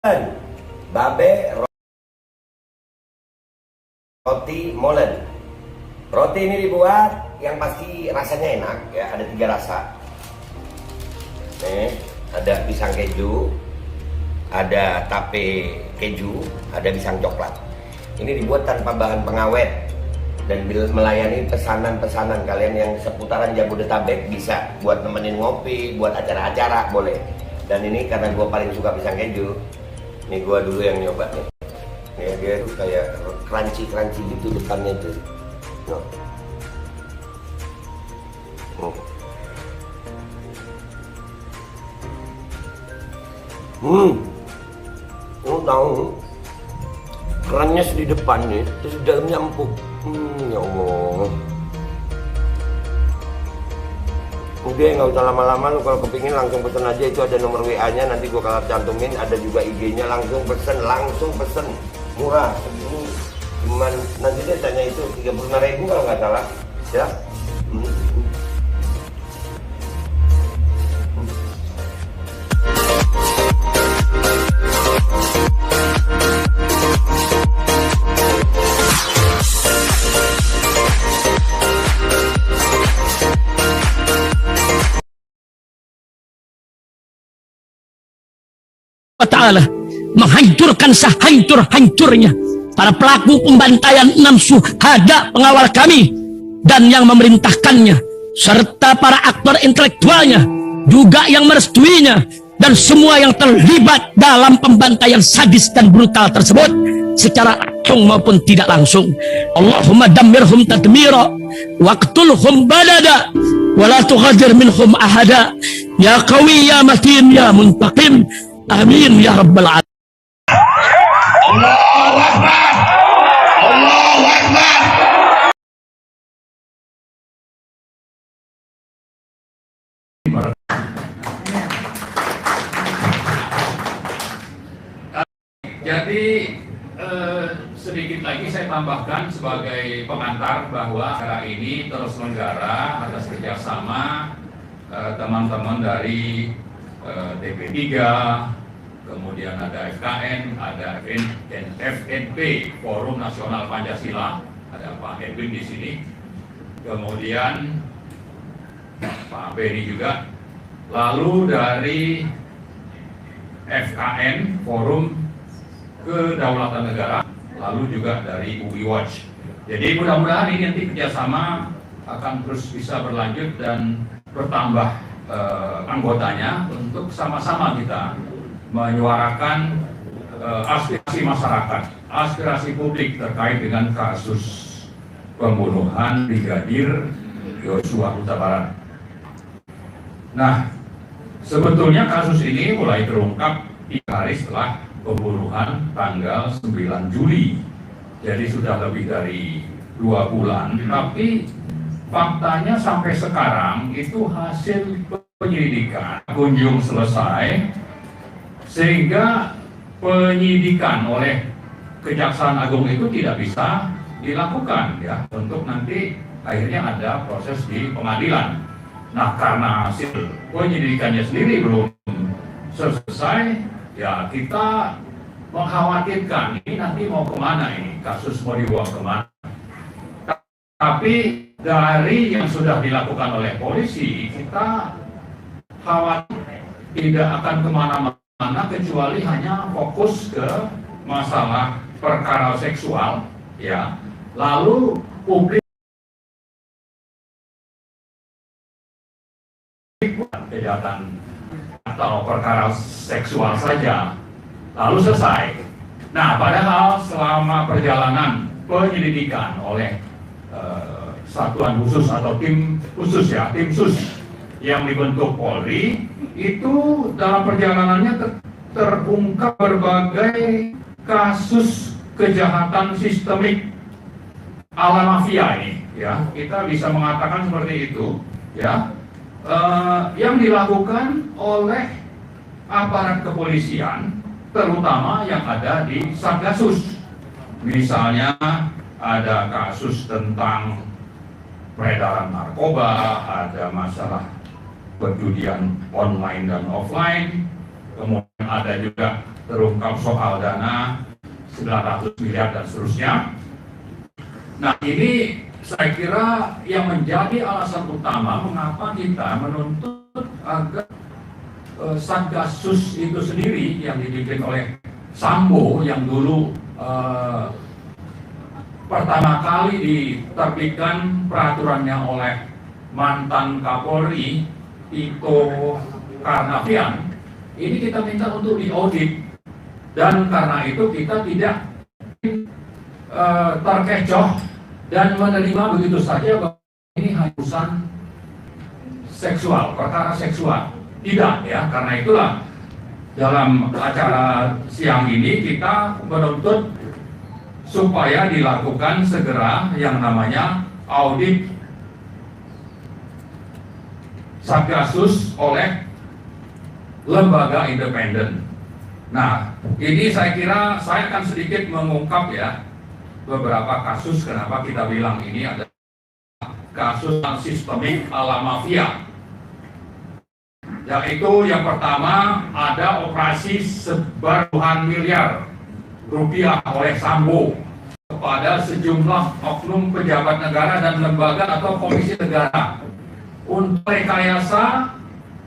Babe roti molen. Roti ini dibuat yang pasti rasanya enak ya, ada 3 rasa. Nih, ada pisang keju, ada tape keju, ada pisang coklat. Ini dibuat tanpa bahan pengawet dan melayani pesanan-pesanan kalian yang seputaran Jabodetabek, bisa buat nemenin ngopi, buat acara-acara boleh. Dan ini karena gue paling suka pisang keju, nih gue dulu yang nyoba nih. Nih dia tuh kayak crunchy gitu depannya tuh. Tahu kerannya di depan nih, terus di dalamnya empuk. Ya Allah. Udah nggak usah lama-lama, lu kalau kepingin langsung pesen aja, itu ada nomor WA-nya, nanti gua kalau cantumin, ada juga IG-nya, langsung pesen, murah. Ini cuman nanti dia tanya itu 35.000 kalau nggak salah, ya. Ta'ala menghancurkan sehancur-hancurnya para pelaku pembantaian 6 syuhada pengawal kami dan yang memerintahkannya, serta para aktor intelektualnya juga yang merestuinya, dan semua yang terlibat dalam pembantaian sadis dan brutal tersebut secara langsung maupun tidak langsung. Allahumma dammirhum tadmira waqtulhum balada wala tughadir minhum ahada ya qawi ya matin ya muntaqim. Amin ya rabbal alamin. Allahu Akbar. Allahu Akbar. Jadi sedikit lagi saya tambahkan sebagai pengantar bahwa acara ini terus menggara atas kerjasama teman-teman dari TP3, kemudian ada FKN, ada FNP, Forum Nasional Pancasila, ada Pak Edwin di sini, kemudian Pak Beni juga, lalu dari FKN, Forum Kedaulatan Negara, lalu juga dari UI Watch. Jadi mudah-mudahan ini nanti kerjasama akan terus bisa berlanjut dan bertambah anggotanya untuk sama-sama kita menyuarakan aspirasi masyarakat, aspirasi publik terkait dengan kasus pembunuhan Brigadir Yosua Huta Barat. Nah, sebetulnya kasus ini mulai terungkap 3 hari setelah pembunuhan tanggal 9 Juli. Jadi sudah lebih dari 2 bulan, tapi faktanya sampai sekarang itu hasil penyelidikan kunjung selesai, sehingga penyidikan oleh Kejaksaan Agung itu tidak bisa dilakukan ya, untuk nanti akhirnya ada proses di pengadilan. Nah, karena hasil penyelidikannya sendiri belum selesai, ya kita mengkhawatirkan ini nanti mau kemana, ini kasus mau dibawa kemana. Tapi dari yang sudah dilakukan oleh polisi, kita khawatir tidak akan kemana-mana kecuali hanya fokus ke masalah perkara seksual, ya. Lalu publik kejahatan atau perkara seksual saja, lalu selesai. Nah, padahal selama perjalanan penyelidikan oleh satuan khusus atau tim khusus ya, tim sus yang dibentuk Polri, itu dalam perjalanannya terungkap berbagai kasus kejahatan sistemik ala mafia ini ya, kita bisa mengatakan seperti itu ya, yang dilakukan oleh aparat kepolisian, terutama yang ada di Satgasus. Misalnya ada kasus tentang peredaran narkoba, ada masalah perjudian online dan offline, kemudian ada juga terungkap soal dana 900 miliar dan seterusnya. Nah, ini saya kira yang menjadi alasan utama mengapa kita menuntut agar Satgasus itu sendiri yang dipimpin oleh Sambo yang dulu pertama kali diterbitkan peraturannya oleh mantan Kapolri Tito Karnavian, ini kita minta untuk diaudit, dan karena itu kita tidak terkecoh dan menerima begitu saja bahwa ini hanya urusan seksual, perkara seksual. Tidak ya, karena itulah dalam acara siang ini kita menuntut supaya dilakukan segera yang namanya audit Satgasus oleh lembaga independen. Nah, ini saya kira saya akan sedikit mengungkap ya beberapa kasus kenapa kita bilang ini adalah kasus sistemik ala mafia. Yaitu yang pertama ada operasi sebaruhan miliar rupiah oleh Sambo kepada sejumlah oknum pejabat negara dan lembaga atau komisi negara untuk rekayasa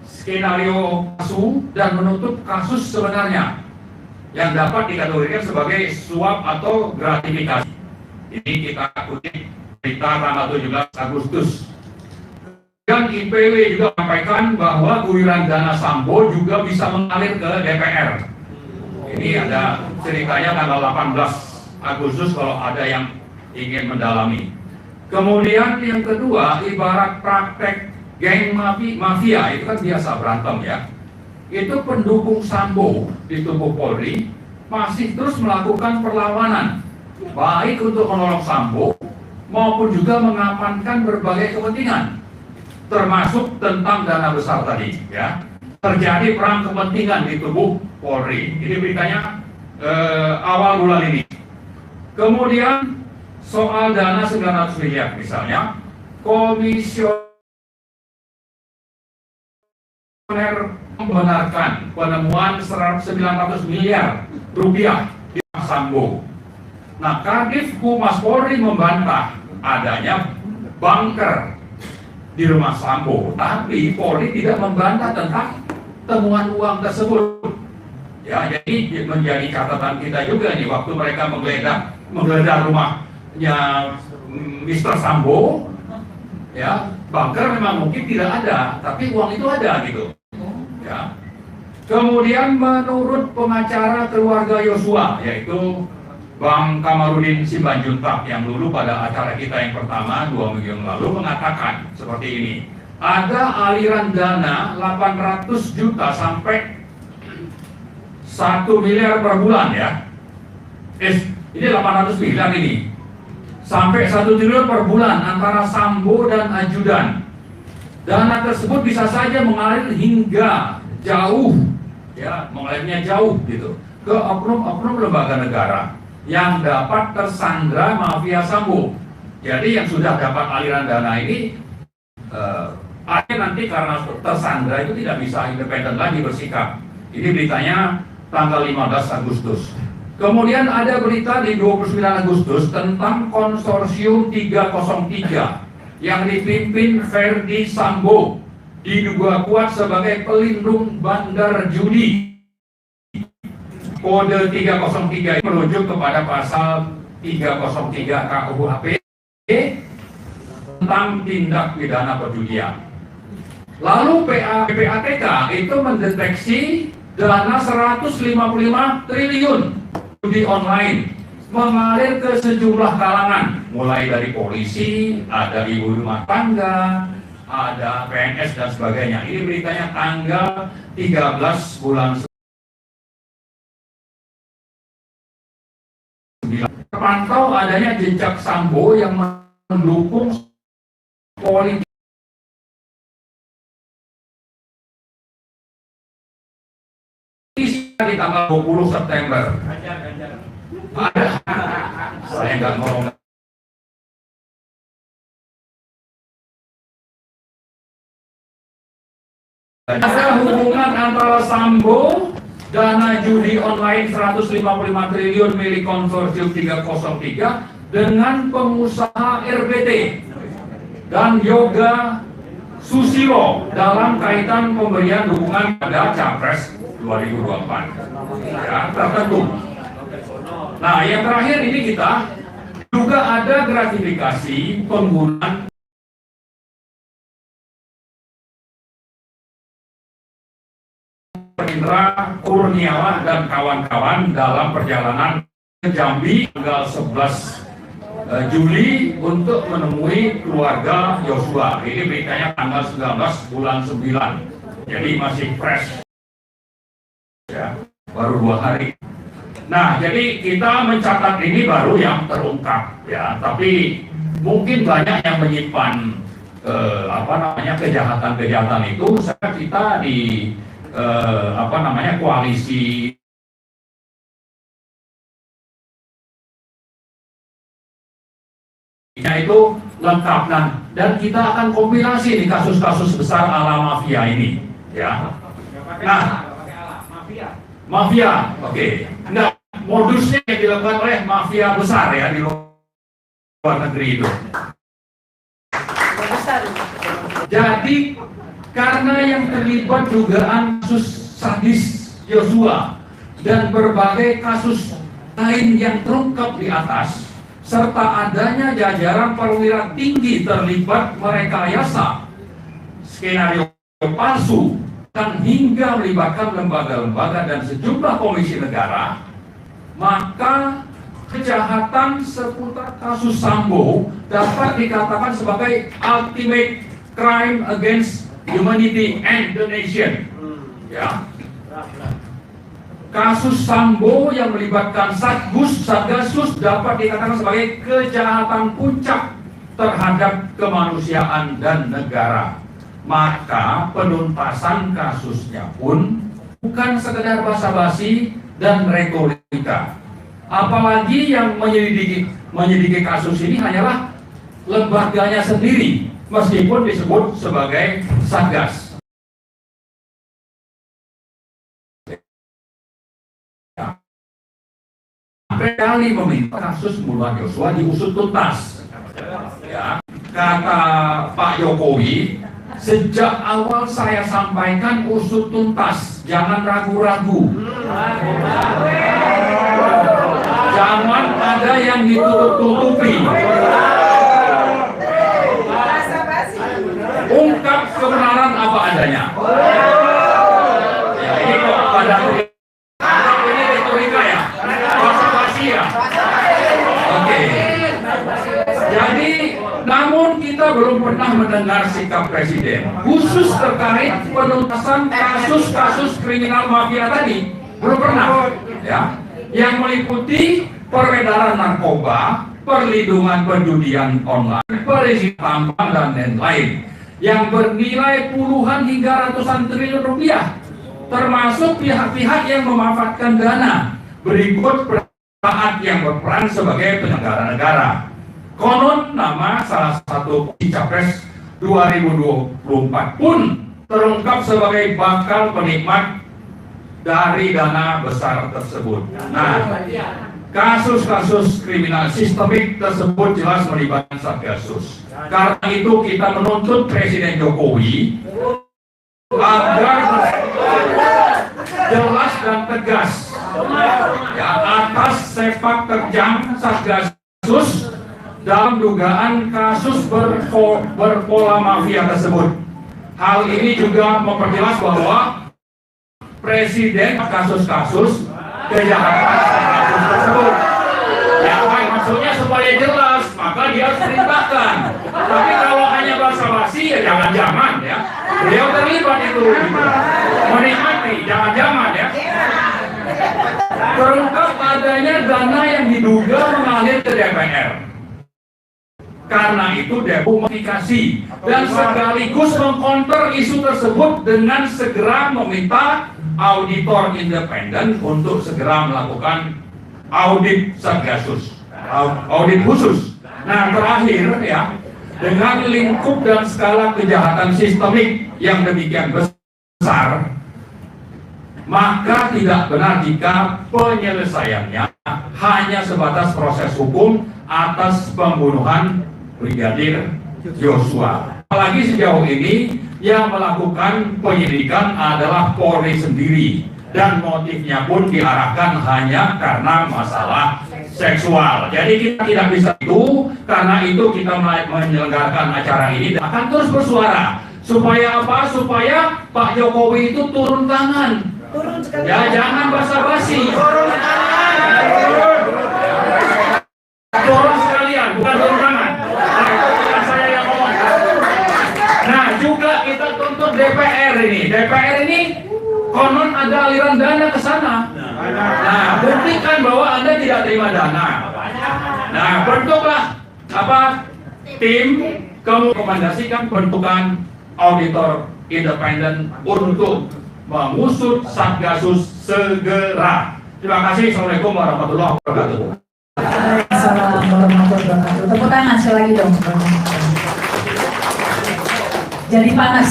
skenario kasus dan menutup kasus sebenarnya yang dapat dikategorikan sebagai suap atau gratifikasi. Ini kita kutip berita tanggal 17 Agustus. Dan IPW juga menyampaikan bahwa guyuran dana Sambo juga bisa mengalir ke DPR. Ini ada ceritanya tanggal 18 Agustus kalau ada yang ingin mendalami. Kemudian yang kedua, ibarat praktek geng mafia itu kan biasa berantem ya. Itu pendukung Sambo di tubuh Polri masih terus melakukan perlawanan, baik untuk menolong Sambo maupun juga mengamankan berbagai kepentingan, termasuk tentang dana besar tadi ya. Terjadi perang kepentingan di tubuh Polri. Ini beritanya awal bulan ini. Kemudian soal dana 900 miliar misalnya, komisioner membenarkan penemuan 900 miliar rupiah di Sambo. Nah, Kadif Humas Polri membantah adanya bunker di rumah Sambo, tapi Polri tidak membantah tentang temuan uang tersebut. Ya, jadi menjadi catatan kita juga nih waktu mereka menggeledah rumahnya Mr. Sambo, ya, bunker memang mungkin tidak ada, tapi uang itu ada gitu. Ya. Kemudian menurut pengacara keluarga Yosua, yaitu Bang Kamarudin Simanjuntak yang dulu pada acara kita yang pertama 2 minggu yang lalu mengatakan seperti ini. Ada aliran dana 800 juta sampai 1 miliar per bulan ya. Ini 800 miliar ini. Sampai 1 triliun per bulan antara Sambo dan ajudan. Dana tersebut bisa saja mengalir hingga jauh, ya, mengalirnya jauh gitu, ke oknum-oknum lembaga negara yang dapat tersandra mafia Sambo. Jadi yang sudah dapat aliran dana ini, akhirnya nanti karena tersandra itu tidak bisa independen lagi bersikap. Ini beritanya tanggal 15 Agustus. Kemudian ada berita di 29 Agustus tentang konsorsium 303 yang dipimpin Ferdi Sambo, diduga kuat sebagai pelindung bandar judi. Kode 303 ini merujuk kepada pasal 303 KUHP tentang tindak pidana perjudian. Lalu PPATK itu mendeteksi dana 155 triliun judi online mengalir ke sejumlah kalangan, mulai dari polisi, ada ibu rumah tangga, ada PNS dan sebagainya. Ini beritanya tanggal 13 bulan 9. Terpantau adanya jejak Sambo yang mendukung politik di tanggal 20 September. Ada, saya nggak ngomong. Ada hubungan antara Sambo dana judi online 155 triliun milik konsorsium 303 dengan pengusaha RBT dan Yoga Susilo dalam kaitan pemberian dukungan pada Capres 2024. Ya, tertentu. Nah, yang terakhir ini kita juga ada gratifikasi penggunaan Indra Kurniawan dan kawan-kawan dalam perjalanan ke Jambi tanggal 11 Juli untuk menemui keluarga Yosua. Ini beritanya tanggal 19 bulan 9. Jadi masih fresh. Ya, baru 2 hari. Nah, jadi kita mencatat ini baru yang terungkap ya, tapi mungkin banyak yang menyimpan kejahatan-kejahatan itu. Kita di koalisi itu lengkap dan kita akan kompilasi di kasus-kasus besar ala mafia ini ya. Nah, mafia, oke. Nah, modusnya yang dilakukan oleh mafia besar ya di luar negeri itu. Jadi karena yang terlibat dugaan kasus sadis Yosua dan berbagai kasus lain yang terungkap di atas, serta adanya jajaran perwira tinggi terlibat merekayasa skenario palsu dan hingga melibatkan lembaga-lembaga dan sejumlah komisi negara, maka kejahatan seputar kasus Sambo dapat dikatakan sebagai ultimate crime against humanity and the nation. Ya. Kasus Sambo yang melibatkan Satgasus dapat dikatakan sebagai kejahatan puncak terhadap kemanusiaan dan negara. Maka penuntasan kasusnya pun bukan sekedar basa-basi dan retorika. Apalagi yang menyelidiki kasus ini hanyalah lembaganya sendiri, meskipun disebut sebagai Satgas. Kali meminta kasus pembunuhan Yosua diusut tuntas. Ya, kata Pak Jokowi, sejak awal saya sampaikan usut tuntas, jangan ragu-ragu. Jangan ada yang ditutup-tutupi. Ungkap kebenaran apa adanya. Ya, ini kok pada ini retorika ya. Oke. Jadi, namun kita belum pernah mendengar sikap Presiden khusus terkait penuntasan kasus-kasus kriminal mafia tadi. Belum pernah, ya. Yang meliputi peredaran narkoba, perlindungan penjudian online, perizinan tambang dan lain-lain, yang bernilai puluhan hingga ratusan triliun rupiah, termasuk pihak-pihak yang memanfaatkan dana. Berikut saat yang berperan sebagai penyelenggara negara. Konon nama salah satu Capres 2024 pun terungkap sebagai bakal penikmat dari dana besar tersebut. Nah, kasus-kasus kriminal sistemik tersebut jelas melibatkan Satgasus. Karena itu kita menuntut Presiden Jokowi agar jelas dan tegas ya, atas sepak terjang Satgasus dalam dugaan kasus berpola mafia tersebut. Hal ini juga memperjelas bahwa Presiden kasus-kasus kejahatan kasus tersebut. Ya, maksudnya supaya jelas, maka dia harus perintahkan. Tapi kalau hanya basa-basi ya jangan-jangan ya. Beliau terlibat itu, gitu. Menikmati, jangan-jangan ya. Terungkap adanya dana yang diduga mengalir ke DPR. Karena itu depublikasi dan sekaligus mengkonter isu tersebut dengan segera meminta auditor independen untuk segera melakukan audit Satgasus, audit khusus. Nah, terakhir ya, dengan lingkup dan skala kejahatan sistemik yang demikian besar, maka tidak benar jika penyelesaiannya hanya sebatas proses hukum atas pembunuhan Brigadir Joshua. Apalagi sejauh ini yang melakukan penyelidikan adalah Polri sendiri, dan motifnya pun diarahkan hanya karena masalah seksual. Jadi kita tidak bisa itu, karena itu kita menyelenggarakan acara ini dan akan terus bersuara. Supaya apa? Supaya Pak Jokowi itu turun tangan. Ya, jangan basa-basi. Turun sekalian, bukan turun tangan. Bukan saya yang ngomong. Nah, juga kita tuntut DPR ini. DPR ini konon ada aliran dana ke sana. Nah, buktikan bahwa Anda tidak terima dana. Nah, bentuklah tim, rekomendasikan bentukan auditor independen untuk mengusut Satgasus segera. Terima kasih. Assalamualaikum warahmatullahi wabarakatuh. Assalamualaikum warahmatullahi wabarakatuh. Tepuk tangan sekali lagi dong. Jadi panas.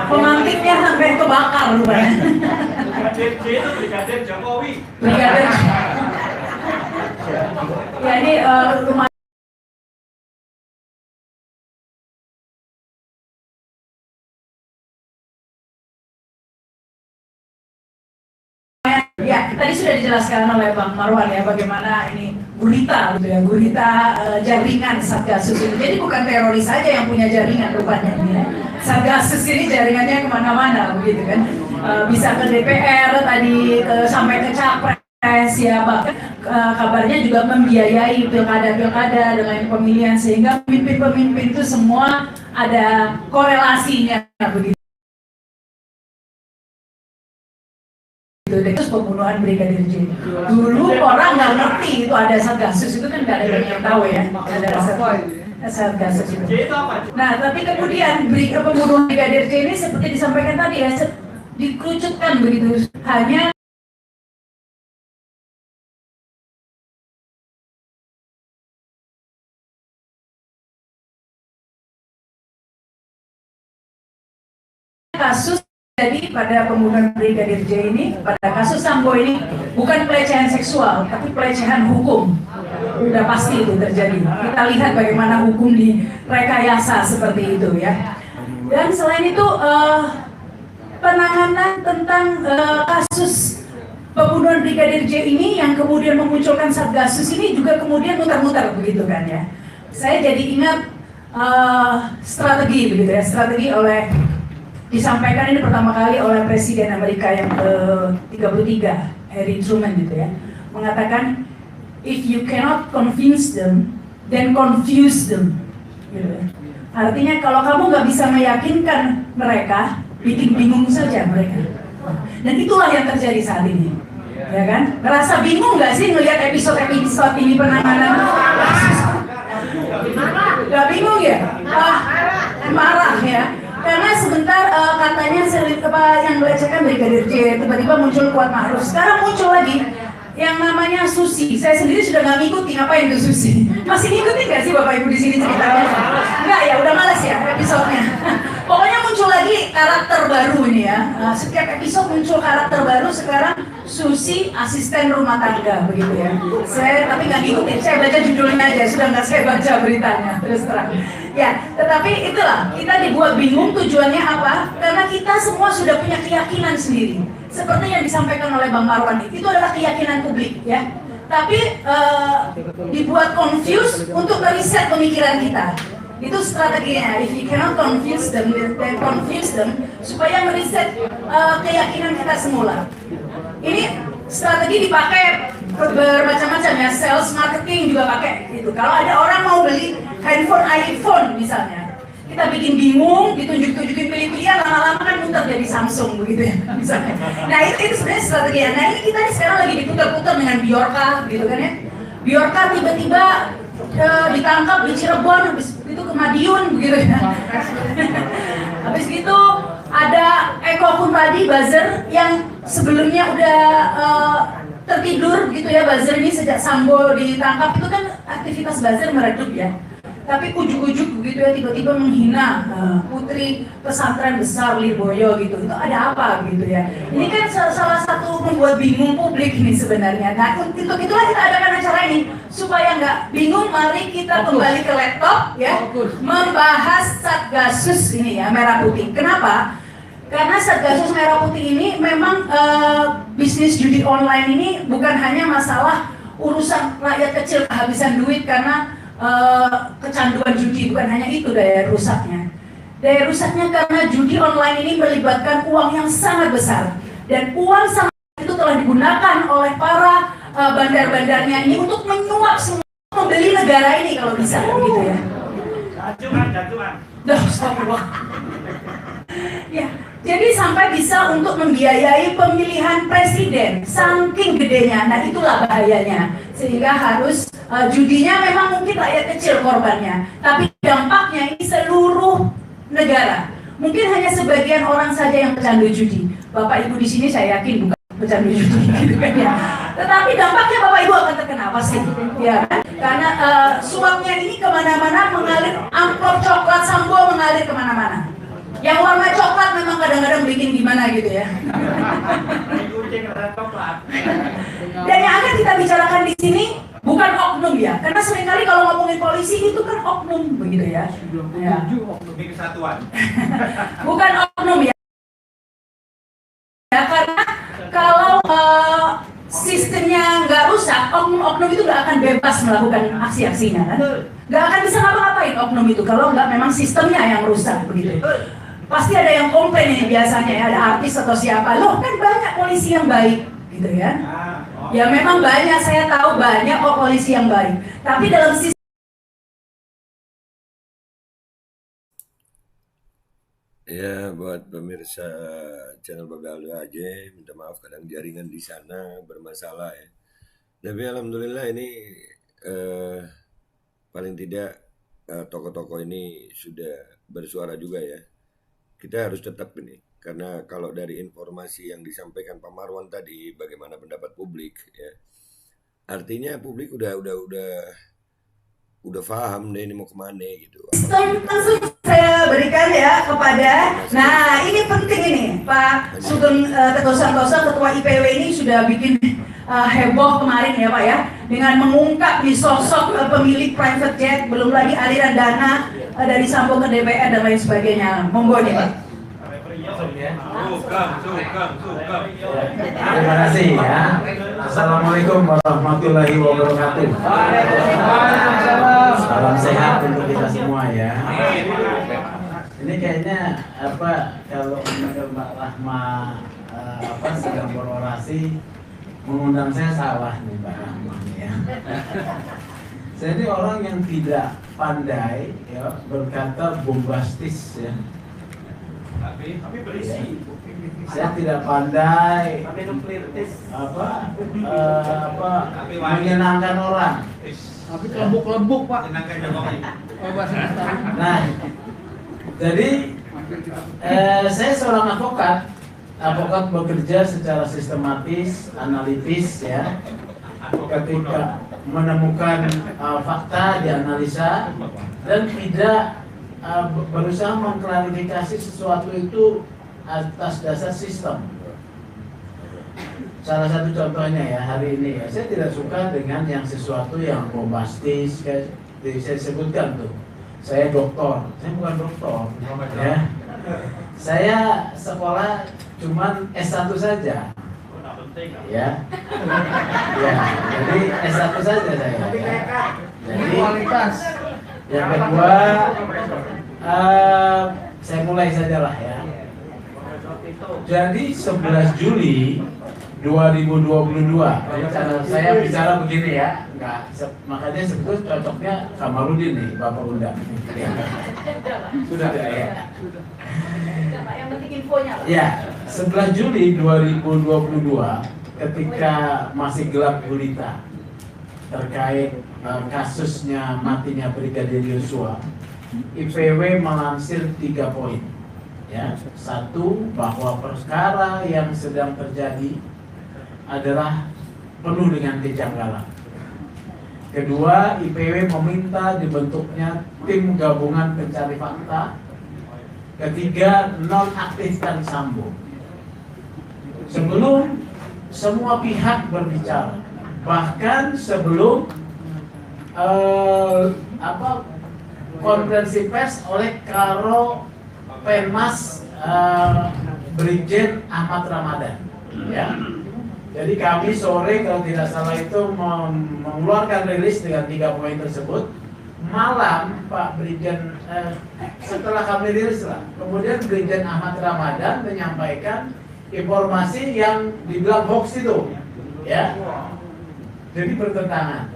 Pemantiknya sampai kebakar rupanya. Brigadir Jokowi. Brigadir. Ya ini rumah. Ya, tadi sudah dijelaskan oleh Bang Marwan ya bagaimana ini gurita gitu ya, gurita jaringan Satgasus ini. Jadi bukan teroris saja yang punya jaringan rupanya ya. Satgasus ini jaringannya kemana-mana begitu kan. Bisa ke DPR tadi sampai ke Capres ya, bahkan kabarnya juga membiayai pilkada-pilkada dengan pemilihan, sehingga pemimpin-pemimpin itu semua ada korelasinya begitu. Itu pembunuhan Brigadir J. Dulu orang nggak ngerti itu ada Satgasus, itu kan nggak ada yang tahu ya, ada Satgasus itu. Nah, tapi kemudian pembunuhan Brigadir J ini seperti disampaikan tadi ya, dikerucutkan begitu, hanya kasus. Jadi pada pembunuhan Brigadir J ini, pada kasus Sambo ini bukan pelecehan seksual, tapi pelecehan hukum. Udah pasti itu terjadi. Kita lihat bagaimana hukum direkayasa seperti itu ya. Dan selain itu penanganan tentang kasus pembunuhan Brigadir J ini yang kemudian memunculkan Satgasus ini juga kemudian muter-muter begitu kan ya. Saya jadi ingat strategi begitu ya, strategi disampaikan ini pertama kali oleh Presiden Amerika yang ke-33, Harry Truman gitu ya, mengatakan if you cannot convince them, then confuse them. Gitu. Artinya kalau kamu nggak bisa meyakinkan mereka, bikin bingung saja mereka. Dan itulah yang terjadi saat ini, ya kan? Ngerasa bingung nggak sih ngelihat episode ini penanganan kasus? Nggak bingung ya? Marah ya. Karena sebentar katanya yang melecehkan Brigadir J, tiba-tiba muncul Kuat Ma'ruf. Sekarang muncul lagi yang namanya Susi. Saya sendiri sudah nggak ngikutin apa itu Susi. Masih ngikutin nggak sih Bapak Ibu di sini ceritanya? Nggak ya, udah males ya episodenya. Pokoknya muncul lagi karakter baru ini ya. Setiap episode muncul karakter baru. Sekarang Susi asisten rumah tangga begitu ya. Saya tapi nggak ngikutin. Saya baca judulnya aja, sudah nggak saya baca beritanya terus terang. Ya, tetapi itulah kita dibuat bingung tujuannya apa? Karena kita semua sudah punya keyakinan sendiri. Seperti yang disampaikan oleh Bang Marwan itu adalah keyakinan publik ya. Tapi dibuat confused untuk meriset pemikiran kita. Itu strateginya. If you cannot confuse them, then confuse them supaya meriset keyakinan kita semula. Ini strategi dipakai bermacam-macam ya, sales marketing juga pakai itu. Kalau ada orang mau beli handphone iPhone misalnya, kita bikin bingung, ditunjuk-tunjukin pilih-pilihan, lama-lama kan muter jadi Samsung begitu ya misalnya. Nah itu sebenarnya strategi. Nah ini kita sekarang lagi diputar-putar dengan Bjorka gitu kan ya. Bjorka tiba-tiba ditangkap di Cirebon, habis itu ke Madiun begitu ya. Habis itu ada Eko Kuntadi buzzer yang sebelumnya udah tertidur gitu ya, buzzer ini sejak Sambo ditangkap. Itu kan aktivitas buzzer meredup ya. tapi ujuk-ujuk begitu ya tiba-tiba menghina putri pesantren besar Lirboyo gitu. Itu ada apa gitu ya? Ini kan salah satu membuat bingung publik ini sebenarnya. Nah untuk itulah kita adakan acara ini supaya nggak bingung. Mari kita kembali ke laptop ya, membahas Satgasus ini ya merah putih. Kenapa? Karena Satgasus merah putih ini memang bisnis judi online ini bukan hanya masalah urusan rakyat kecil kehabisan duit karena kecanduan judi, bukan hanya itu daya rusaknya. Daya rusaknya karena judi online ini melibatkan uang yang sangat besar, dan uang sangat itu telah digunakan oleh para bandar-bandarnya ini untuk menyuap semua, membeli negara ini kalau bisa gitu ya. Jacuan. Ya, jadi sampai bisa untuk membiayai pemilihan presiden, saking gedenya. Nah itulah bahayanya, sehingga harus judinya memang mungkin rakyat kecil korbannya, tapi dampaknya ini seluruh negara. Mungkin hanya sebagian orang saja yang pecandu judi. Bapak Ibu di sini saya yakin bukan pecandu judi, gitu kan ya. Tetapi dampaknya Bapak Ibu akan terkena pasti, ya kan? Karena suapnya ini kemana-mana mengalir, amplop coklat Sambo mengalir kemana-mana. Yang warna coklat memang kadang-kadang bikin gimana gitu ya. Dan yang akan kita bicarakan di sini bukan oknum ya, karena seringkali kalau ngomongin polisi itu kan oknum begitu ya. Demi kesatuan. Bukan oknum ya. Ya karena kalau sistemnya nggak rusak, oknum-oknum itu nggak akan bebas melakukan aksi-aksinya kan. Nggak akan bisa ngapa-ngapain oknum itu kalau nggak memang sistemnya yang rusak begitu. Pasti ada yang komplain ini biasanya ya, ada artis atau siapa, loh kan banyak polisi yang baik gitu ya. Ya memang banyak, saya tahu banyak kok polisi yang baik. Tapi dalam sistem Ya, buat pemirsa channel Babe aja, minta maaf kadang jaringan di sana bermasalah ya. Tapi alhamdulillah ini paling tidak tokoh-tokoh ini sudah bersuara juga ya. Kita harus tetap ini, karena kalau dari informasi yang disampaikan Pak Marwan tadi, bagaimana pendapat publik ya, artinya publik udah paham deh ini mau kemana gitu. langsung saya berikan ya kepada, nah ini penting ini Pak Sugeng Teguh Santoso, Ketua IPW ini sudah bikin heboh kemarin ya Pak ya, dengan mengungkap di sosok pemilik private jet, belum lagi aliran dana dari Sambo ke DPR dan lain sebagainya. Monggo nih Pak. Terima kasih ya. Assalamualaikum warahmatullahi wabarakatuh. Salam sehat untuk kita semua ya. Ini kayaknya kalau Mbak Rahma sedang berorasi, mengundang saya salah nih Mbak Rahma ya. Saya ini orang yang tidak pandai ya berkata bombastis ya. Tapi berisi. Saya tidak pandai menyenangkan orang. Tapi kelembuk-kelembuk Pak. Nah, jadi saya seorang advokat bekerja secara sistematis, analitis ya. Ketika menemukan fakta, dianalisa dan tidak berusaha mengklarifikasi sesuatu itu atas dasar sistem. Salah satu contohnya ya hari ini ya, saya tidak suka dengan yang sesuatu yang bombastis kayak saya sebutkan tuh. Saya doktor, saya bukan doktor ya. Saya sekolah cuman S1 saja. Ya. Ya, jadi S1 saja saya. Ya. Jadi Kualitas. yang kedua saya mulai saja lah ya. Jadi 11 Juli 2022. Cara saya bicara begini ya, makanya sebetulnya cocoknya Kamarudin nih, Bapak undang. Sudah ya. Yang penting infonya. Ya, 11 Juli 2022 ketika masih gelap gulita terkait kasusnya matinya Brigadir Yosua, IPW melansir 3 poin. Ya, satu, bahwa perkara yang sedang terjadi adalah penuh dengan kejanggalan. Kedua, IPW meminta dibentuknya tim gabungan pencari fakta. Ketiga, nonaktifkan Sambo. Sebelum semua pihak berbicara, bahkan sebelum konferensi pers oleh Karo Penmas Brigjen Ahmad Ramadan, ya. Jadi kami sore kalau tidak salah itu mengeluarkan rilis dengan 3 poin tersebut. Malam Pak Brigjen setelah kami rilis lah, kemudian Brigjen Ahmad Ramadan menyampaikan informasi yang dibilang hoax itu, ya. Jadi bertentangan.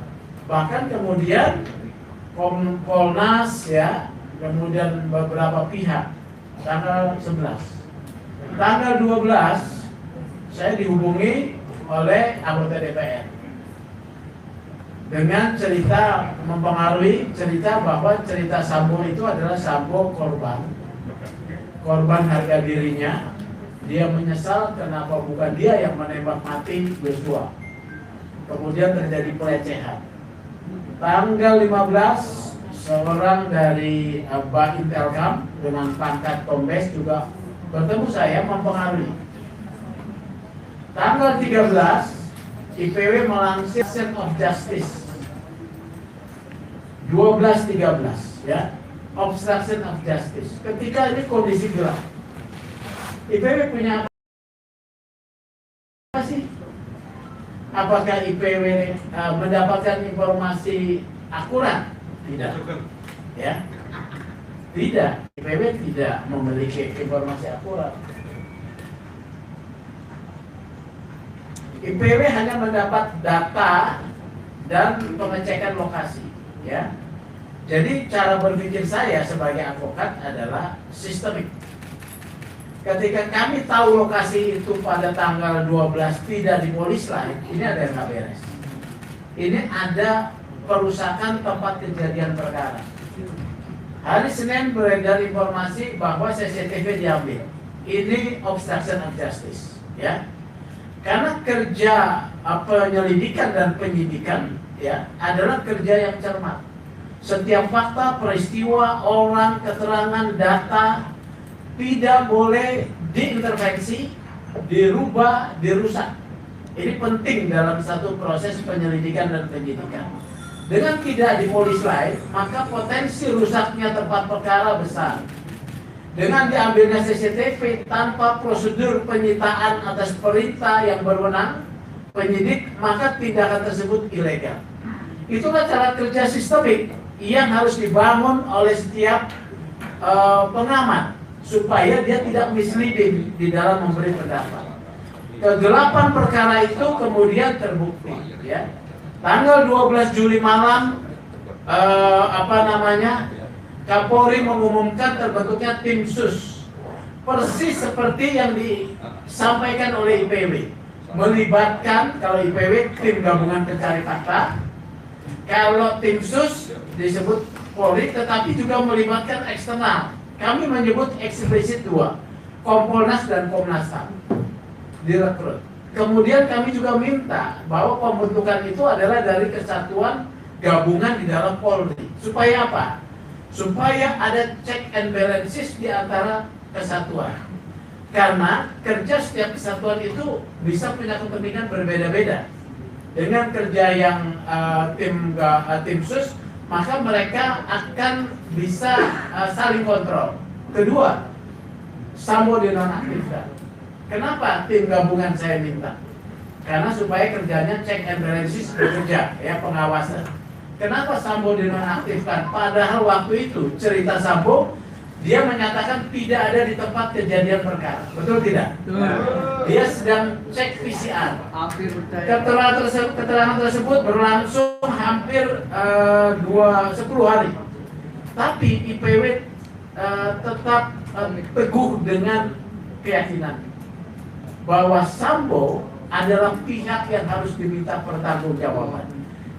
Bahkan kemudian Kompolnas, ya, kemudian beberapa pihak tanggal 11. Tanggal 12 saya dihubungi oleh anggota DPR dengan cerita mempengaruhi cerita bahwa cerita Sambo itu adalah Sambo korban harga dirinya. Dia menyesal kenapa bukan dia yang menembak mati Joshua. Kemudian terjadi pelecehan. Tanggal 15 seorang dari Intelkam dengan pangkat kombes juga bertemu saya mempengaruhi. Tanggal 13 IPW melansir Obstruction of Justice 12-13, ya, Obstruction of Justice. Ketika ini kondisi gelap, IPW punya apa sih? Apakah IPW mendapatkan informasi akurat? Tidak, ya, tidak. IPW tidak memiliki informasi akurat. IPW hanya mendapat data dan pengecekan lokasi, ya. Jadi cara berpikir saya sebagai advokat adalah sistemik. Ketika kami tahu lokasi itu pada tanggal 12 tidak di polis lain, ini ada yang nggak beres. Ini ada perusakan tempat kejadian perkara. Hari Senin beredar informasi bahwa CCTV diambil. Ini obstruction of justice, ya. Karena kerja penyelidikan dan penyidikan, ya, adalah kerja yang cermat. Setiap fakta, peristiwa, orang, keterangan, data tidak boleh diintervensi, dirubah, dirusak. Ini penting dalam satu proses penyelidikan dan penyidikan. Dengan tidak dipolis lain, maka potensi rusaknya tempat perkara besar. Dengan diambilnya CCTV tanpa prosedur penyitaan atas perintah yang berwenang penyidik, maka tindakan tersebut ilegal. Itulah cara kerja sistemik yang harus dibangun oleh setiap pengamat supaya dia tidak misleading di dalam memberi pendapat. Kegelapan perkara itu kemudian terbukti, ya. Tanggal 12 Juli malam Kapolri mengumumkan terbentuknya tim sus, persis seperti yang disampaikan oleh IPW, melibatkan kalau IPW tim gabungan pencari fakta, kalau tim sus disebut Polri, tetapi juga melibatkan eksternal. Kami menyebut eksplisit 2, Kompolnas dan Komnas HAM direkrut. Kemudian kami juga minta bahwa pembentukan itu adalah dari kesatuan gabungan di dalam Polri. Supaya apa? Supaya ada check and balances di antara kesatuan. Karena kerja setiap kesatuan itu bisa punya kepentingan berbeda-beda. Dengan kerja yang tim sus, maka mereka akan bisa saling kontrol. Kedua, Sambo dinonaktifkan. Kenapa tim gabungan saya minta? Karena supaya kerjanya check and balances bekerja, ya, pengawasan. Kenapa Sambo dinonaktifkan? Padahal waktu itu cerita Sambo, dia menyatakan tidak ada di tempat kejadian perkara. Betul tidak? Dia sedang cek PCR. Keterangan tersebut berlangsung hampir 10 hari. Tapi IPW tetap teguh dengan keyakinan bahwa Sambo adalah pihak yang harus diminta pertanggungjawaban.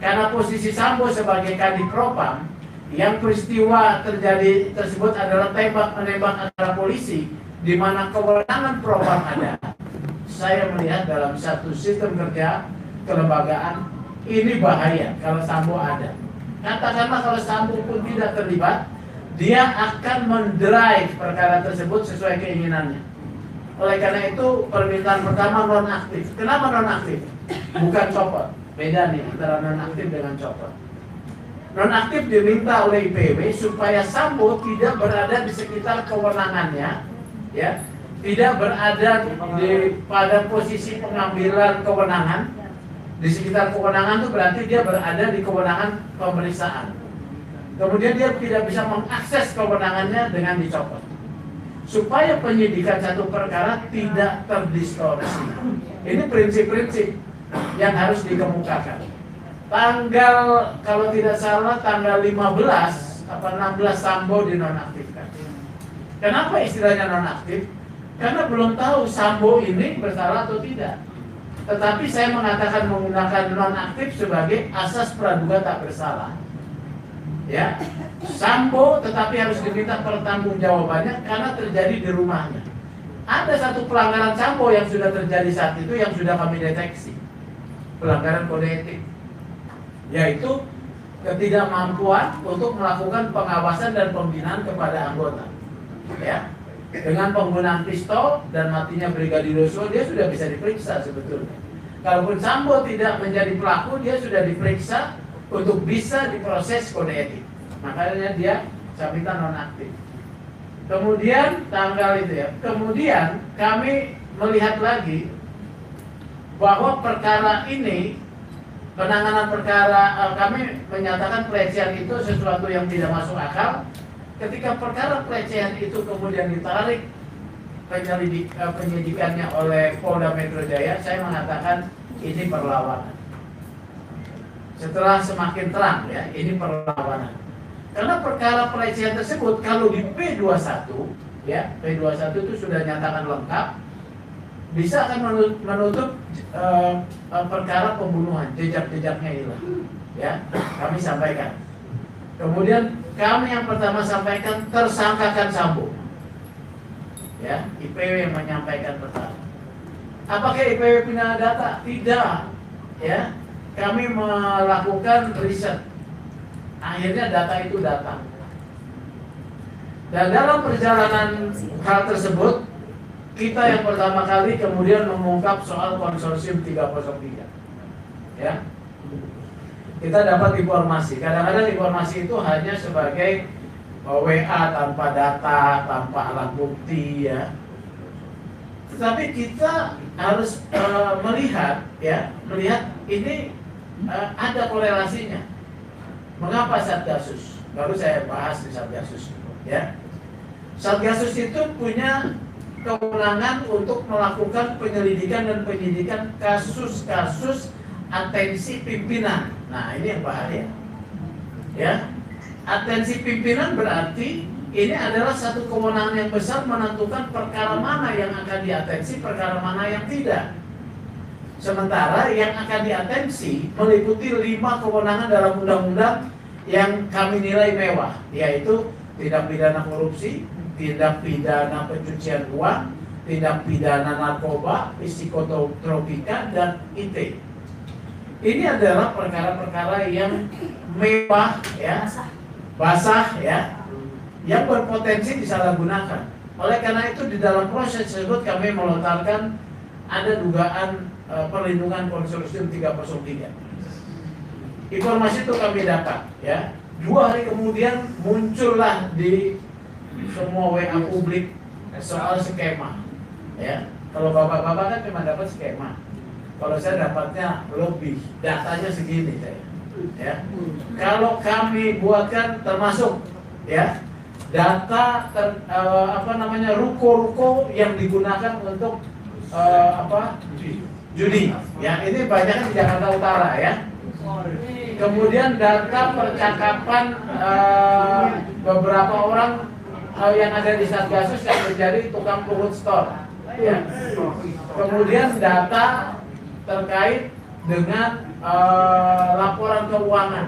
Karena posisi Sambo sebagai Kadif Propam, yang peristiwa terjadi tersebut adalah tembak-menembak antara polisi, di mana kewenangan Propam ada. Saya melihat dalam satu sistem kerja kelembagaan ini bahaya kalau Sambo ada. Katakanlah kalau Sambo pun tidak terlibat, dia akan mendrive perkara tersebut sesuai keinginannya. Oleh karena itu permintaan pertama nonaktif. Kenapa nonaktif? Bukan copot. Beda nih antara nonaktif dengan copot. Nonaktif diminta oleh IPW supaya Sambo tidak berada di sekitar kewenangannya, ya, tidak berada pada posisi pengambilan kewenangan. Di sekitar kewenangan itu berarti dia berada di kewenangan pemeriksaan. Kemudian dia tidak bisa mengakses kewenangannya dengan dicopot. Supaya penyidikan satu perkara tidak terdistorsi. Ini prinsip-prinsip yang harus dikemukakan. Tanggal, kalau tidak salah, tanggal 15 apa 16 Sambo dinonaktifkan. Kenapa istilahnya nonaktif? Karena belum tahu Sambo ini bersalah atau tidak. Tetapi saya mengatakan menggunakan nonaktif sebagai asas praduga tak bersalah. Ya, Sambo tetapi harus diminta pertanggungjawabannya karena terjadi di rumahnya. Ada satu pelanggaran Sambo yang sudah terjadi saat itu yang sudah kami deteksi, pelanggaran kode etik, yaitu ketidakmampuan untuk melakukan pengawasan dan pembinaan kepada anggota. Ya, dengan penggunaan pistol dan matinya Brigadir Yosua, dia sudah bisa diperiksa sebetulnya. Kalaupun Sambo tidak menjadi pelaku, dia sudah diperiksa untuk bisa diproses kode etik. Makanya dia saya minta nonaktif. Kemudian tanggal itu ya. Kemudian kami melihat lagi bahwa perkara ini, penanganan perkara, kami menyatakan pelecehan itu sesuatu yang tidak masuk akal. Ketika perkara pelecehan itu kemudian ditarik penyidikannya oleh Polda Metro Jaya, saya mengatakan ini perlawanan. Setelah semakin terang ya, ini perlawanan. Karena perkara pelecehan tersebut kalau di P21 ya, P21 itu sudah nyatakan lengkap, bisa akan menutup perkara pembunuhan, jejak-jejaknya hilang. Ya, kami sampaikan. Kemudian kami yang pertama sampaikan tersangkakan Sambo. Ya, IPW yang menyampaikan pertama. Apakah IPW punya data? Tidak. Ya, kami melakukan riset. Akhirnya data itu datang. Dan dalam perjalanan hal tersebut, kita yang pertama kali kemudian mengungkap soal konsorsium 303. Ya. Kita dapat informasi. Kadang-kadang informasi itu hanya sebagai WA tanpa data, tanpa alat bukti ya. Tetapi kita harus melihat ya, melihat ini ada korelasinya. Mengapa Satgasus? Baru saya bahas di Satgasus ya. Satgasus itu punya kewenangan untuk melakukan penyelidikan dan penyidikan kasus-kasus atensi pimpinan. Nah, ini yang bahaya. Ya. Atensi pimpinan berarti ini adalah satu kewenangan yang besar menentukan perkara mana yang akan diatensi, perkara mana yang tidak. Sementara yang akan diatensi meliputi 5 kewenangan dalam undang-undang yang kami nilai mewah, yaitu tindak pidana korupsi, tindak pidana pencucian uang, tindak pidana narkoba, psikotropika, dan IT. Ini adalah perkara-perkara yang mewah, ya, basah, ya, yang berpotensi disalahgunakan. Oleh karena itu di dalam proses tersebut kami melontarkan ada dugaan perlindungan konsorsium 303. Informasi itu kami dapat, ya. 2 hari kemudian muncullah di semua WA publik soal skema, ya. Kalau bapak-bapak kan cuma dapat skema. Kalau saya dapatnya lebih, datanya segini saya. Ya. Kalau kami buatkan termasuk, ya, data ruko-ruko yang digunakan untuk judi. Ya, ini banyak di Jakarta Utara, ya. Kemudian data percakapan beberapa orang yang ada di Satgasus yang menjadi tukang pungut store. Ya. Kemudian data terkait dengan laporan keuangan.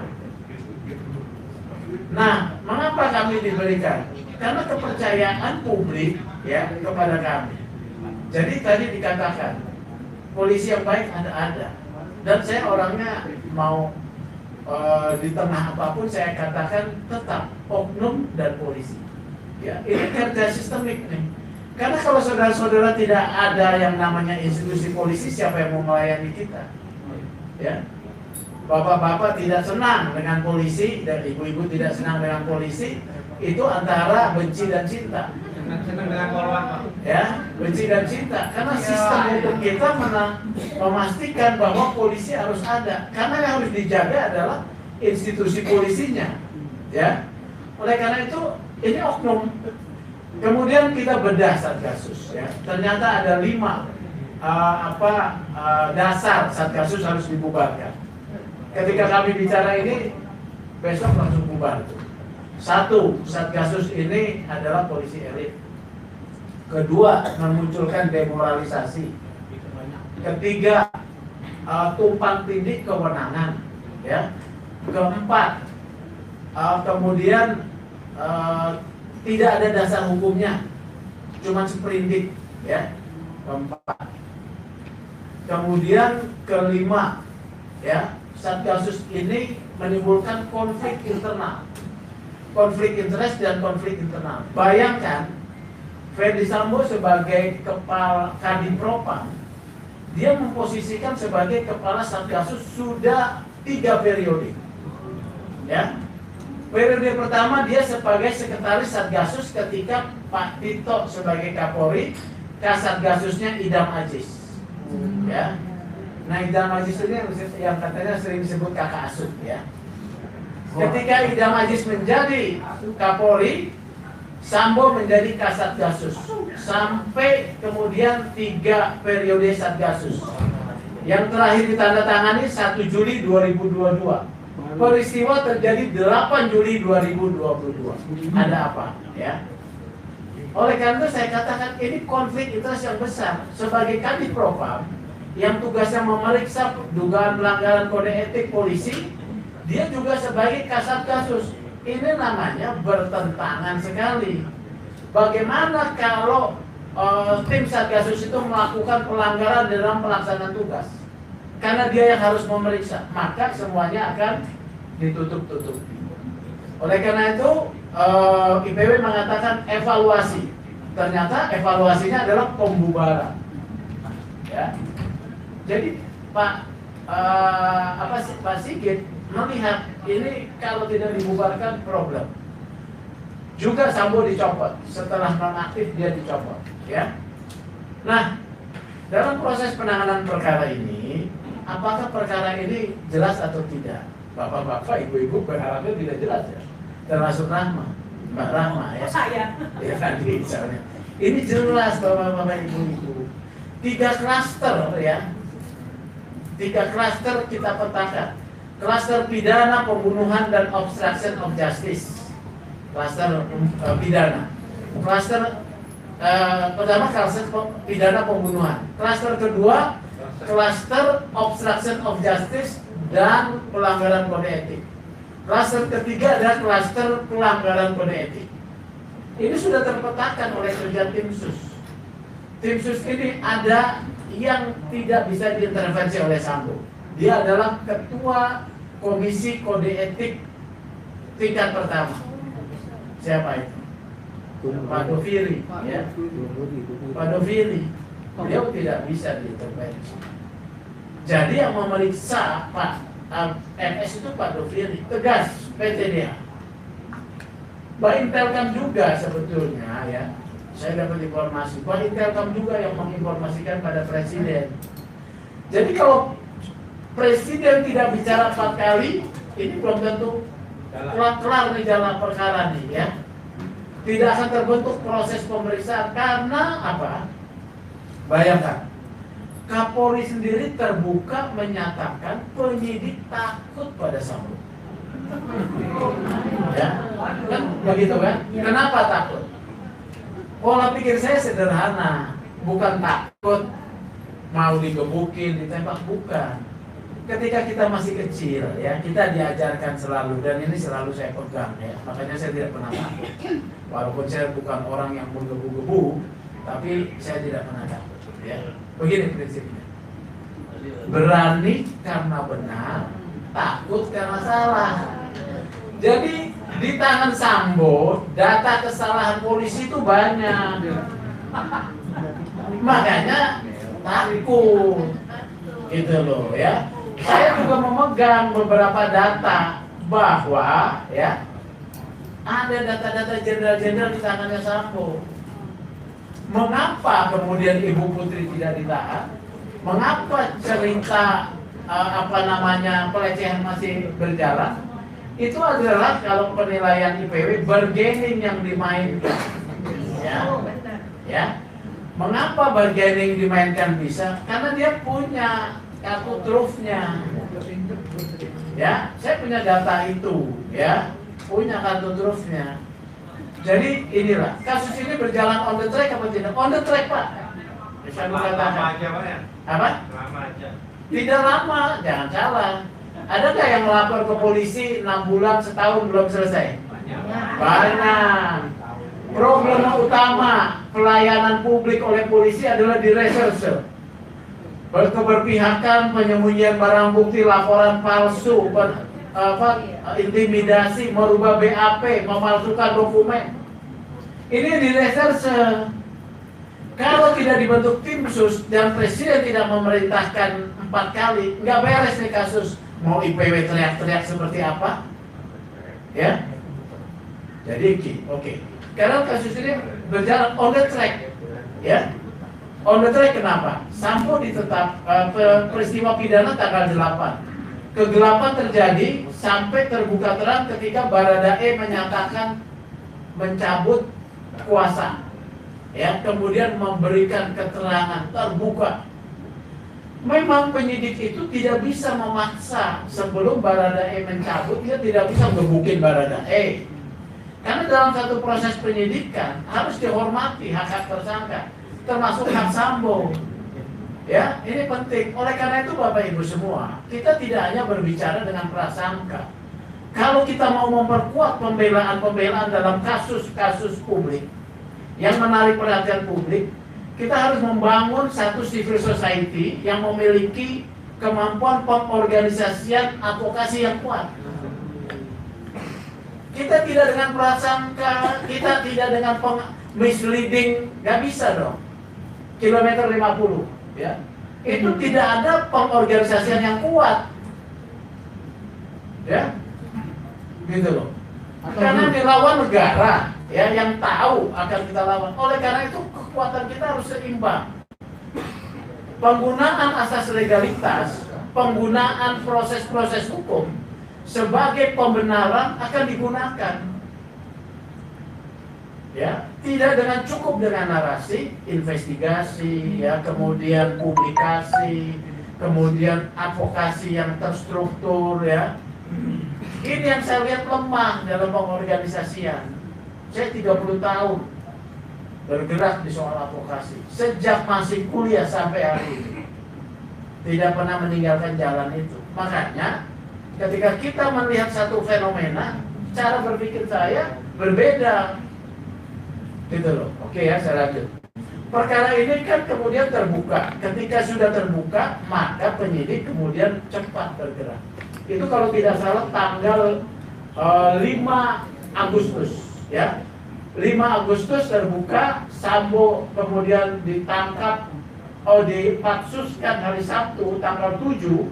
Nah, mengapa kami diberikan? Karena kepercayaan publik ya kepada kami. Jadi tadi dikatakan polisi yang baik ada, Dan saya orangnya mau di tengah apapun saya katakan tetap oknum dan polisi. Ya, ini kerja sistemik nih. Karena kalau saudara-saudara tidak ada yang namanya institusi polisi, siapa yang mau melayani kita? Ya, bapak-bapak tidak senang dengan polisi dan ibu-ibu tidak senang dengan polisi, itu antara benci dan cinta. Senang dengan korban, Pak. Ya, benci dan cinta. Karena sistem hukum kita memastikan bahwa polisi harus ada. Karena yang harus dijaga adalah institusi polisinya. Ya, oleh karena itu ini oknum. Kemudian kita bedah Satgasus. Ya, ternyata ada 5 dasar Satgasus harus dibubarkan. Ketika kami bicara ini, besok langsung bubar itu. 1, Satgasus ini adalah polisi elit. Kedua, memunculkan demoralisasi. Ketiga, tumpang tindih kewenangan. Ya. Keempat, kemudian tidak ada dasar hukumnya, cuma seprindik. Ya. Keempat. Kemudian kelima, ya, Satgasus ini menimbulkan konflik internal. Konflik interest dan konflik internal. Bayangkan Ferdy Sambo sebagai kepala Kadin Propam, dia memposisikan sebagai kepala Satgasus sudah 3 periode. Ya, periode pertama dia sebagai sekretaris Satgasus ketika Pak Tito sebagai Kapolri, Kasatgasusnya Idam Aziz. Ya, nah Idam Aziz ini yang katanya sering disebut kakak asuh. Ya. Ketika Idam Aziz menjadi Kapolri, Sambo menjadi Kasatgasus sampai kemudian 3 periode Satgasus. Yang terakhir ditandatangani 1 Juli 2022. Peristiwa terjadi 8 Juli 2022. Ada apa? Ya. Oleh karena itu saya katakan ini konflik interest yang besar. Sebagai Kadif Propam yang tugasnya memeriksa dugaan pelanggaran kode etik polisi, dia juga sebagai Kasatgasus. Ini namanya bertentangan sekali. Bagaimana kalau tim Satgasus itu melakukan pelanggaran dalam pelaksanaan tugas? Karena dia yang harus memeriksa, maka semuanya akan ditutup-tutup. Oleh karena itu IPW mengatakan evaluasi. Ternyata evaluasinya adalah pembubaran. Ya. Jadi Pak Sigit melihat ini kalau tidak dibubarkan problem. Juga Sambo dicopot, setelah nonaktif dia dicopot. Ya. Nah, dalam proses penanganan perkara ini, apakah perkara ini jelas atau tidak? Bapak-bapak, ibu-ibu berharapnya tidak jelas ya. Termasuk Rahma, Mbak Rahma ya. Saya. Ya tadi misalnya. Ini jelas bapak-bapak, ibu-ibu. 3 klaster ya. 3 klaster kita petakan. Klaster pidana, pembunuhan, dan obstruction of justice. Klaster pidana. Klaster pertama klaster pidana pembunuhan. Klaster kedua klaster obstruction of justice dan pelanggaran kode etik. Klaster ketiga adalah klaster pelanggaran kode etik. Ini sudah terpetakan oleh kerja tim sus. Tim sus ini ada yang tidak bisa diintervensi oleh Sambo. Dia adalah ketua komisi kode etik tingkat pertama. Siapa itu? Pak Doviri, ya. Pak Doviri, beliau tidak bisa diintervensi. Jadi yang memeriksa Pak MS itu Pak Doviri, tegas PTDA. Pak Intelkam juga sebetulnya ya. Saya dapat informasi, Pak Intelkam juga yang menginformasikan pada Presiden. Jadi kalau Presiden tidak bicara 4 kali, ini belum tentu kelar nih jalan perkara nih ya. Tidak akan terbentuk proses pemeriksaan karena apa? Bayangkan, Kapolri sendiri terbuka menyatakan penyidik takut pada Sambo. Ya, kan begitu kan? Kenapa takut? Pola pikir saya sederhana, bukan takut mau digebukin, ditembak, bukan. Ketika kita masih kecil ya, kita diajarkan selalu, dan ini selalu saya pegang ya, makanya saya tidak pernah takut. Walaupun saya bukan orang yang menggebu-gebu, tapi saya tidak pernah takut ya. Begini prinsipnya, Berani karena benar, takut karena salah. Jadi di tangan Sambo, data kesalahan polisi itu banyak. Makanya takut. Gitu loh ya. Saya juga memegang beberapa data bahwa ya ada data-data jenderal-jenderal di tangannya Sambo. Mengapa kemudian Ibu Putri tidak ditahan? Mengapa cerita pelecehan masih berjalan? Itu adalah kalau penilaian IPW bargaining yang dimainkan. Ya. Mengapa bargaining dimainkan bisa? Karena dia punya kartu trufnya. Ya, saya punya data itu, ya, punya kartu trufnya. Jadi inilah, kasus ini berjalan on the track apa tidak? On the track, Pak. Bisa dikatakan. Lama aja, Pak ya? Apa? Lama aja. Tidak lama, jangan salah. Ada nggak yang melapor ke polisi 6 bulan, setahun belum selesai? Banyak. Problem utama pelayanan publik oleh polisi adalah di reserse. Berkeberpihakan, penyembunyian barang bukti, laporan palsu, intimidasi, merubah BAP, memalsukan dokumen. Ini di reserse. Kalau tidak dibentuk tim sus dan presiden tidak memerintahkan 4 kali, nggak beres nih kasus. Mau IPW teriak-teriak seperti apa? Ya. Jadi oke. Karena kasus ini berjalan on the track, ya. On the track kenapa? Sambo ditetap peristiwa pidana tanggal 8. Kegelapan terjadi sampai terbuka terang ketika Baradae menyatakan mencabut kuasa, ya, kemudian memberikan keterangan terbuka. Memang penyidik itu tidak bisa memaksa sebelum Baradae mencabut, dia tidak bisa ngebukin Baradae. Karena dalam satu proses penyidikan harus dihormati hak-hak tersangka, termasuk hak Sambo. Ya, ini penting. Oleh karena itu Bapak Ibu semua, kita tidak hanya berbicara dengan prasangka. Kalau kita mau memperkuat pembelaan-pembelaan dalam kasus-kasus publik yang menarik perhatian publik, kita harus membangun satu civil society yang memiliki kemampuan pengorganisasian advokasi yang kuat. Kita tidak dengan prasangka, kita tidak dengan misleading, nggak bisa dong. Kilometer 50, ya. Itu tidak ada pengorganisasian yang kuat. Ya. Gitu loh. Karena dilawan negara, ya, yang tahu akan kita lawan. Oleh karena itu kekuatan kita harus seimbang. Penggunaan asas legalitas, penggunaan proses-proses hukum sebagai pembenaran akan digunakan. Ya, tidak dengan cukup dengan narasi, investigasi, ya, kemudian publikasi, kemudian advokasi yang terstruktur, ya. Ini yang saya lihat lemah dalam pengorganisasian. Saya 30 tahun bergerak di soal advokasi, sejak masih kuliah sampai hari ini. Tidak pernah meninggalkan jalan itu. Makanya ketika kita melihat satu fenomena, cara berpikir saya berbeda. Gitu loh. Oke ya, saya lanjut. Perkara ini kan kemudian terbuka. Ketika sudah terbuka, maka penyidik kemudian cepat bergerak. Itu kalau tidak salah tanggal 5 Agustus, ya. 5 Agustus terbuka, Sambo kemudian ditangkap, dipatsuskan hari Sabtu tanggal 7.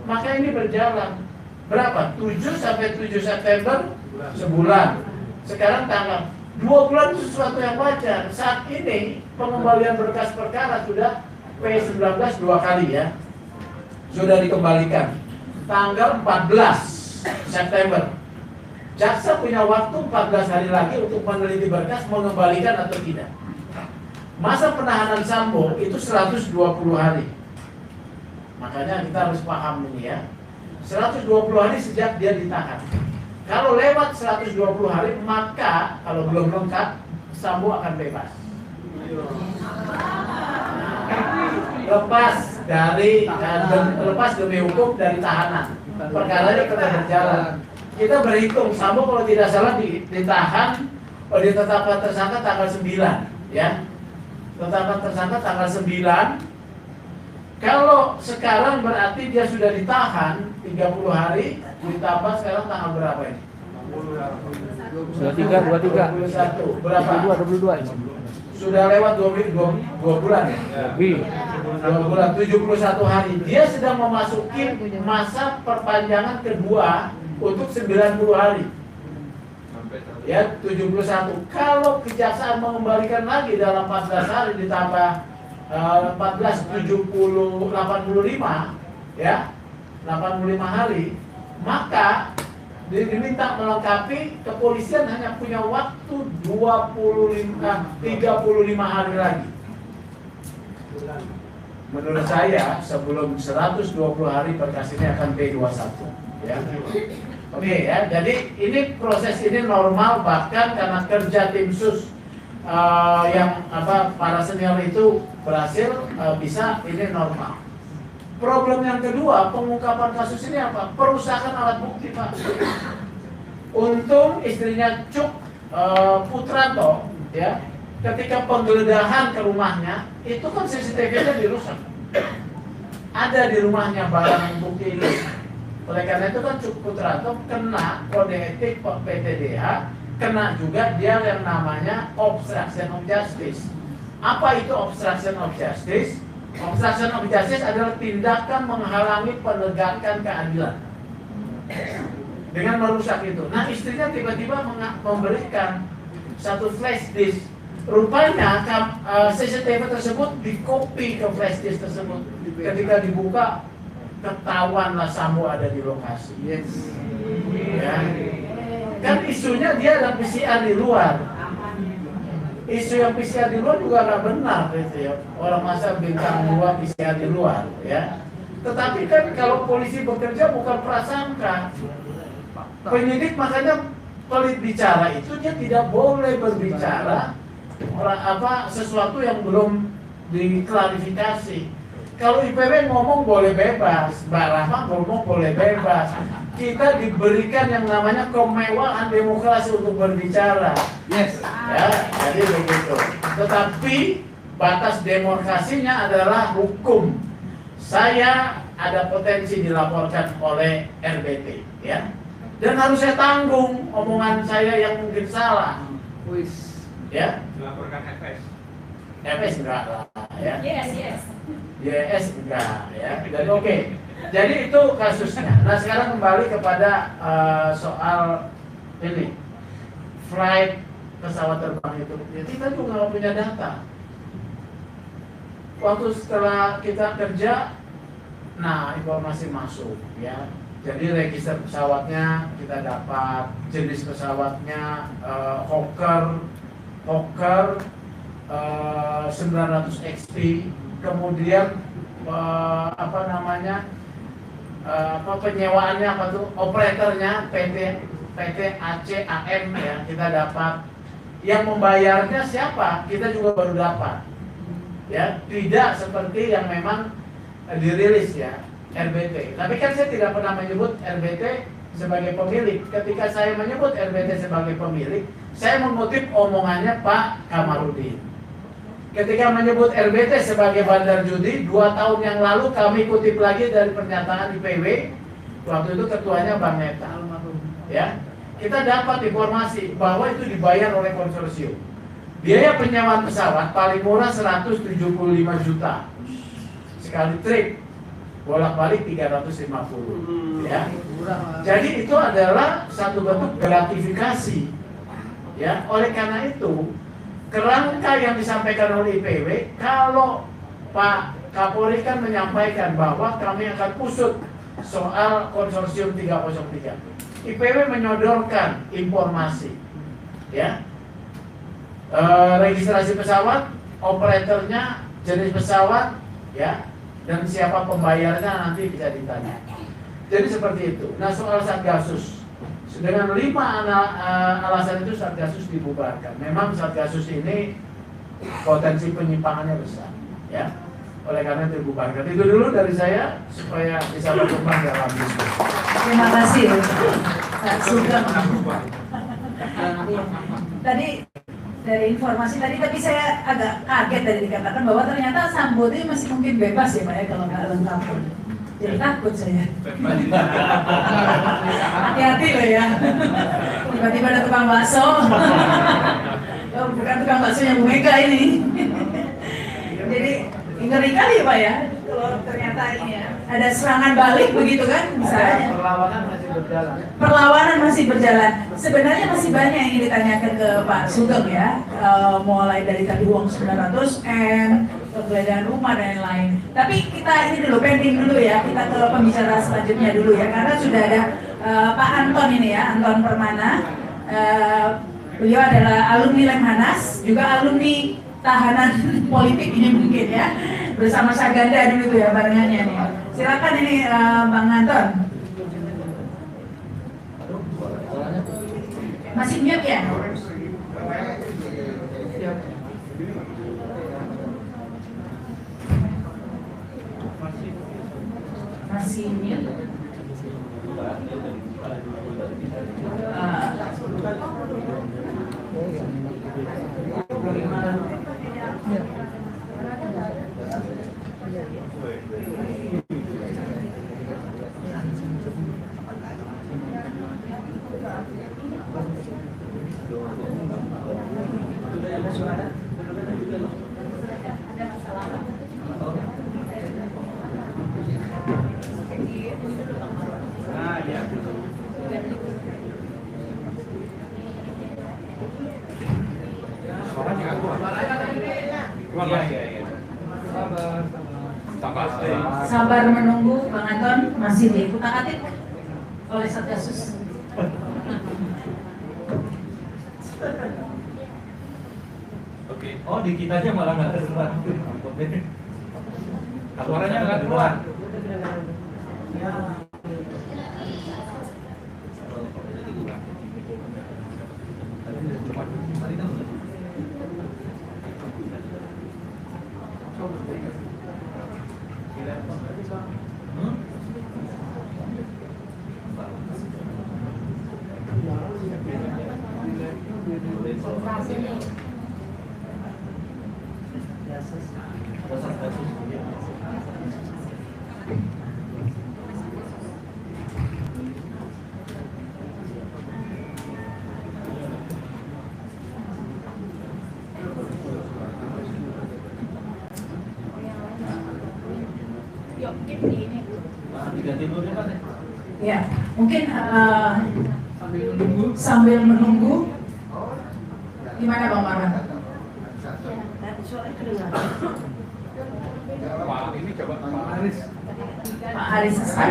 Maka ini berjalan berapa? 7 sampai 7 September sebulan. Sekarang tanggal 2 bulan itu sesuatu yang wajar. Saat ini pengembalian berkas perkara sudah P19 2 kali, ya. Sudah dikembalikan. Tanggal 14 September. Jaksa punya waktu 14 hari lagi untuk meneliti berkas mengembalikan atau tidak. Masa penahanan Sambo itu 120 hari. Makanya kita harus paham ini, ya. 120 hari sejak dia ditahan. Kalau lewat 120 hari, maka kalau belum lengkap, Sambo akan bebas. Lepas demi hukum dari tahanan. Perkaranya tetap berjalan. Kita berhitung, Sambo kalau tidak salah ditahan, ditetapkan tersangka tanggal 9, ya. Tetapkan tersangka tanggal 9. Kalau sekarang berarti dia sudah ditahan 30 hari, ditambah sekarang tanggal berapa ini? 21. Berapa? 22. Sudah lewat 2 bulan ya? Lebih. 2 bulan, 71 hari. Dia sedang memasuki masa perpanjangan kedua untuk 90 hari. Ya, 71. Kalau kejaksaan mengembalikan lagi dalam 14 hari ditambah 85 ya, 85 hari, maka diminta melengkapi. Kepolisian hanya punya waktu 35 hari lagi. Menurut saya sebelum 120 hari berkas ini akan P21 ya. Oke ya, jadi ini proses ini normal, bahkan karena kerja tim sus yang para senior itu berhasil, bisa, ini normal. Problem yang kedua, pengungkapan kasus ini apa? Perusakan alat bukti, Pak. Untung istrinya Cuk Putranto ya, ketika penggeledahan ke rumahnya itu kan CCTV-nya dirusak. Ada di rumahnya barang bukti ini. Oleh karena itu kan Cuk Putranto kena kode etik PTDH, kena juga dia yang namanya obstruction of justice. Apa itu obstruction of justice? Obstruction of justice adalah tindakan menghalangi penegakan keadilan dengan merusak itu. Nah, istrinya tiba-tiba memberikan satu flash disk. Rupanya CCTV tersebut dikopi ke flash disk tersebut. Ketika dibuka, ketahuanlah Sambo ada di lokasi. Yes. Ya. Kan isunya dia ada PCR di luar. Isu yang PCR di luar juga nggak benar gitu ya. Orang masa bintang 2 PCR di luar ya. Tetapi kan kalau polisi bekerja bukan prasangka. Penyidik makanya pelit bicara itu dia tidak boleh berbicara sesuatu yang belum diklarifikasi. Kalau IPW ngomong boleh bebas, Mbak Rahma ngomong boleh bebas. Kita diberikan yang namanya kemewahan demokrasi untuk berbicara. Yes. Ya, jadi begitu. Tetapi batas demokrasinya adalah hukum. Saya ada potensi dilaporkan oleh RBT, ya. Dan harus saya tanggung omongan saya yang mungkin salah. Ya. Dilaporkan FS. FS enggak lah, ya. Yes. YS enggak, ya. Jadi oke. Jadi itu kasusnya. Nah, sekarang kembali kepada soal ini, flight pesawat terbang itu. Ya, kita juga nggak punya data. Waktu setelah kita kerja, nah informasi masuk, ya. Jadi register pesawatnya kita dapat, jenis pesawatnya Hawker 900 XP, kemudian penyewaannya apa tuh, operatornya PT ACAM ya, kita dapat. Yang membayarnya siapa, kita juga baru dapat, ya. Tidak seperti yang memang dirilis ya, RBT. Tapi kan saya tidak pernah menyebut RBT sebagai pemilik. Ketika saya menyebut RBT sebagai pemilik, saya mengutip omongannya Pak Kamarudin. Ketika menyebut RBT sebagai bandar judi 2 tahun yang lalu, kami kutip lagi dari pernyataan IPW. Waktu itu ketuanya Bang Neta. Ya, kita dapat informasi bahwa itu dibayar oleh konsorsium. Biaya penyewaan pesawat paling murah 175 juta sekali trip, bolak-balik 350. Ya. Jadi itu adalah satu bentuk gratifikasi. Ya, oleh karena itu kerangka yang disampaikan oleh IPW, kalau Pak Kapolri kan menyampaikan bahwa kami akan usut soal konsorsium 303. IPW menyodorkan informasi, ya, registrasi pesawat, operatornya, jenis pesawat, ya, dan siapa pembayarnya nanti bisa ditanya. Jadi seperti itu. Nah, soal Satgasus, dengan 5 alasan itu Satgasus dibubarkan. Memang Satgasus ini potensi penyimpangannya besar, ya. Oleh karena itu dibubarkan. Itu dulu dari saya supaya bisa berkembang dalam diskusi. Terima kasih Pak Sugeng. Tadi dari informasi tadi, tapi saya agak kaget tadi dikatakan bahwa ternyata Sambo itu masih mungkin bebas ya Pak ya kalau nggak lengkap. Jadi takut saya. Hati-hati loh ya. Tiba-tiba ada tukang bakso. Oh, bukan tukang baksonya Bu Mega ini. Jadi ngeri kali ya Pak ya. Kalau ternyata ini ya ada serangan balik begitu kan misalnya. Perlawanan masih berjalan. Perlawanan masih berjalan. Sebenarnya masih banyak yang ingin ditanyakan ke Pak Sugeng ya, mulai dari tadi uang 900M, penggeledahan rumah dan lain-lain. Tapi kita ini dulu pending dulu ya, kita ke pembicara selanjutnya dulu ya, karena sudah ada Pak Anton ini ya, Anton Permana. Beliau adalah alumni Lemhanas, juga alumni tahanan politik ini mungkin ya, bersama Saganda dulu tuh ya barengannya nih. Silakan ini Bang Anton. Masih mute ya? Masih mute? Sabar menunggu Bang Anton, masih diutak-atik oleh Satgasus. Oke. Oh, di kita aja malah nggak keluar. Suaranya nggak keluar. Ya, mungkin sambil menunggu. Gimana Bang Marwan? Pak ini coba Pak Haris. Pak Haris Asar.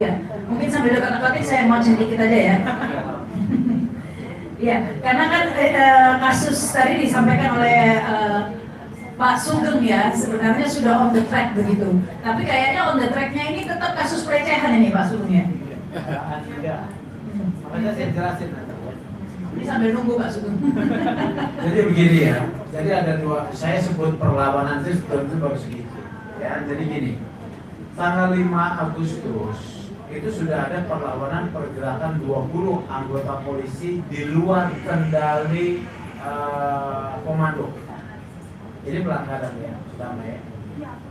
Ya, mungkin sambil dekat-dekat saya mau sedikit aja ya. Ya, karena kan kasus tadi disampaikan oleh Pak Sugeng ya, sebenarnya sudah on the track begitu. Tapi kayaknya on the tracknya ini tetap kasus pelecehan ini Pak Sugeng ya. Makanya saya jelasin. Ini sambil nunggu Pak Sugeng. Jadi begini ya. Jadi ada dua. Saya sebut perlawanan itu sebetulnya baru segitu. Ya, jadi gini. Tanggal 5 Agustus itu sudah ada perlawanan pergerakan 20 anggota polisi di luar kendali komando. Ini pelanggaran ya, pertama ya,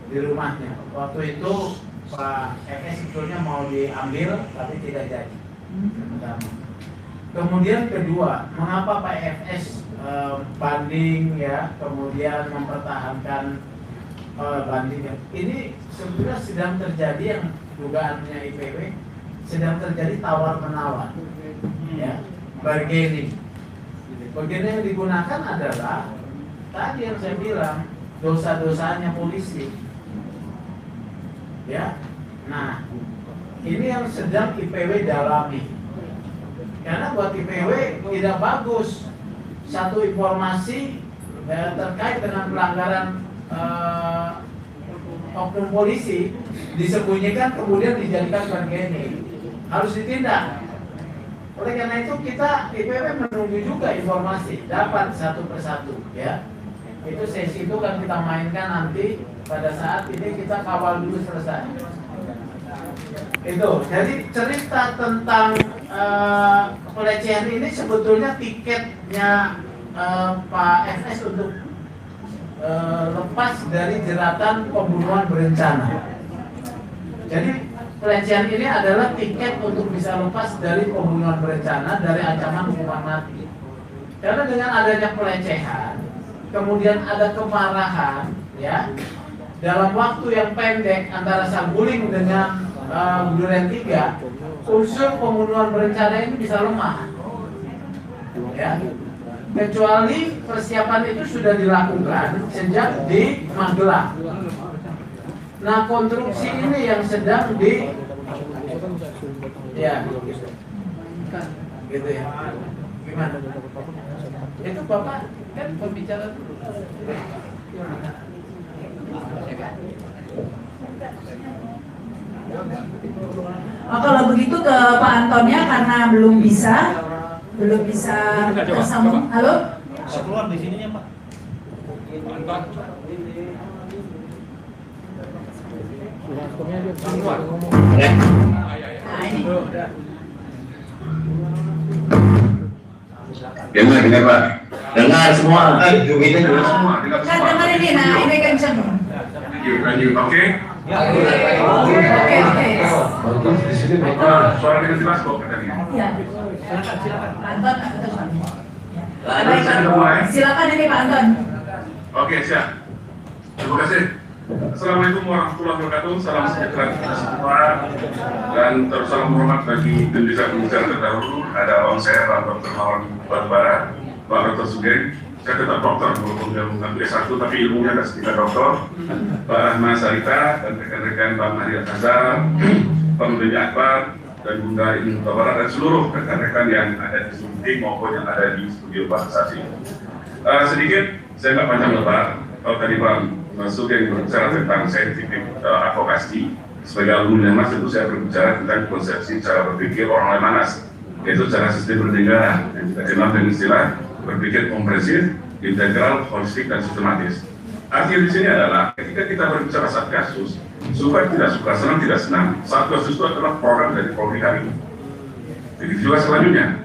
di rumahnya. Waktu itu Pak FS sebetulnya mau diambil tapi tidak jadi. Pertama. Kemudian kedua, mengapa Pak FS banding ya, kemudian mempertahankan bandingnya? Ini sebetulnya sedang terjadi yang dugaannya IPW, sedang terjadi tawar menawar, ya, bargaining. Bargaining yang digunakan adalah tadi yang saya bilang dosa-dosanya polisi, ya. Nah, ini yang sedang IPW dalami, karena buat IPW tidak bagus satu informasi terkait dengan pelanggaran oknum polisi disembunyikan kemudian dijadikan bargaining, harus ditindak. Oleh karena itu kita IPW menunggu juga informasi dapat satu persatu ya. Itu sesi itu kan kita mainkan nanti pada saat ini kita kawal dulu selesai. Itu jadi cerita tentang pelecehan ini sebetulnya tiketnya Pak FS untuk lepas dari jeratan pembunuhan berencana. Jadi pelecehan ini adalah tiket untuk bisa lepas dari pembunuhan berencana, dari ancaman hukuman mati. Karena dengan adanya pelecehan, kemudian ada kemarahan, ya, dalam waktu yang pendek antara Saguling dengan Duren 3, unsur pembunuhan berencana ini bisa lemah, ya. Kecuali persiapan itu sudah dilakukan sejak di Magelang. Nah, konstruksi ini yang sedang ya, gitu ya. Gimana? Itu Bapak kan pembicara dulu. Oh, kalau begitu ke Pak Antonnya karena belum bisa tersambung. Halo? Bisa keluar di sininya, Pak. Nah, ini. Dengar Pak. Dengar semua. Kita dengar semua. Kan dengar ini, nah ini kan bisa. Oke. Oke. Di sini suara dengan jelas kok katanya. Ya. Silakan. Pak Anton atau Pak? Baik. Silakan ini Pak Anton. Oke, siap. Terima kasih. Assalamualaikum warahmatullahi wabarakatuh. Salam sejahtera kita semua. Dan salam hormat bagi Indonesia pembicara terdahulu. Ada orang saya, Pak Dr. Mawan Batubara, Pak Dr. Sugeng. Saya tetap dokter, walaupun dia mengambil S1, tapi ilmunya ada sekitar dokter. Pak Rahma Sarita dan rekan-rekan Pak Maria Hazar, Pak Mudanya Akbar, dan Bunda Ibnu Tabara, dan seluruh rekan-rekan yang ada di studio maupun yang ada di studio Pak Sasi. Sedikit, saya nggak panjang lebar. Kalau tadi Pak Sugeng berbicara tentang scientific advocacy, sebagai alumni Mas itu saya berbicara tentang konsepsi cara berpikir orang Lemanas, yaitu cara sistem bernegara yang kita kenal dengan istilah berpikir komprehensif, integral, holistik, dan sistematis. Artinya di sini adalah ketika kita berbicara Satgasus, suka tidak suka, senang tidak senang, Satgasus itu adalah program dari Polri hari ini. Jadi juga selanjutnya,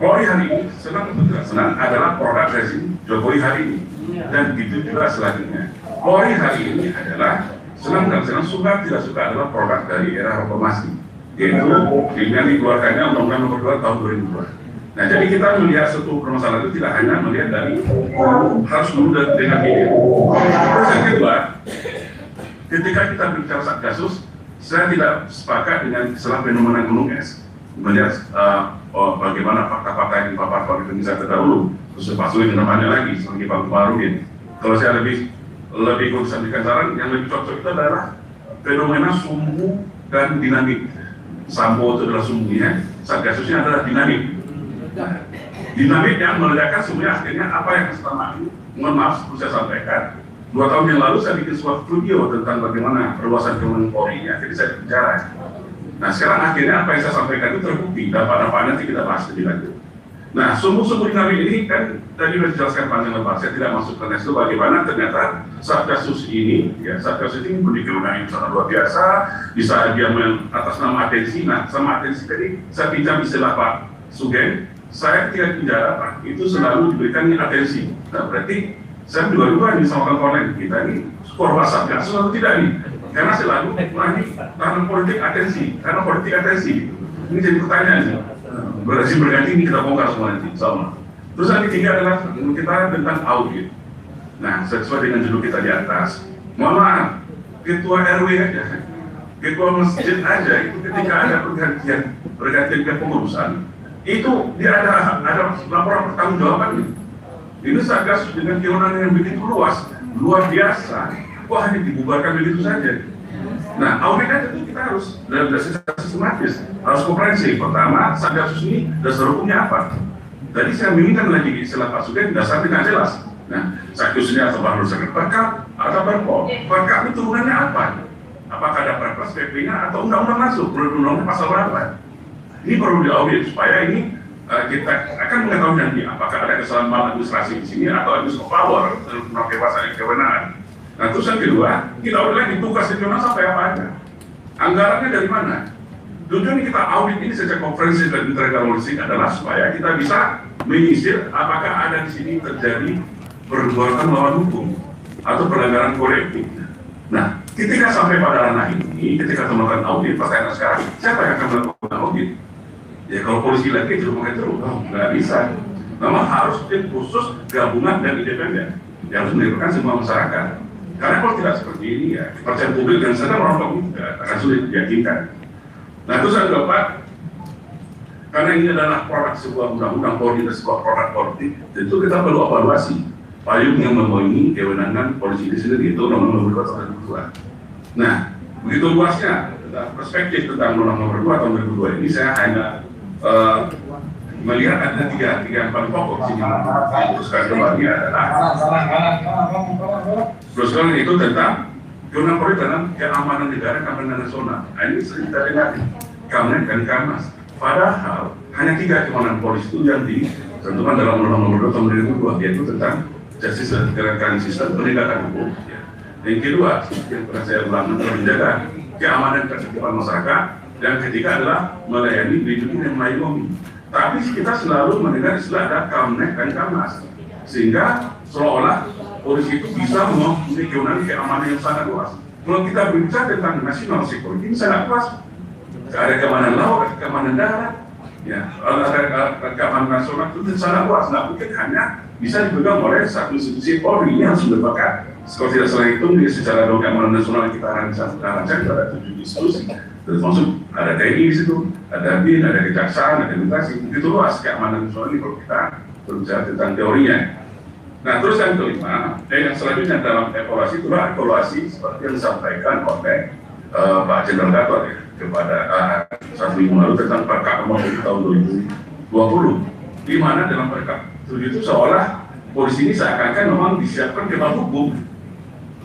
Polri hari ini, senang atau tidak senang, adalah program rezim Jokowi hari ini. Dan begitu juga selanjutnya. Polri hari ini adalah senang dan senang, suka tidak suka adalah produk dari era reformasi, yaitu dengan dikeluarkannya Undang-Undang Nomor 2 Tahun 2002. Nah, jadi kita melihat suatu permasalahan itu tidak hanya melihat dari harus dulu dengan ini. Terus yang kedua, ketika kita berbicara Satgasus, saya tidak sepakat dengan istilah fenomena gunung es. Melihat bagaimana fakta-fakta yang dipaparkan oleh Indonesia terdahulu, terus Pak namanya lagi sebagai Pak Marudin. Kalau saya lebih sampaikan saran yang lebih cocok itu adalah fenomena sumbu dan dinamik. Sambo itu adalah sumbunya, Satgasusnya adalah dinamik. Dinamik yang meledakan semuanya akhirnya apa yang selama ini, mohon maaf perlu saya sampaikan, 2 tahun yang lalu saya bikin sebuah video tentang bagaimana perluasan kewenangan Polri, akhirnya saya bicara. Nah sekarang akhirnya apa yang saya sampaikan itu terbukti, dampak-dampaknya nanti kita bahas lebih lanjut. Nah sumbu-sumbu dinamik ini kan tadi sudah dijelaskan panjang lebar, saya tidak masuk ke itu bagaimana ternyata Satgasus ini, ya Satgasus ini memiliki kewenangan yang sangat luar biasa, bisa dia atas nama atensi. Nah sama atensi tadi saya pinjam istilah Pak Sugeng, saya ketika penjara Pak, itu selalu diberikan atensi. Nah berarti saya juga ini sama kawan-kawan kita ini korban Satgasus atau tidak nih? Karena selalu tanam politik atensi, karena politik atensi. Ini jadi pertanyaan sih. Berarti berganti ini kita bongkar semua nanti, sama. Terus yang ketiga adalah kita tentang audit. Nah sesuai dengan judul kita di atas, mohon maaf, ketua RW aja, ketua masjid aja itu ketika ada pergantian kepengurusan, itu dia ada laporan pertanggungjawaban. Ini Satgasus dengan kewenangan yang begitu luar biasa. Wah ini dibubarkan begitu saja. Nah audit itu kita harus sistematis, harus komprehensif. Pertama, Satgasus ini dasar hukumnya apa? Tadi saya minta lagi istilah Pak Sugeng, dasar tidak jelas. Nah Satgasus ini atau baru sangat perkap atau perpol. Perkap itu turunannya apa? Apakah ada perpres PP-nya atau undang-undang masuk? Undang-undang pasal berapa? Ini perlu diaudit supaya ini kita akan mengetahui nanti apakah ada kesalahan maladministrasi di sini atau abuse of power dalam penguasaan kewenangan. Nah terus yang kedua, kita udah lagi tugas regional sampai apa aja. Anggarannya dari mana? Tujuan kita audit ini secara konferensi dan interkomunikasi adalah supaya kita bisa menyisir apakah ada di sini terjadi perbuatan melawan hukum atau pelanggaran kode etik. Nah, ketika sampai pada ranah ini, ketika melakukan audit, pertanyaan sekarang, siapa yang akan melakukan audit? Ya kalau polisi lagi cuma terus, nggak bisa. Memang harus tim khusus gabungan dan independen yang harus melibatkan semua masyarakat. Karena kalau tidak seperti ini ya, kepercayaan publik dan sadar orang publik juga akan sulit diyakinkan. Nah itu saya dapat, karena ini adalah produk sebuah undang-undang polri dan sebuah produk politik, tentu kita perlu evaluasi payung yang memenuhi kewenangan polisi di sendiri, itu Undang-Undang Nomor 2 Tahun 2002. Nah, begitu luasnya perspektif tentang Undang-Undang Nomor 2 Tahun 2002 ini, saya hanya melihat ada tiga yang paling pokok di sini. Terus kembali adalah terus itu tentang kewenangan polri dalam keamanan negara, keamanan nasional. Nah, ini sering kita dengar, keamanan dan keamanan. Padahal hanya 3 kewenangan polisi itu yang ditentukan dalam Undang-Undang Nomor 2 Tahun 2002, yaitu tentang justice dan keadilan sistem penegakan hukum. Yang kedua, yang pernah saya ulang, adalah menjaga keamanan ketertiban masyarakat. Yang ketiga adalah melayani melindungi dan mengayomi. Tapi kita selalu mendengar istilah ada Kamnek dan Kamnas, sehingga seolah-olah polisi itu bisa memiliki keamanan yang sangat luas. Kalau kita berbicara tentang national security, ini sangat luas. Ada keamanan laut, ada keamanan darat, ya, ada keamanan nasional itu sangat luas. Nah, mungkin hanya bisa dipegang oleh satu institusi polri. Ini harus merupakan, kalau tidak salah itu secara keamanan nasional kita rancang ada 7 institusi. Termasuk ada TNI di situ, ada BIN, ada kejaksaan, ada imigrasi. Begitu luas keamanan nasional ini kalau kita berbicara tentang teorinya. Nah, terus yang kelima, yang selanjutnya dalam evaluasi itulah evaluasi seperti yang disampaikan oleh Pak Jenderal Gatot ya, kepada 1 minggu lalu tentang Perkap Nomor 7 Tahun 2020, di mana dalam Perkap 7 itu seolah polisi ini seakan-akan memang disiapkan kebal hukum.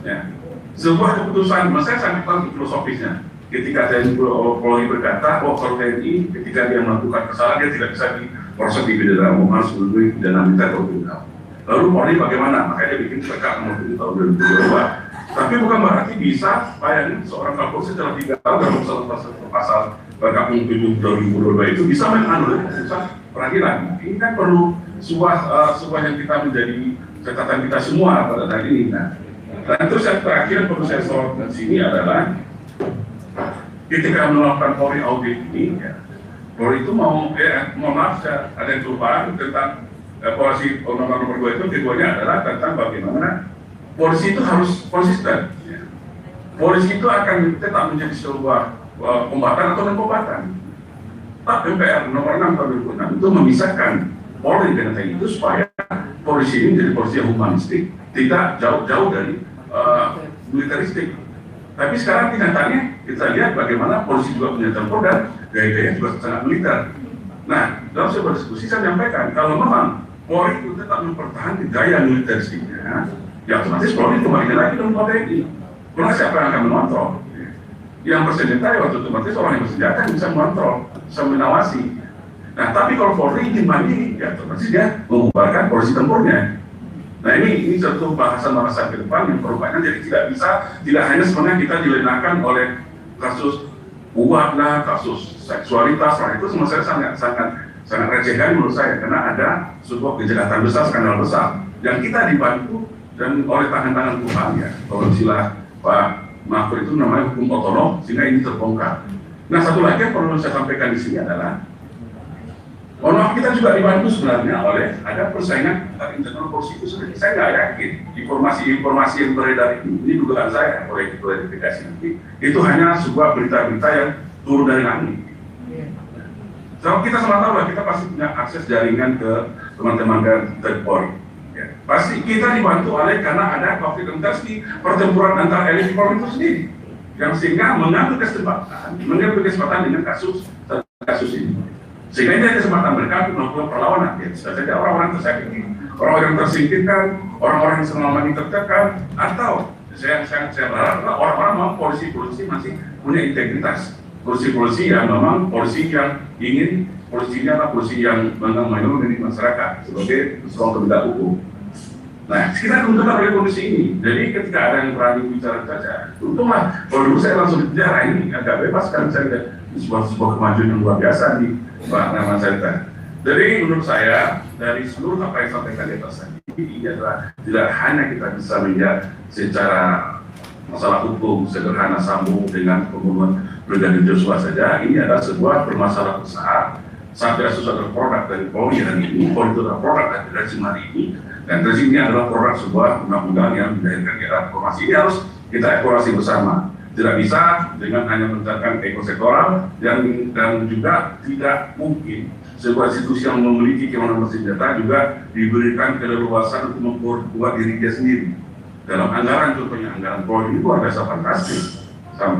Ya. Sebuah keputusan, saya sangat tahu filosofisnya. Ketika TNI Polri berkata, kalau TNI ketika dia melakukan kesalahan dia tidak bisa diproses di pidana umum, harus melalui pidana militer atau kriminal. Lalu Polri bagaimana? Makanya dia bikin Perkap Nomor 7 Tahun 2022. Tapi bukan berarti bisa bayangin seorang kapolri setelah 3 tahun dalam pasal Perkap Nomor 7 2022 itu bisa menganulir keputusan peradilan. Ini kan perlu sebuah yang kita menjadi catatan kita semua pada hari ini. Nah, dan terus yang terakhir perlu saya sorot di sini adalah ketika melakukan Polri audit ini, ya, Polri itu mohon maaf, ada yang kelupaan tentang polisi Undang-Undang Nomor 2 itu, keduanya adalah tentang bagaimana polisi itu harus konsisten. Ya. Polisi itu akan tetap menjadi sebuah kombatan atau non-kombatan. Tapi MPR Nomor 6 Tahun 2006 itu memisahkan Polri dengan TNI itu supaya polisi ini menjadi polisi yang humanistik, tidak jauh-jauh dari militeristik. Tapi sekarang kenyataannya kita lihat bagaimana polisi juga punya tempur dan gaya-gaya juga sangat militer. Nah, dalam sebuah diskusi saya menyampaikan kalau memang Polri itu tetap mempertahankan gaya militeristiknya, ya otomatis Polri kembali lagi dengan TNI. Karena siapa yang akan mengontrol? Yang bersenjata ya otomatis orang yang bersenjata bisa mengontrol, bisa mengawasi. Nah, tapi kalau Polri ingin mandiri, ya otomatis dia membubarkan polisi tempurnya. Nah ini satu bahasan ke depan yang perubahannya jadi tidak hanya sebenarnya kita dilenakan oleh kasus uang lah, kasus seksualitas lah, itu semua saya sangat recehkan menurut saya karena ada sebuah kejahatan besar, skandal besar yang kita dibantu dan oleh tangan-tangan Tuhan ya, kalau istilah Pak Mahfud itu namanya hukum otonom sehingga ini terbongkar. Nah satu lagi yang perlu saya sampaikan di sini adalah kita juga dibantu sebenarnya oleh ada persaingan internal polisi itu sendiri. Saya nggak yakin informasi yang beredar ini dugaan saya oleh klarifikasi nanti itu hanya sebuah berita-berita yang turun dari langit. Kalau kita sama tahu lah kita pasti punya akses jaringan ke teman-teman dari Polri. Ya. Pasti kita dibantu oleh karena ada konflik di pertempuran antara elit Polri itu sendiri yang sehingga mengambil kesempatan dengan kasus ini. Sehingga ini ada kesempatan mereka untuk melakukan perlawanan. Ya, bisa saja orang-orang tersakiti, orang-orang tersingkirkan, orang-orang yang selama ini tertekan, atau saya berharap orang-orang memang polisi-polisi masih punya integritas. Polisi-polisi yang memang polisi yang ingin polisinya adalah polisi yang melindungi masyarakat sebagai seorang penegak hukum. Nah, kita tentukan oleh kondisi ini. Jadi ketika ada yang berani bicara saja, untunglah. Kalau dulu saya langsung di penjara ini agak bebas kan saya sebuah kemajuan yang luar biasa di Pak Rahman Syariah. Jadi menurut saya dari seluruh apa yang disampaikan di atas tadi, ini adalah tidak hanya kita bisa melihat secara masalah hukum sederhana sambung dengan pembunuhan Brigadir Joshua saja. Ini adalah sebuah permasalahan besar. Satgas itu adalah produk dari Polri hari ini, Polri itu adalah produk dari rezim hari ini, dan rezim ini adalah produk sebuah undang-undang yang dilahirkan di era reformasi. Ini harus kita evaluasi bersama. Tidak bisa dengan hanya menciptakan ekosektoral dan juga tidak mungkin sebuah institusi yang memiliki kewenangan bersenjata juga diberikan keleluasan untuk memperkuat diri dia sendiri. Dalam anggaran, contohnya anggaran Polri itu luar biasa fantastis,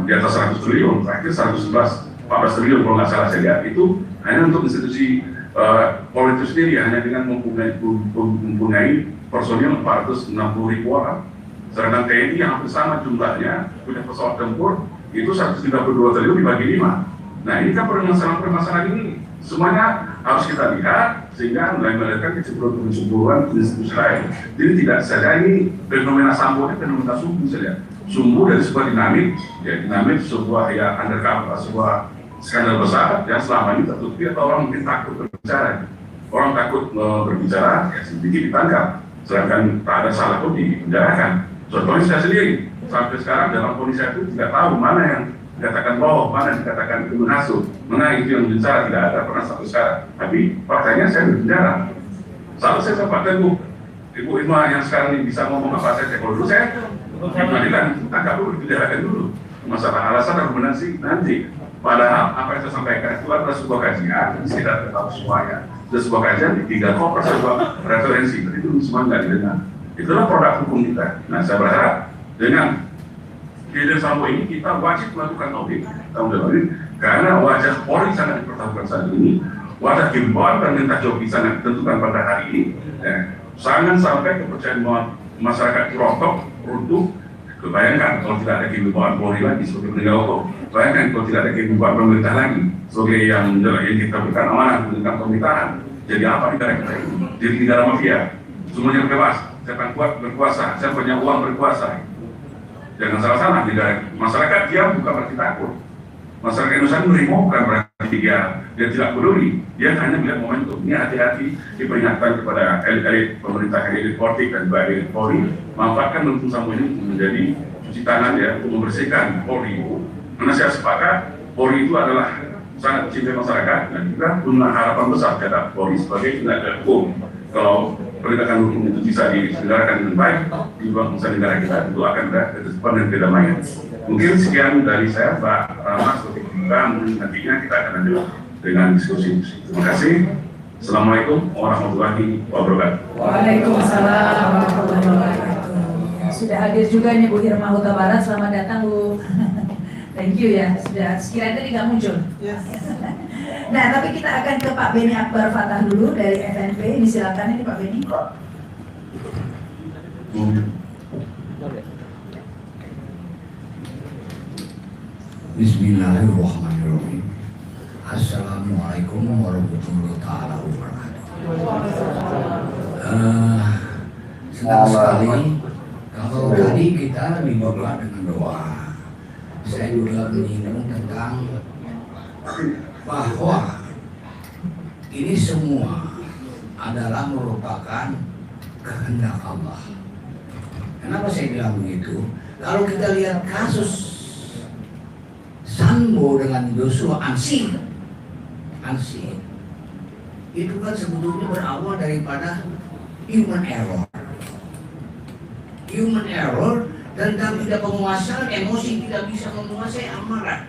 di atas 100 triliun, terakhir 14 triliun kalau nggak salah saya lihat, itu hanya untuk institusi Polri itu sendiri, hanya dengan mempunyai personil 460.000 orang. Sedangkan TNI yang hampir sama jumlahnya, punya pesawat tempur, itu 132 triliun dibagi 5. Nah ini kan permasalahan ini, semuanya harus kita lihat, sehingga mulai melahirkan kesimpulan institusi lain. Jadi tidak saja ini fenomena Sambo, ini fenomena sumbu saja. Sumbu dari sebuah dinamik sebuah ya undercover, sebuah skandal besar yang selama ini tertutupi atau orang mungkin takut berbicara. Orang takut berbicara, ya sedikit ditangkap. Sedangkan tak ada salah pun dipenjarakan. Contohnya saya sendiri, sampai sekarang dalam kondisi saya itu tidak tahu mana yang dikatakan bohong, mana yang dikatakan itu menghasut, mana itu yang bicara tidak ada pernah sampai sekarang. Tapi faktanya saya berbicara. Selalu saya sempat teguh. Ibu Irma yang sekarang ini bisa ngomong apa saja. Kalau dulu saya di pengadilan, tangkap dulu, dibicarakan dulu. Masalah alasan argumentasi nanti. Padahal apa yang saya sampaikan itu adalah sebuah kajian, tidak tahu semuanya. Itu sebuah kajian di 3 koper, sebuah referensi, dan itu semua nggak didengar. Itulah produk hukum kita. Nah, saya berharap dengan kejadian Sambo ini kita wajib melakukan audit tahun depan, karena wajah Polri sangat dipertaruhkan saat ini, wajah himbauan dan minta joki sangat ditentukan pada hari ini. Jangan sampai kepercayaan masyarakat rontok, runtuh. Bayangkan kalau tidak ada himbauan Polri lagi sebagai penegak hukum. Bayangkan kalau tidak ada himbauan pemerintah lagi sebagai yang kita berikan amanah tentang pemerintahan. Jadi apa negara kita ini? Jadi negara mafia. Semuanya bebas. Siapa yang kuat berkuasa, siapa punya uang berkuasa. Jangan salah-salah, masyarakat diam bukan berarti takut. Masyarakat Indonesia menerima bukan berarti dia tidak peduli. Dia hanya melihat momentum. Ini hati-hati diperingatkan kepada elit pemerintah, elit politik dan juga elit Polri. Manfaatkan momentum Sambo ini menjadi cuci tangan ya untuk membersihkan Polri itu. Karena saya sepakat Polri itu adalah sangat mencintai masyarakat dan juga punya harapan besar terhadap Polri sebagai penegak hukum. Kalau penegakan hukum itu bisa diselenggarakan dengan baik di bangsa negara kita, itu akan ada ketertiban dan kedamaian. Mungkin sekian dari saya, Pak Rahmat, seperti kita, nantinya kita akan lanjut dengan diskusi. Terima kasih. Assalamualaikum warahmatullahi wabarakatuh. Waalaikumsalam warahmatullahi wabarakatuh. Sudah hadir juga nih Bu Irma Huta Barat, selamat datang Bu. Thank you ya, sudah sekiranya tadi nggak muncul. Yes. Nah, tapi kita akan ke Pak Beni Akbar Fatah dulu dari FNP. Ini silakan ini Pak Beni. Bismillahirrahmanirrahim. Assalamualaikum warahmatullahi wabarakatuh. Senang sekali kalau tadi kita dibuka dengan doa. Saya juga menyinggung tentang bahwa ini semua adalah merupakan kehendak Allah. Kenapa saya bilang begitu? Kalau kita lihat kasus Sambo dengan Joshua Ansih itu kan sebetulnya berawal daripada human error tentang tidak penguasaan emosi, tidak bisa menguasai amarah.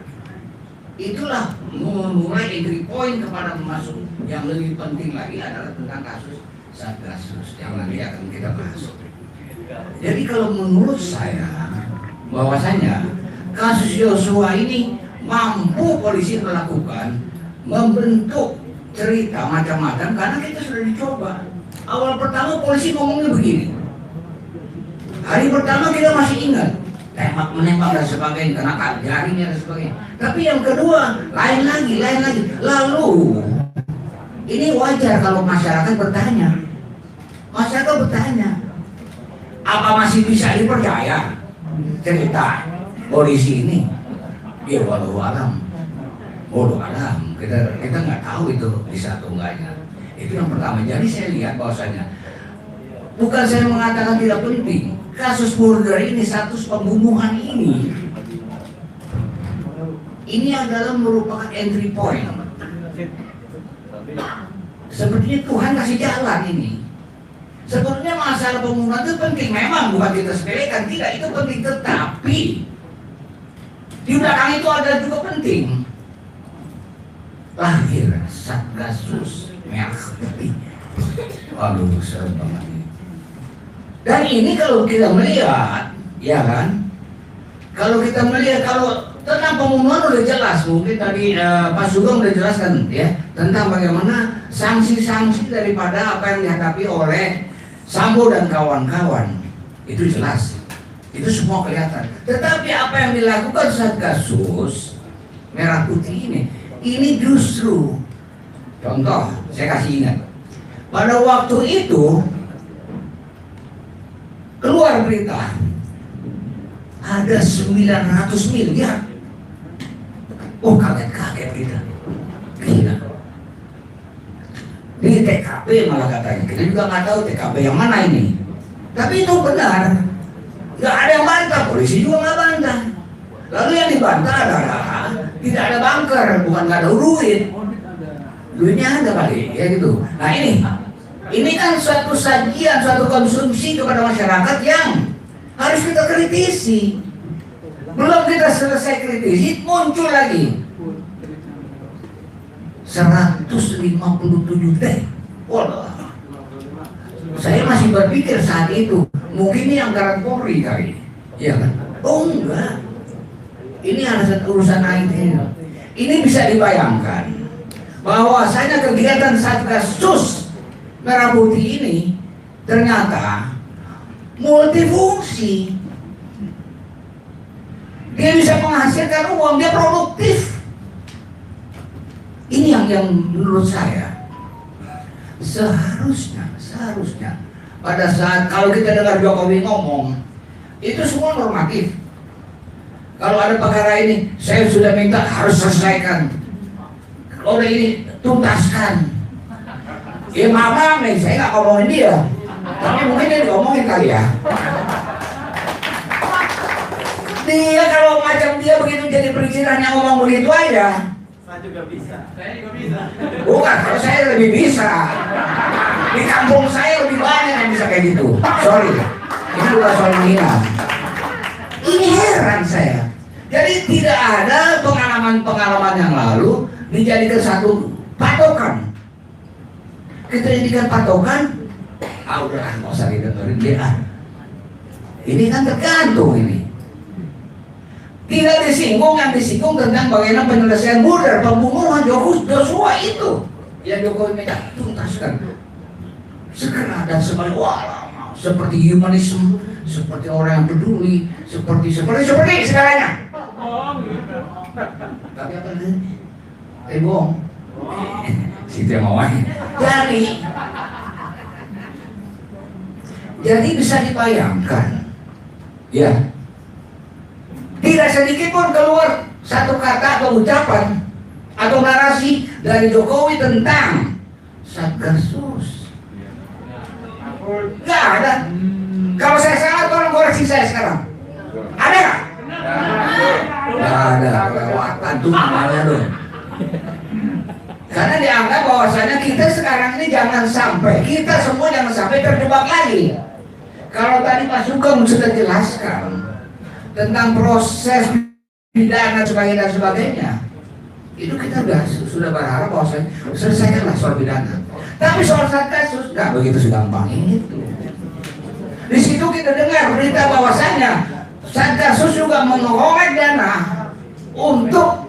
Itulah memulai entry point kepada masuk. Yang lebih penting lagi adalah tentang kasus Satgasus yang nanti akan kita bahas. Jadi kalau menurut saya bahwasanya kasus Joshua ini mampu polisi melakukan membentuk cerita macam-macam karena kita sudah dicoba. Awal pertama polisi ngomongnya begini. Hari pertama kita masih ingat tembak menembak dan sebagainya, kena jaringnya dan sebagainya. Tapi yang kedua lain lagi. Lalu ini wajar kalau masyarakat bertanya. Apa masih bisa dipercaya cerita polisi ini? Ya walau alam. bodoh alam, kita nggak tahu itu bisa atau enggaknya. Itu yang pertama. Jadi saya lihat bahwasanya bukan saya mengatakan tidak penting. Kasus murder ini, status pembunuhan ini adalah merupakan entry point. Sepertinya Tuhan kasih jalan ini. Sebetulnya masalah pembunuhan itu penting, memang bukan kita sepelekan, tidak, itu penting, tetapi di belakang itu ada juga penting. Lahir Satgasus Merah Putih. Waduh, serem banget ini. Dan ini kalau kita melihat, ya kan, kalau kita melihat, kalau tentang pembunuhan udah jelas, mungkin tadi Pak Sugeng udah jelaskan ya, tentang bagaimana sanksi-sanksi daripada apa yang dihadapi oleh Sambo dan kawan-kawan. Itu jelas, itu semua kelihatan. Tetapi apa yang dilakukan Satgasus Merah Putih ini justru, contoh, saya kasih ingat, pada waktu itu keluar berita ada 900 miliar. Oh, kaget-kaget kita. Gila. Di TKP malah katanya. Kita juga nggak tahu TKP yang mana ini. Tapi itu benar. Nggak ada yang bantah. Polisi juga nggak bantah. Lalu yang dibantah adalah tidak ada bunker, bukan nggak ada duit. Duitnya ada kali, ya gitu. Nah ini kan suatu sajian, suatu konsumsi kepada masyarakat yang harus kita kritisi. Belum kita selesai kritisi, muncul lagi 157 T. Waduh. Saya masih berpikir saat itu, mungkin ini anggaran Polri kali, ya kan? Oh enggak, ini ada urusan IT. Ini bisa dibayangkan bahwasanya kegiatan Satgasus Merah Putih ini ternyata multifungsi. Dia bisa menghasilkan uang, dia produktif. Ini yang menurut saya seharusnya pada saat kalau kita dengar Jokowi ngomong itu semua normatif. Kalau ada perkara ini, saya sudah minta harus selesaikan. Kalau ini tuntaskan. Ya maaf nih, saya nggak ngomongin dia, tapi mungkin dia diomongin kali ya. Dia kalau macam dia begitu jadi presiden hanya ngomong begitu aja. Saya juga bisa. Saya juga bisa. Bukan, kalau saya lebih bisa. Di kampung saya lebih banyak yang bisa kayak gitu. Sorry, ini bukan soal menghina. Ini heran saya. Jadi tidak ada pengalaman-pengalaman yang lalu dijadikan satu patokan. Kita jadikan patokan. Udah, nggak usah didengerin dia. Ini kan tergantung ini. Tidak disinggung, yang disinggung tentang bagaimana penyelesaian murder, pembunuhan Joshua itu yang Jokowi minta tuntaskan segera dan sebagai walau seperti humanisme, seperti orang yang peduli, seperti segalanya. Tapi apa ini? Bohong. Situ yang mau jadi bisa dibayangkan, ya. Tidak sedikit pun keluar satu kata atau ucapan atau narasi dari Jokowi tentang Satgasus. Nggak ada. Kalau saya salah, tolong koreksi saya sekarang. Ada nggak? Nggak ada. Kelewatan tuh namanya dong. Karena dianggap bahwasanya kita sekarang ini kita semua jangan sampai terjebak lagi. Kalau tadi Pak Sugeng sudah jelaskan tentang proses pidana dan sebagainya, itu kita sudah berharap bahwa selesaikanlah soal pidana. Tapi soal Satgasus nggak begitu segampang itu. Di situ kita dengar berita bahwasanya Satgasus juga mengorek dana untuk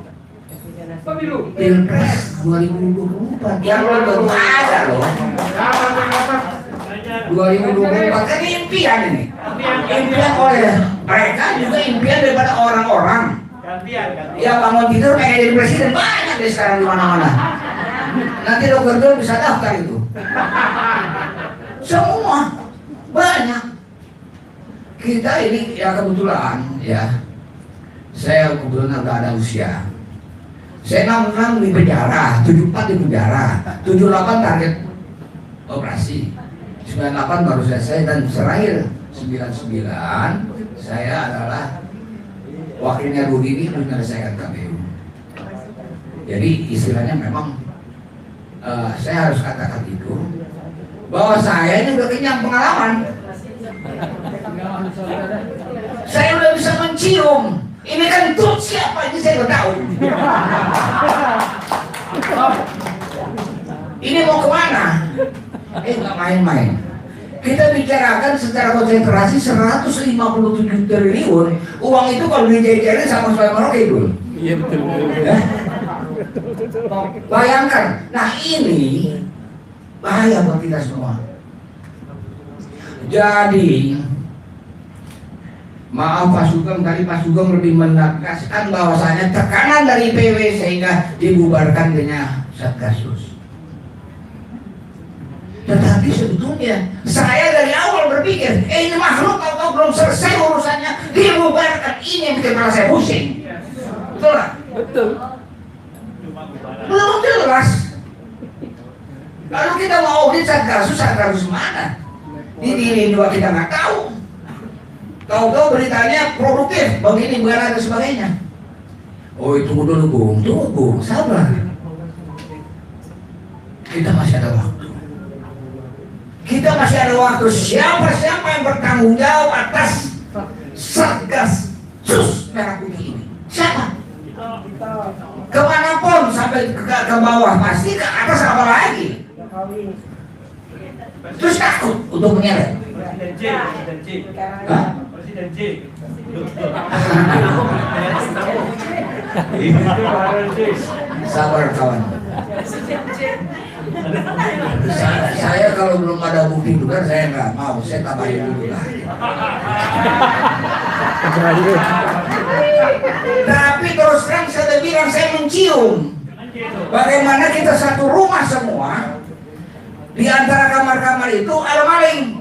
pemilu Pilpres 2024 yang baru ada loh. 2024 kan impian ini. Impian oleh mereka juga impian daripada orang-orang yang bangun tidur pengen jadi presiden, banyak deh sekarang di mana-mana. Nanti dokter bisa daftar itu. Semua banyak. Kita ini ya kebetulan ya, saya kebetulan udah ada usia. Saya 66 di penjara, 74 di penjara, 78 target operasi, 98 baru selesai, dan terakhir 99 saya adalah wakilnya Rudi ini menyelesaikan KPU. Jadi istilahnya memang saya harus katakan itu bahwa saya ini udah kenyang pengalaman. Saya udah bisa mencium. Ini kan tuh siapa ini saya udah tahu. Ini mau kemana? Nggak main-main. Kita bicarakan secara konsentrasi 157 triliun. Uang itu kalau dijajarin sama Sulaiman Maroke dulu. Iya betul. Ya? Bayangkan. Nah ini bahaya buat kita semua. Jadi maaf Pak Sugeng, tadi Pak Sugeng lebih menegaskan bahwasanya tekanan dari IPW sehingga dibubarkan dengan Satgasus. Tetapi sebetulnya saya dari awal berpikir, ini makhluk kalau belum selesai urusannya dibubarkan, ini yang bikin malah saya pusing. Betul lah? Betul. Belum jelas. Lalu kita mau audit Satgasus mana? Ini dua kita nggak tahu. Tahu-tahu beritanya produktif, begini, dan sebagainya. Oh itu dulu Bung, tunggu Bung, sabar. Kita masih ada waktu. Kita masih ada waktu. Siapa yang bertanggung jawab atas Satgasus Merah Putih ini? Siapa? Kemanapun sampai ke bawah pasti ke atas apa lagi? Terus takut untuk menyeret. Presiden J. Sabar kawan. Saya kalau belum ada bukti juga saya nggak mau, saya tambahin dulu lah. Tapi terus terang saya bilang saya mencium bagaimana kita satu rumah semua, di antara kamar-kamar itu ada maling.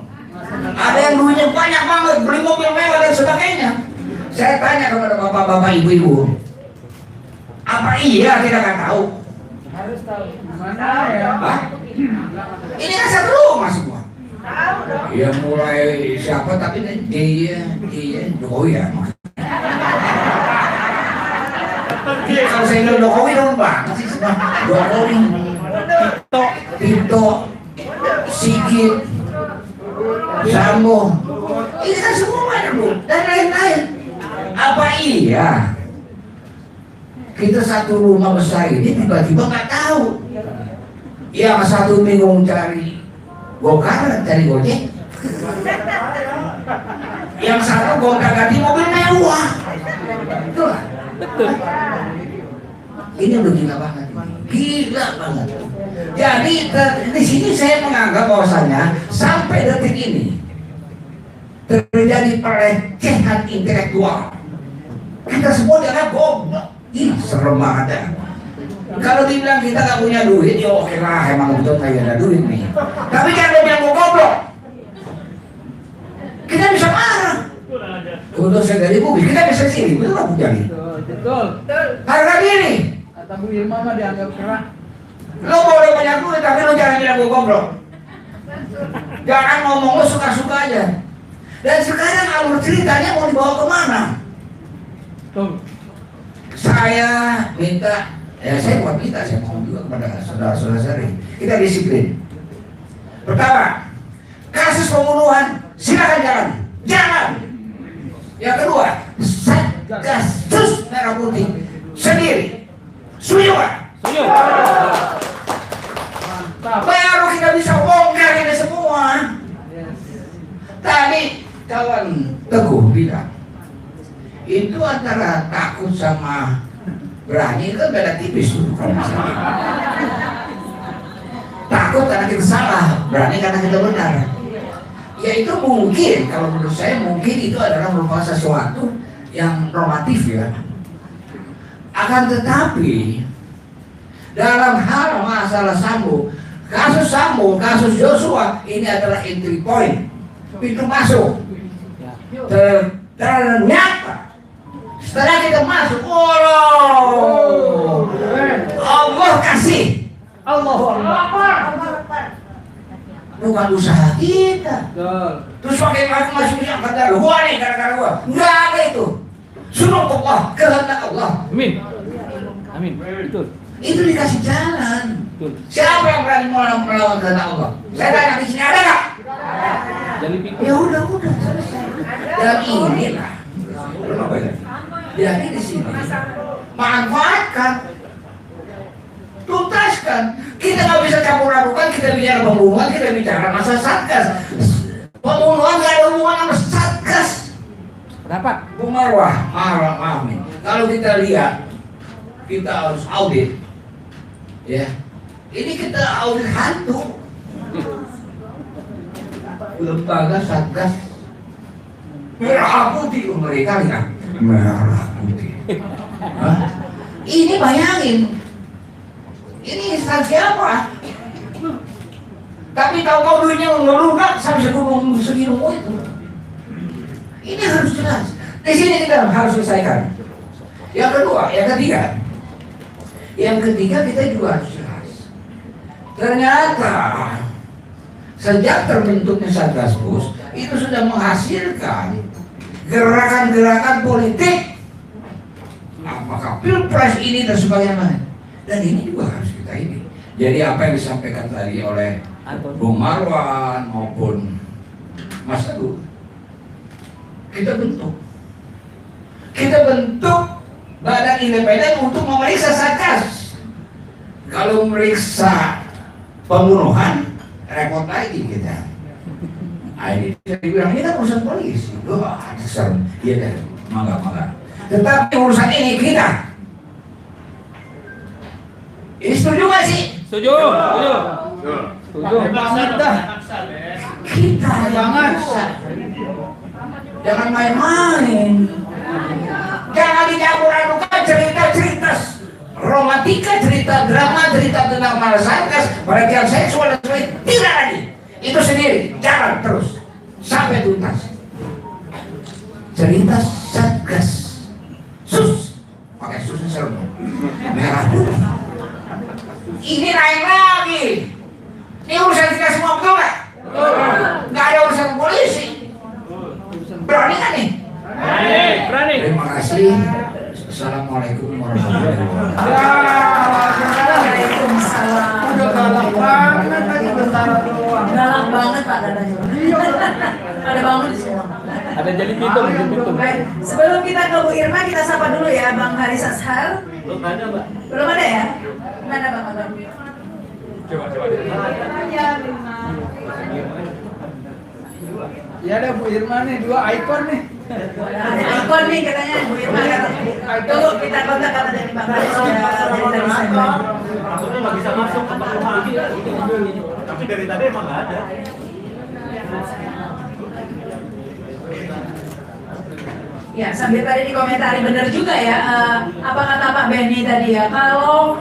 Ada yang duitnya banyak banget, beli mobil mewah dan sebagainya. Saya tanya kepada bapak-bapak, ibu-ibu, apa iya kita nggak tahu? Harus tahu. Mana ya? Hah? Ini kan satu rumah semua. Ya mulai siapa tapi dia Jokowi ya. Kalau saya bilang Jokowi dong banget sih semua. Jokowi, Tito, Sigit, Sambo, ini kan semuanya Bu, dan lain-lain. Apa iya kita satu rumah besar ini tiba-tiba nggak tahu? Yang satu bingung cari Gokar, cari Gojek. Yang satu gonta-ganti mobil mewah. Betul. Betul. Ini udah gila banget. Gila banget. Jadi di sini saya menganggap bahwasanya sampai detik ini terjadi pelecehan intelektual. Kita semua dianggap goblok. Ih, serem banget ya. Kalau dibilang kita nggak punya duit, ya oke lah, emang betul nggak ada duit nih. Tapi kan dia bilang goblok, kita bisa marah. Untuk saya dari publik, kita bisa sini, betul nggak Bu Jali? Betul. Harga diri. Kata Bu Irma mah dianggap kerak. Lo boleh banyak duit, tapi lo jangan bilang gue goblok. Jangan ngomong lo suka-suka aja. Dan sekarang alur ceritanya mau dibawa kemana? Betul. Saya minta, saya buat minta, saya mohon juga kepada saudara-saudara saya, kita disiplin. Pertama, kasus pembunuhan silakan jalan. Yang kedua, Satgasus Merah Putih sendiri. Setuju Pak? Baru kita bisa bongkar ini semua. Tadi kawan Teguh bilang, itu antara takut sama berani kan beda tipis tuh. Takut karena kita salah, berani karena kita benar. Ya itu mungkin, kalau menurut saya mungkin itu adalah merupakan sesuatu yang normatif ya. Akan tetapi dalam hal masalah Sambo, kasus Joshua ini adalah entry point, pintu masuk. Ternyata Setelah kita masuk, Allah kasih. Bukan usaha kita. Terus pakai masuknya kata gua nih, gara-gara gua. Enggak ada itu. Sunnah Allah, kehendak Allah. Amin. Betul. Itu dikasih jalan. Siapa yang berani melawan kehendak Allah? Saya tanya di sini ada nggak? Ya udah selesai. Dan inilah. Jadi di sini manfaatkan, tuntaskan. Kita nggak bisa campur adukan. Kita bicara pembunuhan, kita bicara masa Satgas. Pembunuhan nggak ada hubungan sama Satgas. Kenapa? Bu Marwah, amin. Kalau kita lihat, kita harus audit. Ya, ini kita audit hantu. Lembaga Satgas merah putih, mereka lihat merah putih. Ini bayangin, ini instansi apa? Tapi tahu-tahu duitnya ngelunak sampai segunung segini itu. Ini harus jelas. Di sini kita harus selesaikan. Yang kedua, yang ketiga kita juga harus jelas. Ternyata sejak terbentuknya Satgaspus itu sudah menghasilkan gerakan-gerakan politik, apakah pilpres ini dan sebagainya. Dan ini juga harus kita ini. Jadi apa yang disampaikan tadi oleh Bung Marwan maupun Mas Teguh, kita bentuk badan independen untuk memeriksa Satgas. Kalau memeriksa pembunuhan repot lagi kita. Ini dibilang ini kan urusan polisi. Serem. Iya deh, mangga. Tetapi urusan ini kita. Ini setuju nggak sih? Setuju. Banget dah. Kita banget. Jangan main-main. Jangan dicampur adukan cerita-cerita romantika, cerita drama, cerita tentang Satgas, pelecehan seksual dan sebagainya. Tidak lagi. Itu sendiri, jalan terus sampai tuntas. Cerita Satgas, pakai susnya serem, merah putih. Ini lain lagi. Ini urusan kita semua, betul nggak? Nggak ada urusan polisi. Berani kan nih? Berani. Terima kasih. Assalamualaikum warahmatullahi wabarakatuh. Waalaikumsalam. Udah galak banget tadi bentar doang. Galak banget Pak dadanya. Ada bangun di sini. Ada jadi pitung. Baik, sebelum kita ke Bu Irma, kita sapa dulu ya Bang Haris Ashar. Belum ada, Mbak. Belum ada ya? Mana Bang Abang? Coba. Ya ada Bu Irma nih, 2 ikon nih. Ada ikon nih katanya Bu Irma. Tunggu kita kontak kata dari Bang Haris sudah dari tadi. Maksudnya nggak bisa masuk ke perumahan. Tapi dari tadi emang nggak ada. Ya, sambil tadi dikomentari benar juga ya, apa kata Pak Benny tadi ya, kalau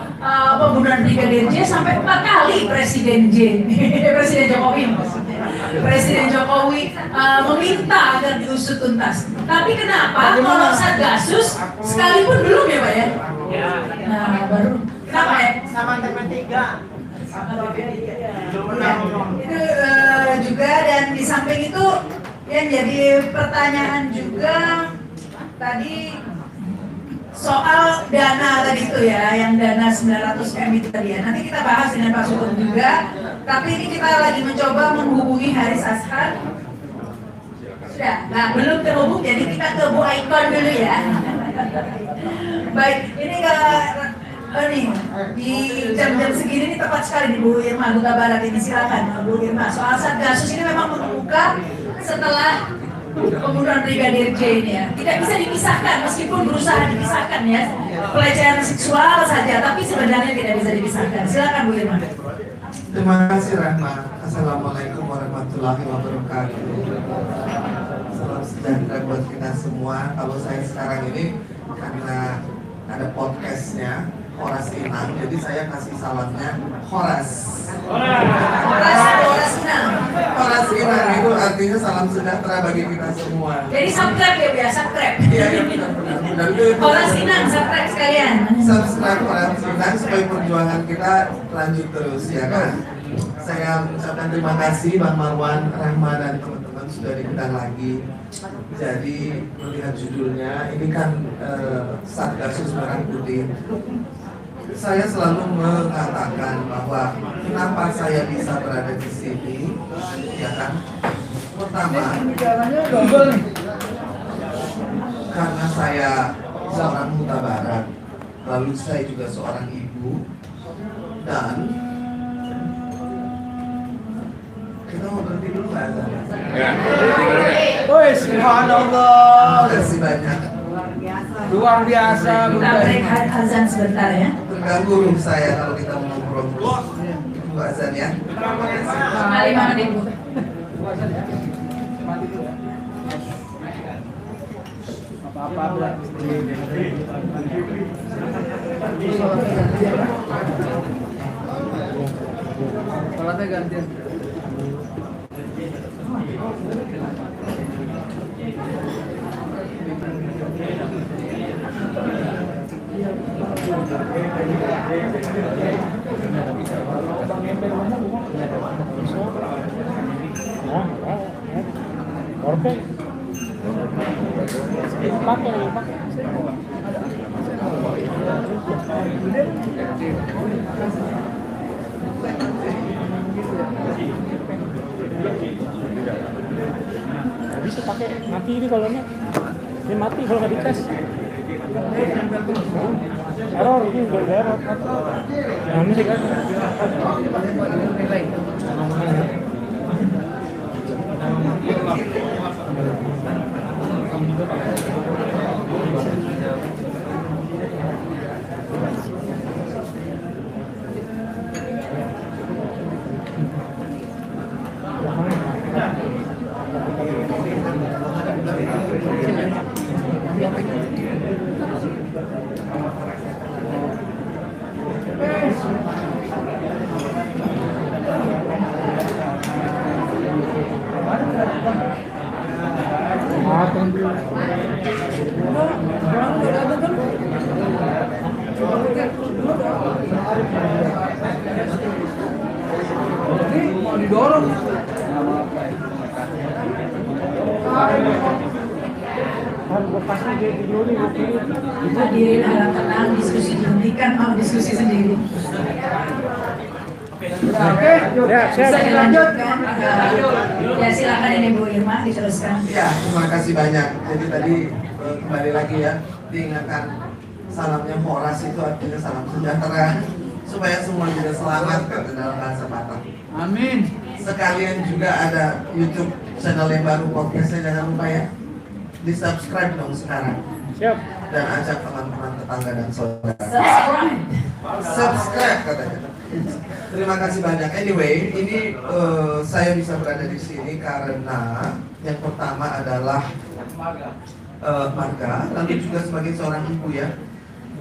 pembunuhan Brigadir J sampai 4 kali Presiden Jokowi maksudnya. Presiden Jokowi meminta agar diusut tuntas. Tapi kenapa kalau Satgasus sekalipun belum ya Pak ya? Ya. Nah, baru. Kenapa ya? Sama teman 3. Itu juga, dan di samping itu yang jadi pertanyaan juga tadi soal dana tadi itu ya, yang dana 900M itu tadi ya. Nanti kita bahas dengan Pak Sugeng juga. Tapi ini kita lagi mencoba menghubungi Haris Ashar. Sudah, nah belum terhubung, jadi kita ke Bu Aikon dulu ya. Baik, ini di jam-jam segini ini tepat sekali di Bu Irma Huta Barat ini, silakan Bu Irma. Soal Satgasus ini memang mengemuka setelah pembunuhan Brigadir J ini ya. Tidak bisa dipisahkan meskipun berusaha dipisahkan ya. Pelecehan seksual saja, tapi sebenarnya tidak bisa dipisahkan. Silakan Bu Irma. Terima kasih Rahmat. Assalamualaikum warahmatullahi wabarakatuh. Salam sejahtera buat kita semua. Kalau saya sekarang ini karena ada podcastnya, Horas Inang, jadi saya kasih salamnya Horas. Horas Inang. Horas Inang itu artinya salam sejahtera bagi kita semua. Jadi subscribe ya, biasa subscribe. Iya, benar. Horas Inang, subscribe sekalian. Subscribe Horas Inang supaya perjuangan kita lanjut terus, ya kan? Saya ucapkan terima kasih Bang Marwan, Rahma, dan teman-teman sudah diundang lagi. Jadi melihat judulnya, ini kan Satgasus Merah Putih. Saya selalu mengatakan bahwa kenapa saya bisa berada di sini, ya kan? Pertama, karena saya seorang Huta Barat, lalu saya juga seorang ibu, dan kita mau berhenti dulu nggak Azan? Ya. Woi, subhanallah. Terima kasih banyak. Luar biasa. Kita break azan sebentar ya. Terganggu ruh saya kalau kita mau ngobrol. Tunggu azan ya. Mari Mama Ibu. Apa-apa. Sholatnya gantian. Bisa pakai mati ini kalau ini mati kalau nggak dicas. Error ini udah error. Nah ini sih kan. Didorong. Hadirin harap tenang, diskusi dihentikan, mau diskusi sendiri. Bisa dilanjutkan. Ya silakan ini Bu Irma diteruskan. Ya, terima kasih banyak. Jadi tadi kembali lagi ya, diingatkan salamnya Horas itu artinya salam sejahtera supaya semua juga selamat kata dalam bahasa Batak. Amin. Sekalian juga ada YouTube channel yang baru, podcastnya jangan lupa ya, di subscribe dong sekarang. Siap. Dan ajak teman-teman, tetangga dan saudara. Subscribe. Katanya. Terima kasih banyak. Anyway, ini saya bisa berada di sini karena yang pertama adalah Marga, lalu juga sebagai seorang ibu ya.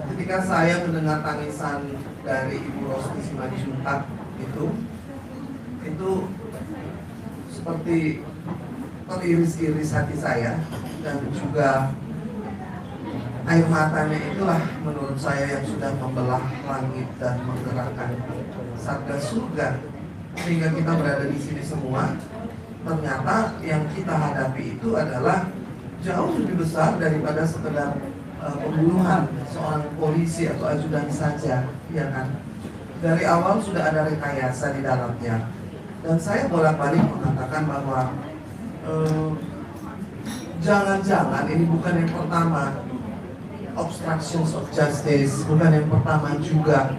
Ketika saya mendengar tangisan dari Ibu Rosti Simanjuntak itu seperti teriris-iris hati saya, dan juga air matanya itulah menurut saya yang sudah membelah langit dan menggerakkan Satgas Surga sehingga kita berada di sini semua. Ternyata yang kita hadapi itu adalah jauh lebih besar daripada sekedar pembunuhan seorang polisi atau ajudan saja, ya kan? Dari awal sudah ada rekayasa di dalamnya, dan saya bolak-balik mengatakan bahwa jangan-jangan ini bukan yang pertama obstructions of justice, bukan yang pertama juga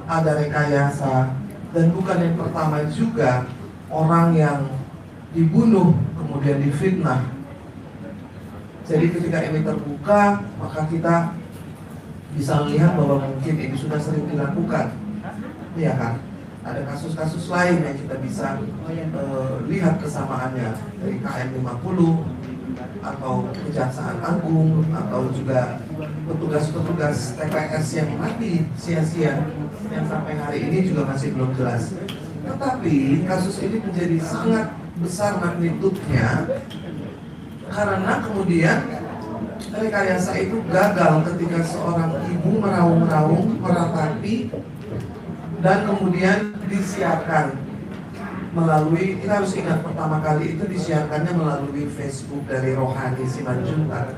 ada rekayasa, dan bukan yang pertama juga orang yang dibunuh kemudian difitnah. Jadi ketika ini terbuka, maka kita bisa melihat bahwa mungkin ini sudah sering dilakukan, ya kan? Ada kasus-kasus lain yang kita bisa lihat kesamaannya dari KM 50 atau Kejaksaan Agung atau juga petugas-petugas TPS yang mati sia-sia yang sampai hari ini juga masih belum jelas. Tetapi kasus ini menjadi sangat besar magnitudenya karena kemudian rekayasa itu gagal ketika seorang ibu meraung-raung, meratapi, dan kemudian disiarkan melalui, kita harus ingat pertama kali itu disiarkannya melalui Facebook dari Rohani Simanjuntak.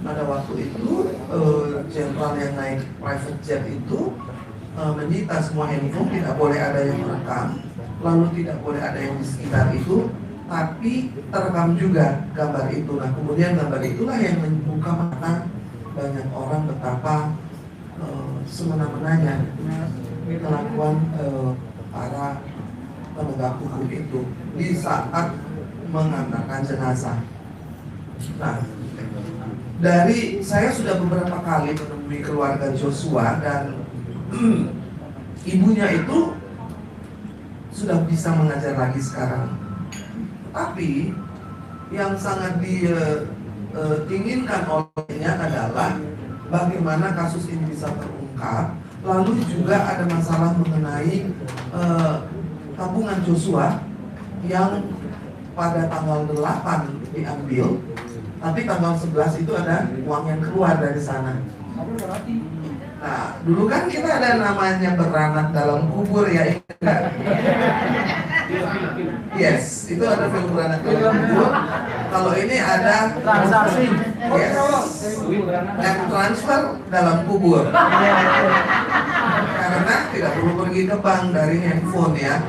Pada waktu itu jenderal yang naik private jet itu menyita semua handphone, tidak boleh ada yang merekam, lalu tidak boleh ada yang di sekitar itu, tapi terekam juga gambar itu. Nah kemudian gambar itulah yang membuka mata banyak orang betapa semena-menanya kelakuan para penegak hukum itu di saat mengantarkan jenazah. Nah, dari saya sudah beberapa kali menemui keluarga Joshua dan ibunya itu sudah bisa mengajar lagi sekarang. Tapi yang sangat diinginkan olehnya adalah bagaimana kasus ini bisa terungkap. Lalu juga ada masalah mengenai tabungan Joshua yang pada tanggal 8 diambil, tapi tanggal 11 itu ada uang yang keluar dari sana. Nah, dulu kan kita ada namanya beranak dalam kubur ya, ingat? Yes, itu ada film beranak dalam kubur. Kalau ini ada transaksi, yes, and transfer dalam kubur. Karena tidak perlu pergi ke bank dari handphone ya.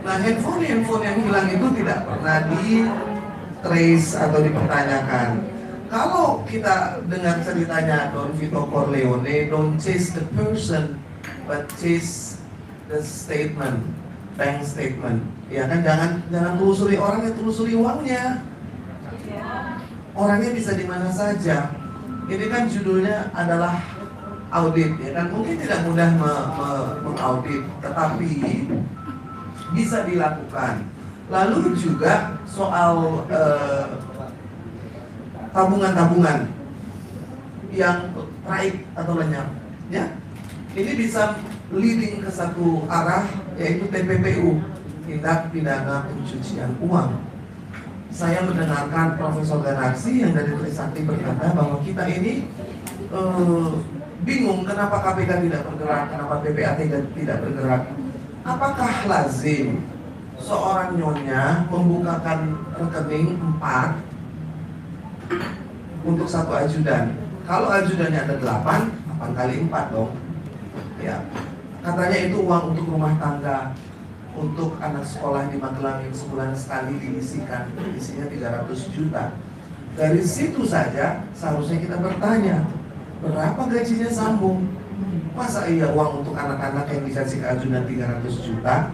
Nah, handphone yang hilang itu tidak pernah di trace atau dipertanyakan. Kalau kita dengar ceritanya Don Vito Corleone, don't chase the person, but chase the statement, bank statement. Ya kan, jangan telusuri orang, yang telusuri uangnya. Orangnya bisa di mana saja. Ini kan judulnya adalah audit, ya kan. Mungkin tidak mudah mengaudit, tetapi bisa dilakukan. Lalu juga soal tabungan-tabungan yang raib atau lenyap, ya. Ini bisa leading ke satu arah, yaitu TPPU, tindak pidana pencucian uang. Saya mendengarkan Profesor Ganarsi yang dari Trisakti berkata bahwa kita ini bingung kenapa KPK tidak bergerak, kenapa PPAT tidak bergerak. Apakah lazim seorang nyonya membukakan rekening 4 untuk satu ajudan? Kalau ajudannya ada 8 kali 4 dong. Ya, katanya itu uang untuk rumah tangga, untuk anak sekolah di Magelang yang sebulan sekali diisikan, isinya 300 juta. Dari situ saja seharusnya kita bertanya, berapa gajinya Sambung? Masa iya uang untuk anak-anak yang dikasih ke ajudan 300 juta?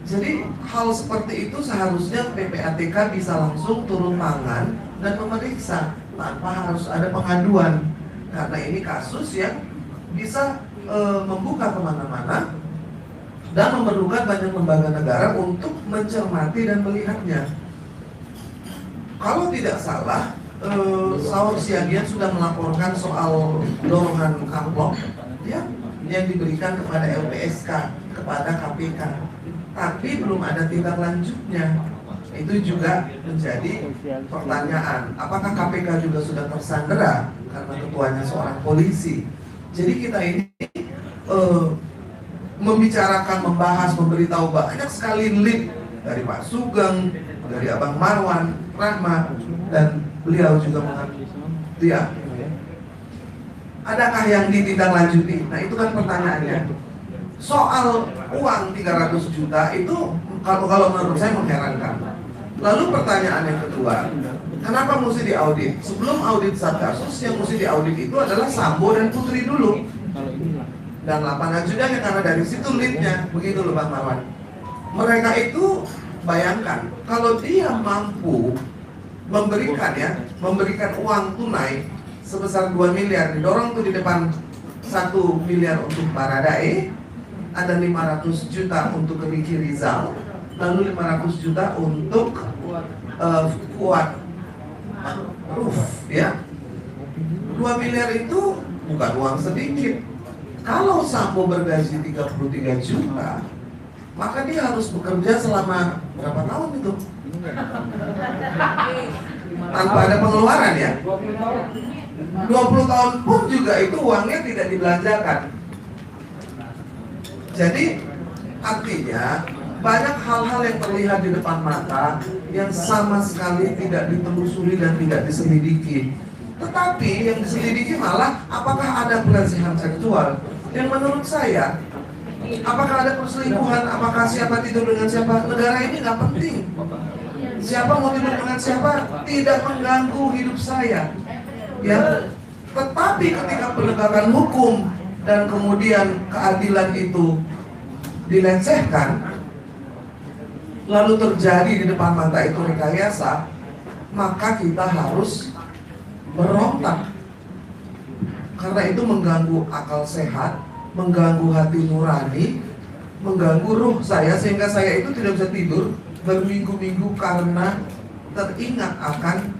Jadi hal seperti itu seharusnya PPATK bisa langsung turun tangan dan memeriksa tanpa harus ada pengaduan. Karena ini kasus yang bisa membuka kemana-mana dan memerlukan banyak lembaga negara untuk mencermati dan melihatnya. Kalau tidak salah, Saur Siagian sudah melaporkan soal dorongan amplop ya, yang diberikan kepada LPSK, kepada KPK. Tapi belum ada tindak lanjutnya. Itu juga menjadi pertanyaan. Apakah KPK juga sudah tersandera karena ketuanya seorang polisi? Jadi kita ini membicarakan, membahas, memberitahu banyak sekali lead dari Pak Sugeng, dari Abang Marwan, Rahmat, dan beliau juga mengatakan, ya, adakah yang ditindaklanjuti? Nah itu kan pertanyaannya. Soal uang 300 juta itu kalau menurut saya mengherankan. Lalu pertanyaan yang kedua, kenapa mesti diaudit? Sebelum audit Satgasus, yang mesti diaudit itu adalah Sambo dan Putri dulu. Dan 8 ajudannya, karena dari situ leadnya, begitu loh Bang Marwan. Mereka itu, bayangkan, kalau dia mampu memberikan uang tunai sebesar 2 miliar, didorong tuh di depan 1 miliar untuk Baradae, ada 500 juta untuk Ricky Rizal, lalu 500 juta untuk Fuad Ruf, ya. 2 miliar itu bukan uang sedikit. Kalau Sambo bergaji 33 juta, maka dia harus bekerja selama berapa tahun itu? Tanpa ada pengeluaran, ya. 20 tahun pun juga itu uangnya tidak dibelanjakan. Jadi artinya banyak hal-hal yang terlihat di depan mata yang sama sekali tidak ditelusuri dan tidak diselidiki. Tetapi yang diselidiki malah apakah ada pelecehan seksual. Yang menurut saya, apakah ada perselingkuhan, apakah siapa tidur dengan siapa, negara ini nggak penting. Siapa mau tidur dengan siapa tidak mengganggu hidup saya, ya. Tetapi ketika penegakan hukum dan kemudian keadilan itu dilecehkan, lalu terjadi di depan mata itu rekayasa, maka kita harus berontak. Karena itu mengganggu akal sehat, mengganggu hati nurani, mengganggu ruh saya, sehingga saya itu tidak bisa tidur berminggu-minggu karena teringat akan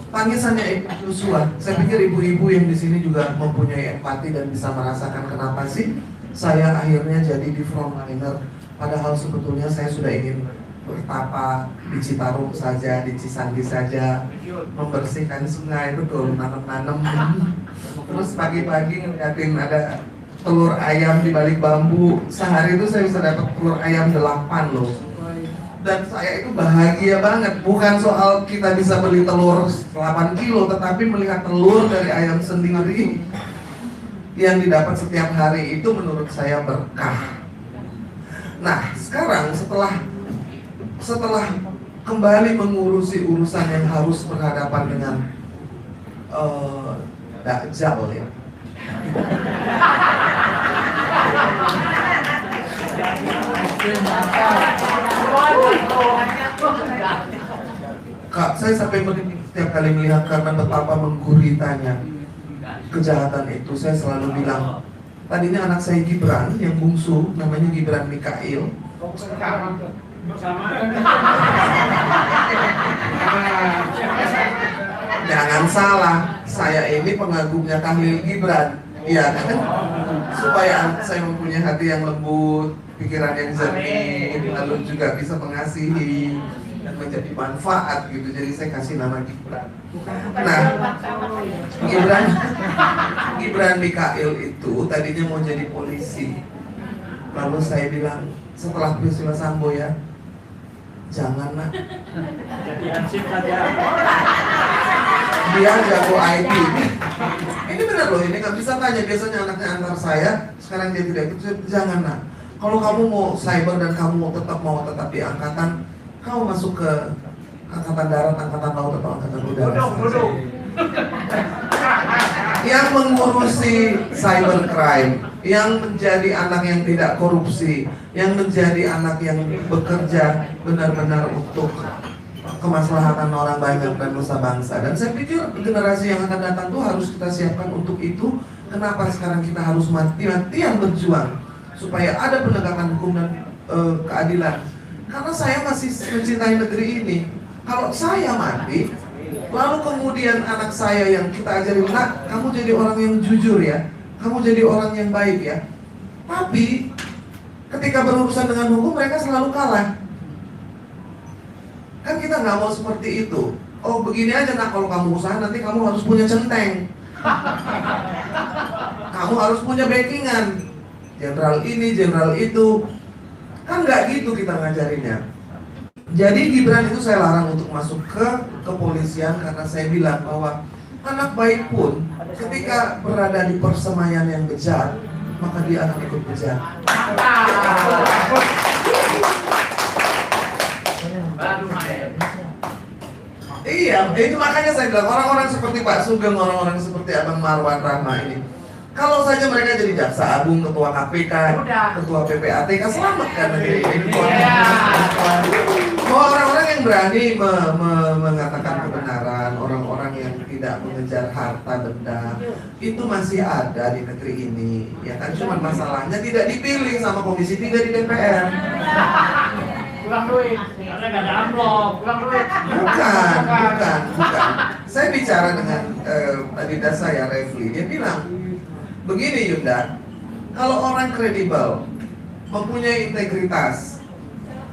tangisannya Ibu Yosua. Saya pikir ibu-ibu yang di sini juga mempunyai empati dan bisa merasakan kenapa sih saya akhirnya jadi di frontliner. Padahal sebetulnya saya sudah ingin bertapa di Citarum saja, di Cisanti saja, membersihkan sungai, betul, nanam-nanam. Terus pagi-pagi ngeliatin ada telur ayam di balik bambu. Sehari itu saya bisa dapat telur ayam 8 loh. Dan saya itu bahagia banget. Bukan soal kita bisa beli telur 8 kilo, tetapi melihat telur dari ayam sendiri yang didapat setiap hari itu menurut saya berkah. Nah, sekarang setelah kembali mengurusi urusan yang harus berhadapan dengan Dajjal, ya. Kak, saya sampai merinding setiap kali melihat karena betapa mengguritanya kejahatan itu. Saya selalu bilang, tadinya anak saya Gibran yang bungsu, namanya Gibran Mikail. Jangan salah, saya ini pengagumnya Khalil Gibran, iya kan? Supaya saya mempunyai hati yang lembut, pikiran yang jernih, lalu juga bisa mengasihi dan menjadi manfaat gitu. Jadi saya kasih nama Gibran. Nah, Gibran Mikail itu tadinya mau jadi polisi. Lalu saya bilang setelah peristiwa Sambo, ya, jangan nak. Jadi ansip saja. Dia jago IT. Ini benar loh, ini nggak bisa tanya. Biasanya anaknya antar saya, sekarang dia tidak ikut. Jangan nak. Kalau kamu mau cyber dan kamu mau tetap di angkatan, kamu masuk ke angkatan darat, angkatan laut atau angkatan udara. Yang mengurusi cybercrime, yang menjadi anak yang tidak korupsi, yang menjadi anak yang bekerja benar-benar untuk kemaslahatan orang banyak dan nusa bangsa. Dan saya pikir generasi yang akan datang tuh harus kita siapkan untuk itu. Kenapa sekarang kita harus mati-matian berjuang supaya ada penegakan hukum dan keadilan? Karena saya masih mencintai negeri ini. Kalau saya mati, lalu kemudian anak saya yang kita ajarin, nak, kamu jadi orang yang jujur ya, kamu jadi orang yang baik ya. Tapi ketika berurusan dengan hukum mereka selalu kalah. Kan kita nggak mau seperti itu. Oh begini aja nak, kalau kamu usaha nanti kamu harus punya centeng, kamu harus punya backingan, jenderal ini, jenderal itu. Kan nggak gitu kita ngajarinnya. Jadi Gibran itu saya larang untuk masuk ke kepolisian karena saya bilang bahwa anak baik pun ketika berada di persemaian yang bejat, maka dia akan ikut bejat. Iya, itu makanya saya bilang orang-orang seperti Pak Sugeng, orang-orang seperti Abang Marwan Rahma ini, kalau saja mereka jadi jaksa agung, ketua KPK, ketua PPATK, selamatkan negeri ini. Bahwa orang-orang yang berani mengatakan kebenaran, orang-orang yang tidak mengejar harta benda, itu masih ada di negeri ini. Ya kan, cuma masalahnya tidak dipilih sama Komisi 3 di DPR. Pulang duit, karena nggak ada amplop, pulang duit. Bukan. Saya bicara dengan adidas saya, Refli. Dia bilang, begini Yunda, kalau orang kredibel, mempunyai integritas,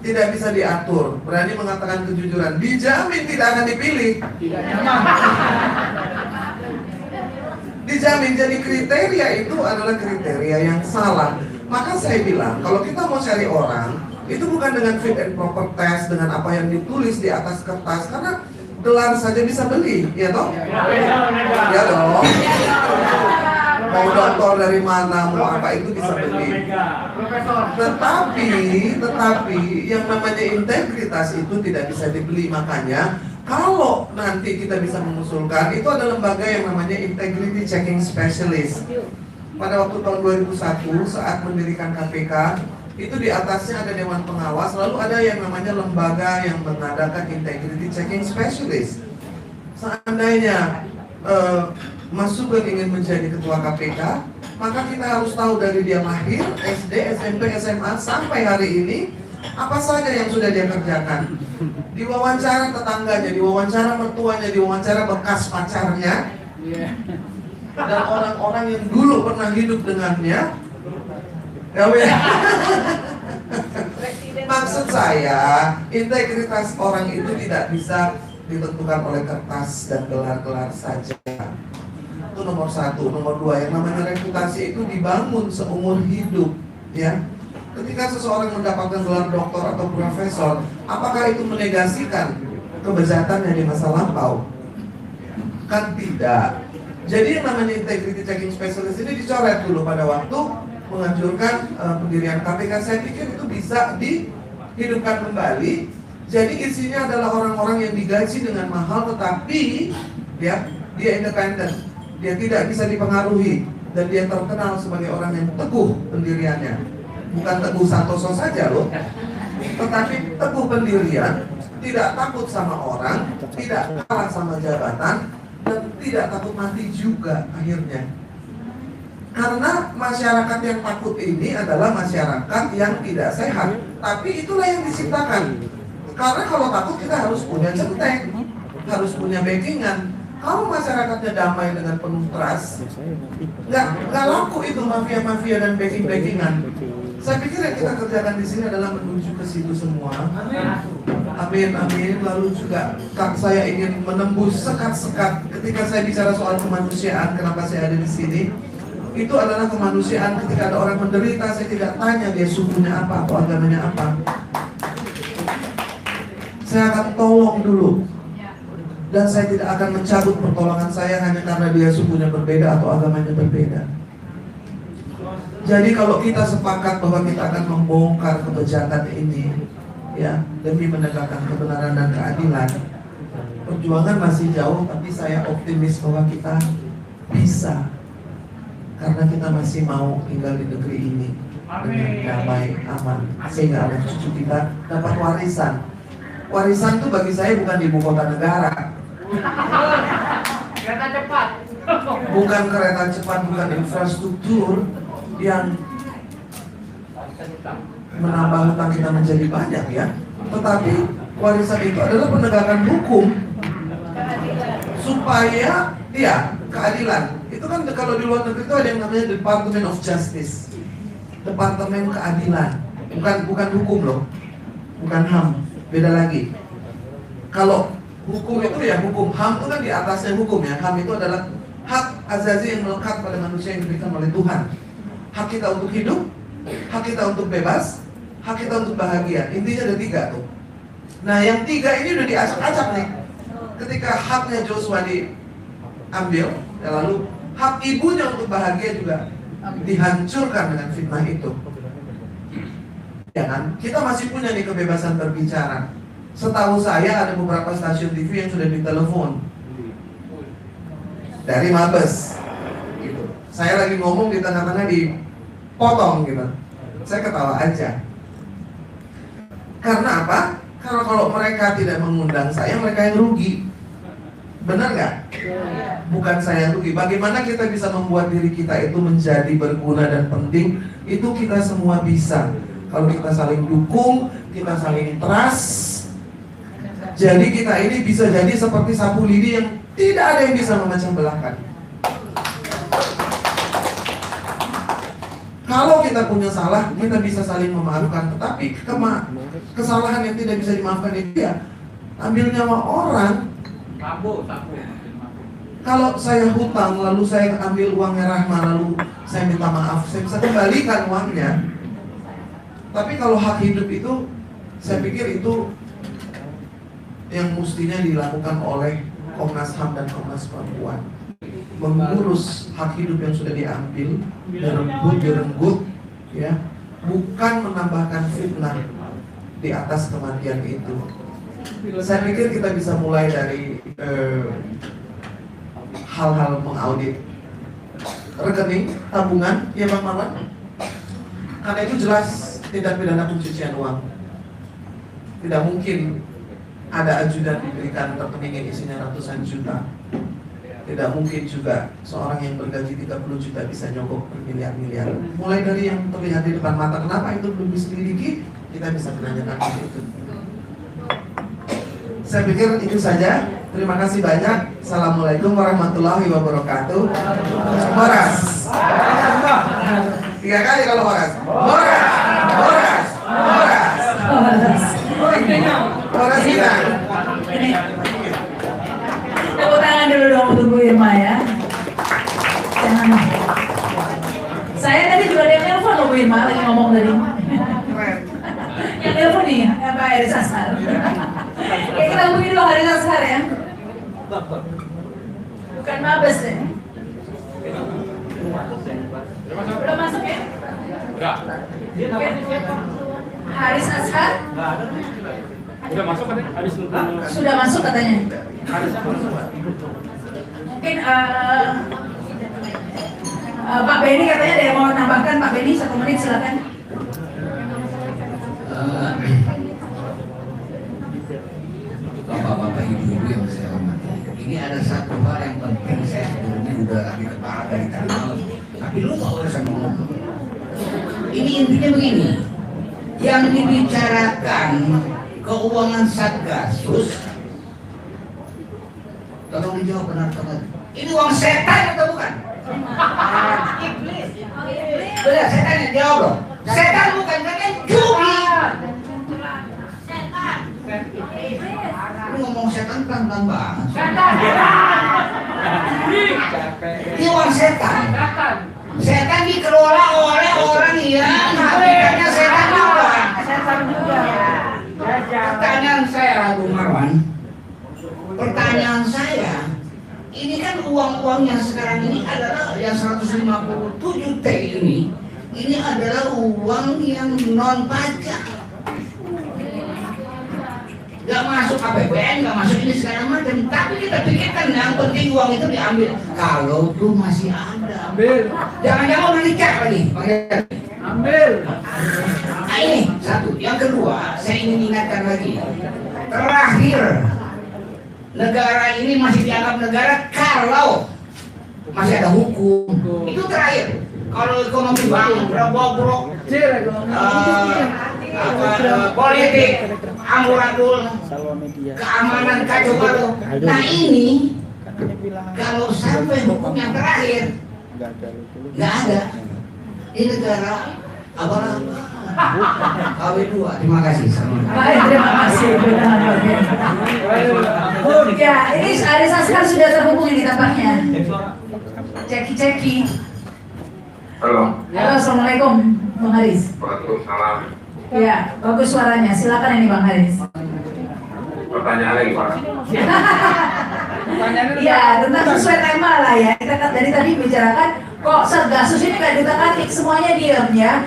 tidak bisa diatur, berani mengatakan kejujuran, dijamin tidak akan dipilih. Tidak nyaman. Dijamin. Jadi kriteria itu adalah kriteria yang salah. Maka saya bilang, kalau kita mau cari orang, itu bukan dengan fit and proper test, dengan apa yang ditulis di atas kertas, karena gelar saja bisa beli, ya toh? Ya dong. Mau doktor dari mana, mau apa itu bisa beli. Tetapi yang namanya integritas itu tidak bisa dibeli. Makanya kalau nanti kita bisa mengusulkan, itu ada lembaga yang namanya Integrity Checking Specialist. Pada waktu tahun 2001 saat mendirikan KPK, itu di atasnya ada Dewan Pengawas, lalu ada yang namanya lembaga yang mengadakan Integrity Checking Specialist. Seandainya Mas Sugeng ingin menjadi ketua KPK, maka kita harus tahu dari dia lahir, SD, SMP, SMA, sampai hari ini, apa saja yang sudah dia kerjakan. Diwawancara tetangganya, diwawancara mertuanya, diwawancara bekas pacarnya, dan orang-orang yang dulu pernah hidup dengannya. Maksud saya, integritas orang itu tidak bisa ditentukan oleh kertas dan gelar-gelar saja. Itu nomor satu. Nomor dua, yang namanya reputasi itu dibangun seumur hidup, ya. Ketika seseorang mendapatkan gelar doktor atau profesor, apakah itu menegasikan kebejatannya di masa lampau? Kan tidak. Jadi yang namanya integrity checking specialist ini dicoret dulu pada waktu menganjurkan pendirian KPK. Saya pikir itu bisa dihidupkan kembali. Jadi isinya adalah orang-orang yang digaji dengan mahal, tetapi dia independen, dia tidak bisa dipengaruhi, dan dia terkenal sebagai orang yang teguh pendiriannya. Bukan teguh Santoso saja loh, tetapi teguh pendirian, tidak takut sama orang, tidak kalah sama jabatan, dan tidak takut mati juga akhirnya. Karena masyarakat yang takut ini adalah masyarakat yang tidak sehat. Tapi itulah yang diciptakan. Karena kalau takut kita harus punya centeng, harus punya backingan. Kalau masyarakatnya damai dengan penuh trust, nggak laku itu mafia-mafia dan backing-backingan. Saya pikir yang kita kerjakan di sini adalah menuju ke situ semua. Amin, amin. Lalu juga saya ingin menembus sekat-sekat ketika saya bicara soal kemanusiaan. Kenapa saya ada di sini? Itu adalah kemanusiaan. Ketika ada orang menderita, saya tidak tanya dia sukunya apa atau agamanya apa. Saya akan tolong dulu. Dan saya tidak akan mencabut pertolongan saya hanya karena dia sukunya berbeda atau agamanya berbeda. Jadi kalau kita sepakat bahwa kita akan membongkar kebejatan ini, ya, demi menegakkan kebenaran dan keadilan, perjuangan masih jauh, tapi saya optimis bahwa kita bisa. Karena kita masih mau tinggal di negeri ini dengan damai, aman, sehingga anak cucu kita dapat warisan. Warisan itu bagi saya bukan di ibu kota negara, Kereta cepat. bukan kereta cepat, bukan infrastruktur yang menambah hutang kita menjadi banyak, ya. Tetapi warisan itu adalah penegakan hukum supaya, ya, keadilan. Itu kan kalau di luar negeri itu ada yang namanya Department of Justice, Departemen Keadilan, bukan hukum loh, bukan HAM, beda lagi. Kalau hukum itu ya hukum, HAM itu kan di atasnya hukum, ya. HAM itu adalah hak azazi yang melekat pada manusia yang diberikan oleh Tuhan. Hak kita untuk hidup, hak kita untuk bebas, hak kita untuk bahagia. Intinya ada 3 tuh. Nah, yang 3 ini udah diacak-acak nih. Ketika haknya Joshua diambil, ya, lalu hak ibunya untuk bahagia juga dihancurkan dengan fitnah itu. Ya kan? Kita masih punya nih kebebasan berbicara. Setahu saya ada beberapa stasiun TV yang sudah ditelepon dari Mabes gitu. Saya lagi ngomong di tengah-tengah dipotong gitu. Saya ketawa aja. Karena apa? Karena kalau mereka tidak mengundang saya, mereka yang rugi. Benar nggak? Bukan saya yang rugi. Bagaimana kita bisa membuat diri kita itu menjadi berguna dan penting? Itu kita semua bisa. Kalau kita saling dukung, kita saling trust. Jadi kita ini bisa jadi seperti sapu lidi yang tidak ada yang bisa memecah belahkan. Kalau kita punya salah, kita bisa saling memaafkan. Tetapi kesalahan yang tidak bisa dimaafkan itu ya ambil nyawa orang. Kalau saya hutang, lalu saya ambil uangnya Rahma, lalu saya minta maaf, saya bisa kembalikan uangnya. Tapi kalau hak hidup itu, saya pikir itu yang mestinya dilakukan oleh Komnas HAM dan Komnas Perempuan. Mengurus hak hidup yang sudah diambil, direnggut, ya, bukan menambahkan fitnah di atas kematian itu. Saya pikir kita bisa mulai dari hal-hal mengaudit rekening, tabungan, ya Bang Marwan. Karena itu jelas tindak pidana pencucian uang. Tidak mungkin ada ajudan diberikan rekening yang isinya ratusan juta. Tidak mungkin juga seorang yang bergaji 30 juta bisa nyogok bermiliar-miliar. Mulai dari yang terlihat di depan mata, kenapa itu belum diselidiki, kita bisa menanyakan itu. Saya pikir itu saja. Terima kasih banyak. Assalamualaikum warahmatullahi wabarakatuh. Moras. 3 kali kalau moras. Moras. Moras. Moras. Moras kita. Tepuk tangan dulu dong untuk Bu Irma ya. Jangan. Saya tadi juga ada yang nelfon loh Bu Irma, lagi ngomong tadi. Yang nelfon nih, Pak Haris Ashar. Ya kita hubungin dulu Haris Ashar ya. Bukan Mabes deh. Udah masuk ya? Enggak. Haris Ashar? Udah masuk kan? Habis Sudah masuk katanya. Mungkin Pak Benny katanya ada yang mau nambahkan. Pak Benny 1 menit silakan. Bapak-bapak, ibu-ibu yang saya hormati, ini ada satu hal yang penting. Saya sebelumnya udah lagi kepala dari tadi malam, tapi lu nggak usah ngomong. Ini intinya begini, yang dibicarakan keuangan Satgasus, tolong dijawab benar atau ini uang setan atau bukan? Iblis. Benar, setan yang jawab loh. Setan bukan, kan judi. Lu ngomong setan pelan-pelan banget. Ini uang setan. Setan dikelola oleh orang yang hakikatnya setan juga. Pertanyaan saya, Bung Marwan. Pertanyaan saya, ini kan uang-uang yang sekarang ini adalah yang 157 T ini adalah uang yang non pajak. Gak masuk APBN, gak masuk ini segala macam. Tapi kita pikirkan yang penting uang itu diambil. Kalau tuh masih ada, ambil. Jangan-jangan udah dicek lagi. Ambil. Nah ini satu. Yang kedua, saya ingin ingatkan lagi. Terakhir, negara ini masih dianggap negara kalau masih ada hukum. Itu terakhir. Kalau ekonomi bobrok, politik, amburadul, keamanan kacau balau. Nah ini kalau sampai hukum yang terakhir nggak ada, ini negara KW2. Terima kasih. Baik, terima kasih. Ya, ini Haris Ashar sudah terhubung di tampaknya. Ceki. Halo. Halo, assalamualaikum, Bang Haris. Waalaikumsalam. Ya, bagus suaranya. Silakan ini Bang Haris. Pertanyaan lagi Pak. Ya, tentang sesuai tema lah ya. Kita kan dari tadi bicarakan kok Satgasus ini nggak diutak-atik, semuanya diam ya.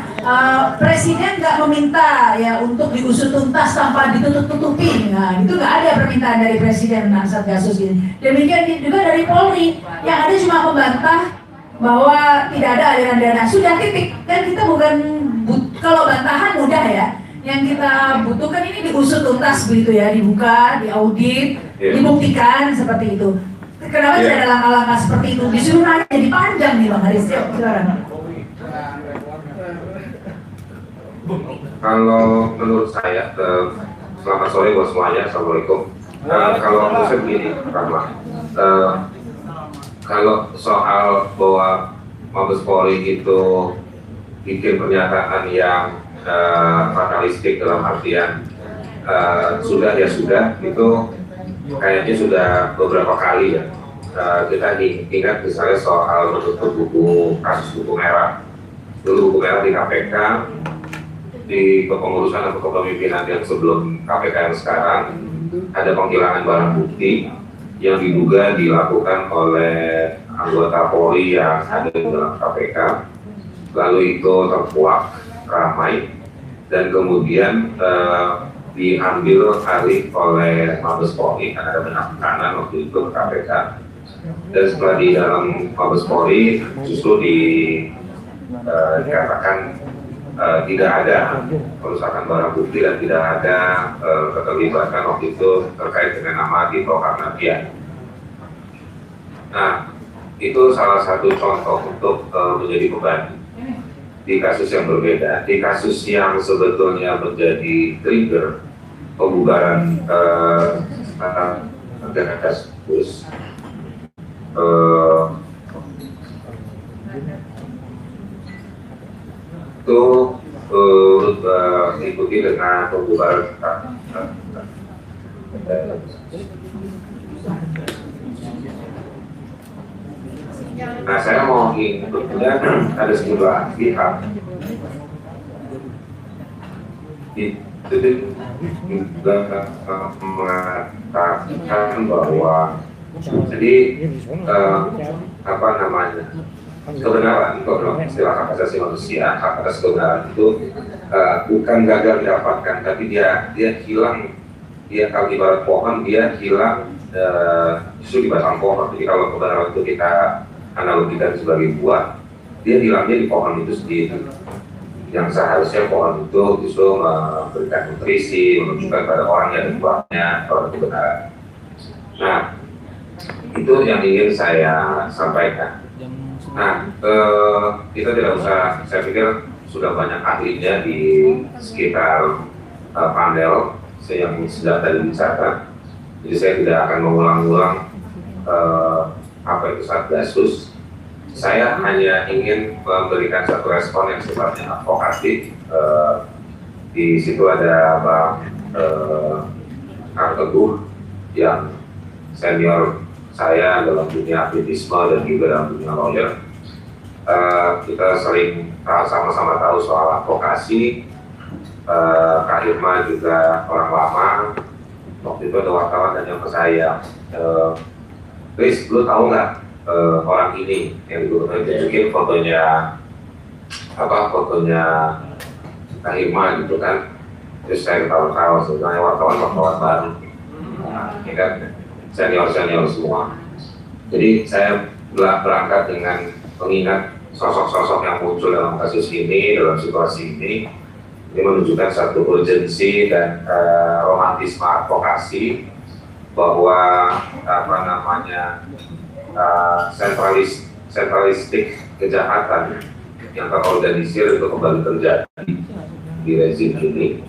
Presiden nggak meminta ya untuk diusut tuntas tanpa ditutup-tutupi. Nah, itu nggak ada permintaan dari Presiden tentang Satgasus ini. Demikian juga dari Polri yang ada cuma membantah bahwa tidak ada aliran dana. Sudah titik. Kan kita bukan kalau bantahan mudah ya. Yang kita butuhkan ini diusut tuntas begitu ya, dibuka, diaudit, dibuktikan seperti itu. Kenapa tidak ada langkah-langkah seperti itu? Disuruh nanya jadi panjang nih Bang Haris. Silakan. Kalau menurut saya, selamat sore buat semuanya, assalamualaikum. Kalau menurut saya begini, pertama, kalau soal bahwa Mabes Polri itu bikin pernyataan yang fatalistik dalam artian sudah ya sudah, itu kayaknya sudah beberapa kali ya. Kita ingat misalnya soal menutup buku kasus buku merah. Dulu buku merah di KPK, di kepengurusan atau kepemimpinan yang sebelum KPK yang sekarang, ada penghilangan barang bukti yang diduga dilakukan oleh anggota Polri yang ada di dalam KPK. Lalu itu terkuak ramai dan kemudian diambil alih oleh Mabes Polri karena ada banyak tekanan waktu itu ke KPK. Dan setelah di dalam Mabes Polri justru dikatakan tidak ada perusahaan barang bukti dan tidak ada keterlibatan waktu itu terkait dengan nama Tito Karnavian. Nah, itu salah satu contoh untuk menjadi beban di kasus yang berbeda. Di kasus yang sebetulnya menjadi trigger pembubaran negara kasus itu diikuti dengan pembubaran Nah, saya mau inputnya ada sejumlah pihak itu juga mengatakan bahwa jadi apa namanya kebenaran, kalau istilah hak asasi manusia, hak atas kebenaran itu bukan gagal didapatkan, tapi dia hilang. Dia kalau ibarat pohon, dia hilang justru di batang pohon. Jadi kalau kebenaran itu kita analogikan sebagai buah, dia hilangnya di pohon itu sendiri. Yang seharusnya pohon itu justru memberikan nutrisi, menunjukkan pada orang yang buahnya kalau kebenaran. Nah, itu yang ingin saya sampaikan. Nah, kita tidak usah, saya pikir sudah banyak ahlinya di sekitar panel yang sudah tadi bicara. Jadi saya tidak akan mengulang-ulang apa itu Satgasus. Saya hanya ingin memberikan satu respon yang sifatnya advokatif. Di situ ada Bang Kang Teguh yang senior saya dalam dunia aktivisme dan juga dalam dunia lawyer. Kita sering sama-sama tahu soal advokasi. Kak Irma juga orang lama. Waktu itu ada wartawan nanya ke saya, Chris, lu tahu nggak orang ini yang tunjukin fotonya fotonya Kak Irma gitu kan? Terus saya ketawa-tawa, sebenarnya wartawan baru, ya kan? Senior semua. Jadi saya berangkat dengan mengingat sosok-sosok yang muncul dalam kasus ini, dalam situasi ini menunjukkan satu urgensi dan romantisme advokasi bahwa sentralistik kejahatan yang terorganisir itu kembali terjadi di rezim ini.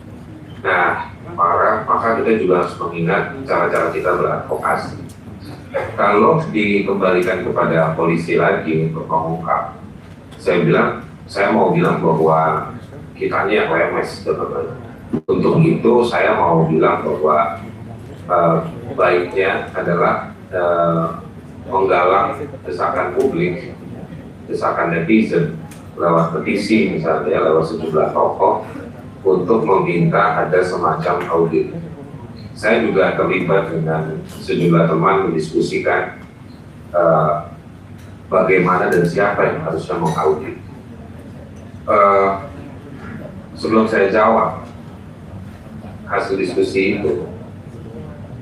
Nah, maka kita juga harus mengingat cara-cara kita beradvokasi. Kalau dikembalikan kepada polisi lagi untuk mengungkap, saya mau bilang bahwa kitanya yang lemes. Untuk itu saya mau bilang bahwa baiknya adalah menggalang desakan publik, desakan netizen lewat petisi misalnya, lewat sejumlah tokoh untuk meminta ada semacam audit. Saya juga terlibat dengan sejumlah teman mendiskusikan bagaimana dan siapa yang harusnya mengaudit. Sebelum saya jawab hasil diskusi itu,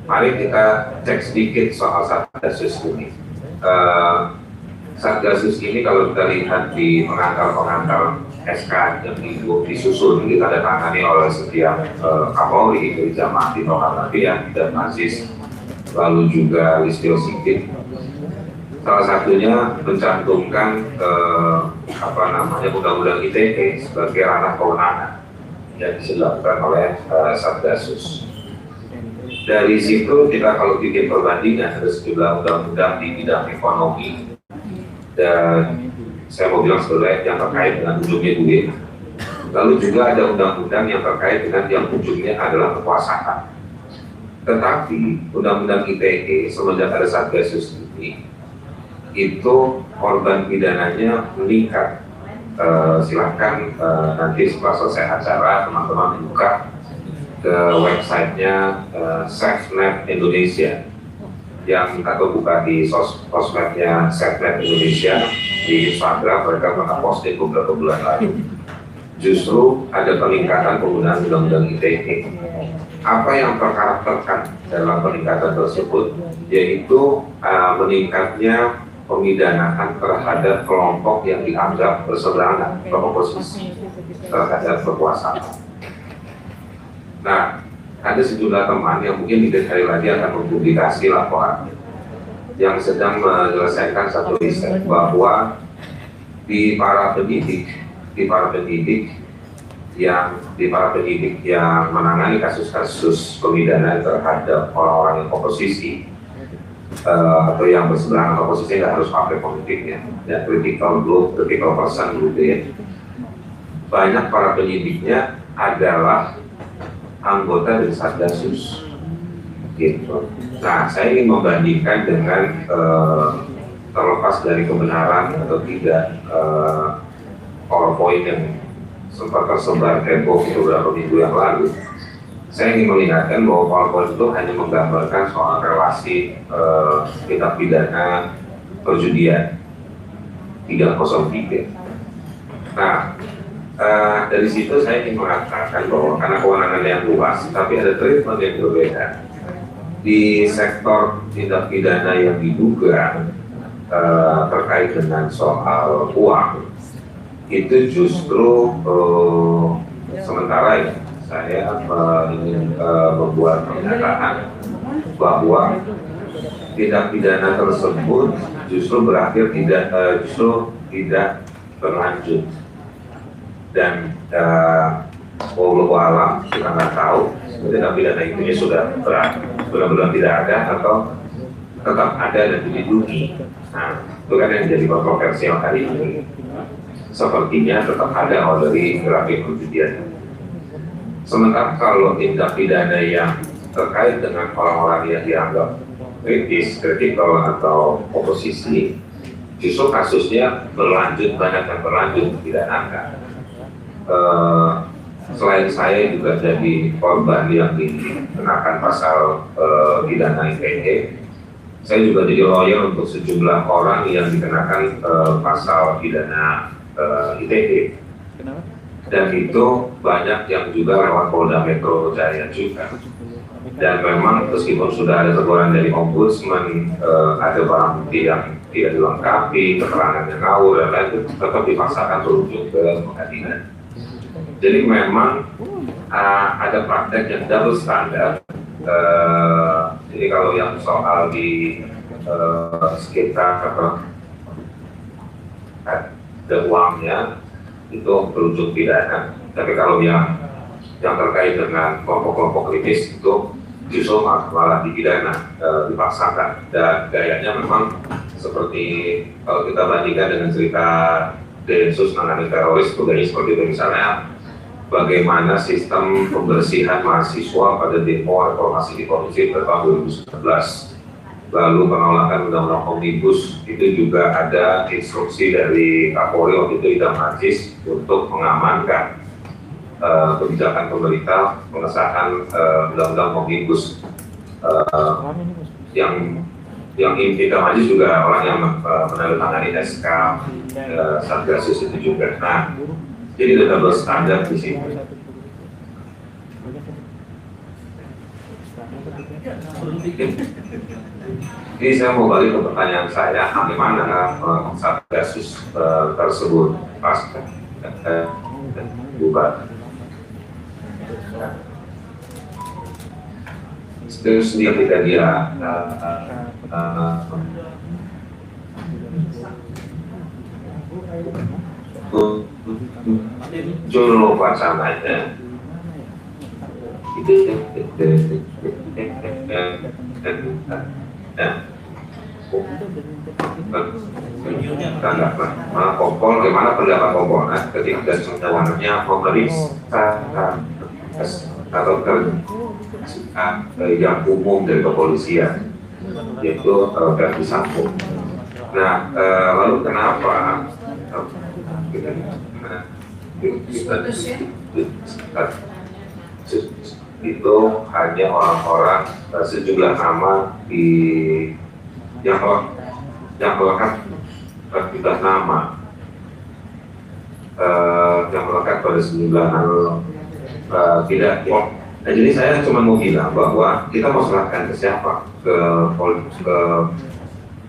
mari kita cek sedikit soal Satgasus ini. Satgasus ini kalau kita lihat di pengantar-pengantar SK yang disusun ditandatangani oleh setiap Kapolri dari zaman Tito Karnavian dan Aziz, lalu juga Listio Sigit. Salah satunya mencantumkan undang-undang ITE sebagai ranah kewenangan yang dilakukan oleh Satgasus. Dari situ kita kalau bikin perbandingan ada sejumlah undang-undang di bidang ekonomi dan saya mau bilang sebenarnya yang terkait dengan ujungnya duit. Lalu juga ada undang-undang yang terkait dengan yang ujungnya adalah kekuasaan. Tetapi undang-undang ITE semenjak ada Satgasus ini itu korban pidananya meningkat. Silahkan nanti setelah selesai acara teman-teman buka ke websitenya SafeNet Indonesia yang atau buka di sosmednya SafeNet Indonesia di Instagram. Mereka pernah posting beberapa bulan lalu. Justru ada peningkatan penggunaan undang-undang ITE. Apa yang terkarakterkan dalam peningkatan tersebut yaitu meningkatnya pemidanaan terhadap kelompok yang dianggap berseberangan, beroposisi terhadap kekuasaan. Nah, ada sejumlah teman yang mungkin 3 hari lagi akan mempublikasi laporan yang sedang menyelesaikan satu riset bahwa di para pendidik yang menangani kasus-kasus pemidanaan terhadap orang-orang yang oposisi atau yang berseberangan oposisi, nggak harus pakai politiknya, ya, critical person gitu ya. Banyak para penyidiknya adalah anggota dari Satgasus gitu. Nah, saya ingin membandingkan dengan terlepas dari kebenaran atau tidak PowerPoint yang sempat tersebar heboh beberapa minggu yang lalu. Saya ingin mengingatkan bahwa PowerPoint itu hanya menggambarkan soal relasi tindak pidana perjudian 303. Nah, dari situ saya ingin mengatakan bahwa karena kewenangan yang luas, tapi ada treatment yang berbeda di sektor tindak pidana yang diduga terkait dengan soal uang. Itu justru sementara ya saya ingin membuat pernyataan bahwa tindak pidana tersebut justru berakhir tidak berlanjut dan wallahu alam kita nggak tahu tindak pidana itu sudah benar-benar tidak ada atau tetap ada dan dilindungi. Nah, itu kan yang jadi kontroversial hari ini. Sepertinya tetap ada dari grafik perjudian. Sementara kalau tindak pidana yang terkait dengan orang-orang yang dianggap kritikal atau oposisi, justru kasusnya banyak yang berlanjut dipidanakan. Selain saya juga jadi korban yang dikenakan pasal pidana ITE, saya juga jadi lawyer untuk sejumlah orang yang dikenakan pasal pidana ITE. Dan itu banyak yang juga lewat Polda Metro Jaya juga. Dan memang meskipun sudah ada teguran dari Ombudsman, ada barang bukti yang tidak dilengkapi, keterangannya ngawur dan lain, tetap dipaksakan merujuk ke pengadilan. Jadi memang ada praktek yang double standar. Jadi kalau yang soal di sekitar ada uangnya itu merujuk pidana, tapi kalau yang terkait dengan kelompok-kelompok kritis itu justru malah dipidana, dipaksakan. Dan gayanya memang seperti kalau kita bandingkan dengan cerita Densus menangani teroris, itu gayanya seperti itu. Misalnya bagaimana sistem pembersihan mahasiswa pada demo reformasi di korupsi pada tahun 2019. Lalu penolakan undang-undang omnibus itu juga ada instruksi dari Kapolri waktu itu Idam Aziz untuk mengamankan kebijakan pemerintah pengesahan undang-undang omnibus yang Idam Aziz juga orang yang menandatangani SK Satgasus itu juga. Nah, jadi ada double standar di sini. Jadi saya mau balik ke pertanyaan saya, bagaimana Satgasus tersebut pas bubar. Terus dia ketika dia muncul wacananya itu Kompol, bagaimana pendapat Kompolnas ketika semuanya memeriksa atau yang umum dari kepolisian, yaitu Verdi Sambo. Nah, lalu kenapa itu hanya orang-orang sejumlah nama yang melekat 13 nama yang melekat pada sejumlah tidak. Nah, jadi saya cuma mau bilang bahwa kita mau serahkan ke siapa, ke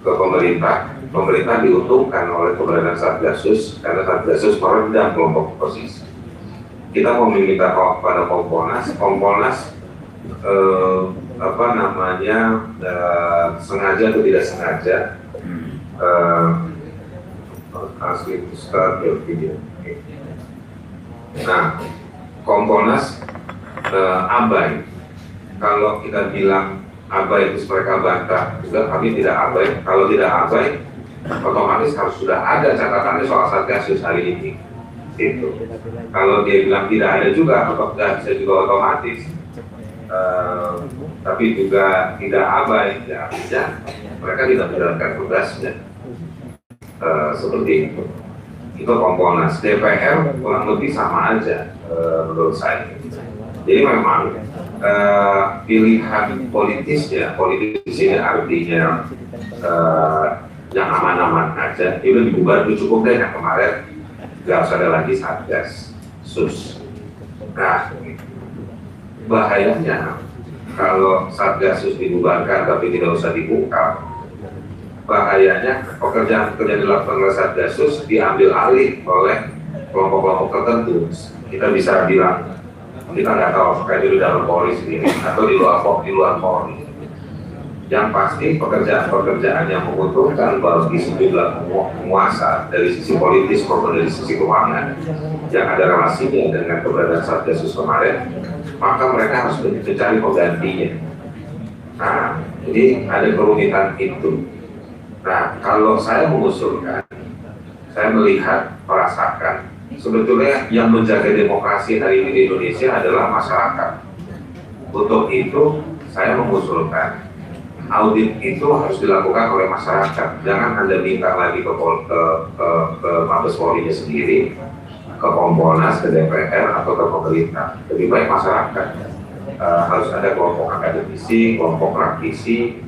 pemerintah. Pemerintah diuntungkan oleh keberadaan Satgasus karena Satgasus meredam kelompok oposisi. Kita mau meminta pada Kompolnas sengaja atau tidak sengaja Nah, Kompolnas abai. Kalau kita bilang abai itu mereka bantah, juga kami tidak abai. Kalau tidak abai, otomatis harus sudah ada catatannya soal Satgasus hari ini. Itu. Kalau dia bilang tidak ada juga, bisa juga otomatis. Tapi juga tidak abai, ya artinya mereka tidak menjalankan tugasnya. Seperti itu. Itu Kompolnas. DPR kurang lebih sama aja menurut saya. Jadi memang pilihan politis ini artinya yang aman-aman aja. Itu dibubar itu cukup deh yang kemarin nggak usah ada lagi Satgas sus. Nah, bahayanya kalau Satgasus dibubarkan tapi tidak usah dibuka, bahayanya pekerjaan-pekerjaan dilakukan oleh Satgasus diambil alih oleh kelompok-kelompok tertentu. Kita bisa bilang kita nggak tahu apakah itu di dalam Polri sendiri atau di luar Polri. Yang pasti pekerjaan-pekerjaan yang menguntungkan bagi sejumlah penguasa dari sisi politis maupun dari sisi keuangan yang ada relasinya dengan keberadaan Satgasus kemarin, maka mereka harus mencari penggantinya. Nah, jadi ada kerumitan itu. Nah, kalau saya mengusulkan, saya melihat, merasakan, sebetulnya yang menjaga demokrasi hari ini di Indonesia adalah masyarakat. Untuk itu, saya mengusulkan audit itu harus dilakukan oleh masyarakat. Jangan Anda minta lagi ke Mabes Polri sendiri, ke Kompolnas, ke DPR, atau ke pemerintah. Lebih baik masyarakat. Harus ada kelompok akademisi, kelompok praktisi,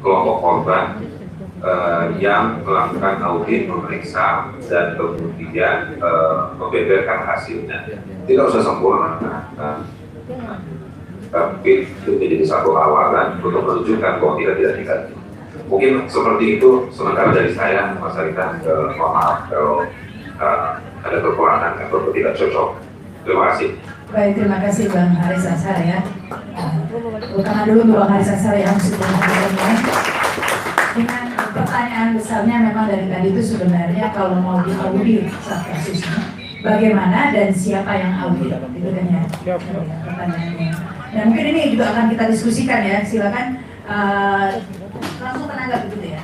kelompok korban yang melakukan audit, memeriksa, dan kemudian membeberkan hasilnya. Tidak usah sempurna, tapi itu menjadi satu awalan untuk menunjukkan bahwa kita tidak diganti. Mungkin seperti itu sementara dari saya, Mas Arita, mohon maaf kalau ada kekurangan atau tidak cocok. Terima kasih. Baik, terima kasih Bang Haris Azhar ya. Tangan dulu Bang Haris Azhar yang sudah hadirnya. Dengan pertanyaan besarnya memang dari tadi itu sebenarnya kalau mau diaudit Satgasusnya, bagaimana dan siapa yang audit, itu kan ya pertanyaannya. Dan mungkin ini juga akan kita diskusikan ya, silakan langsung menanggapi begitu ya.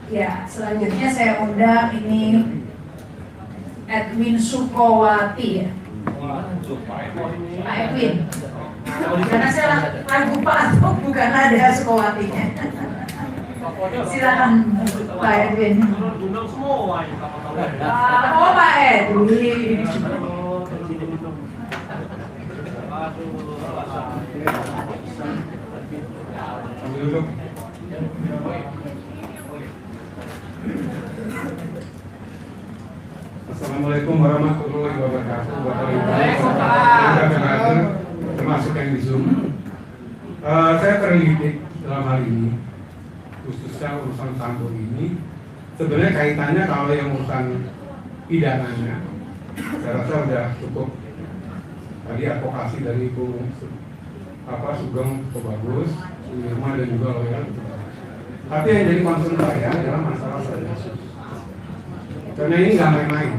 Ya, selanjutnya saya undang ini Edwin Sukowati ya. Pak Edwin. Karena saya ragu Pak atau bukan ada Sukowatinya. Silakan Pak Edwin. Oh Pak Edwin. Assalamualaikum warahmatullahi wabarakatuh. Termasuk yang di Zoom. Saya terlibat dalam hal ini, khususnya urusan Sambo ini, sebenarnya kaitannya kalau yang urusan pidananya, saya rasa udah cukup tadi advokasi dari Ibu Sugeng cukup bagus, Irma dan juga Loyal. Tapi yang jadi concern saya adalah masalah Satgasus. Karena ini nggak main-main.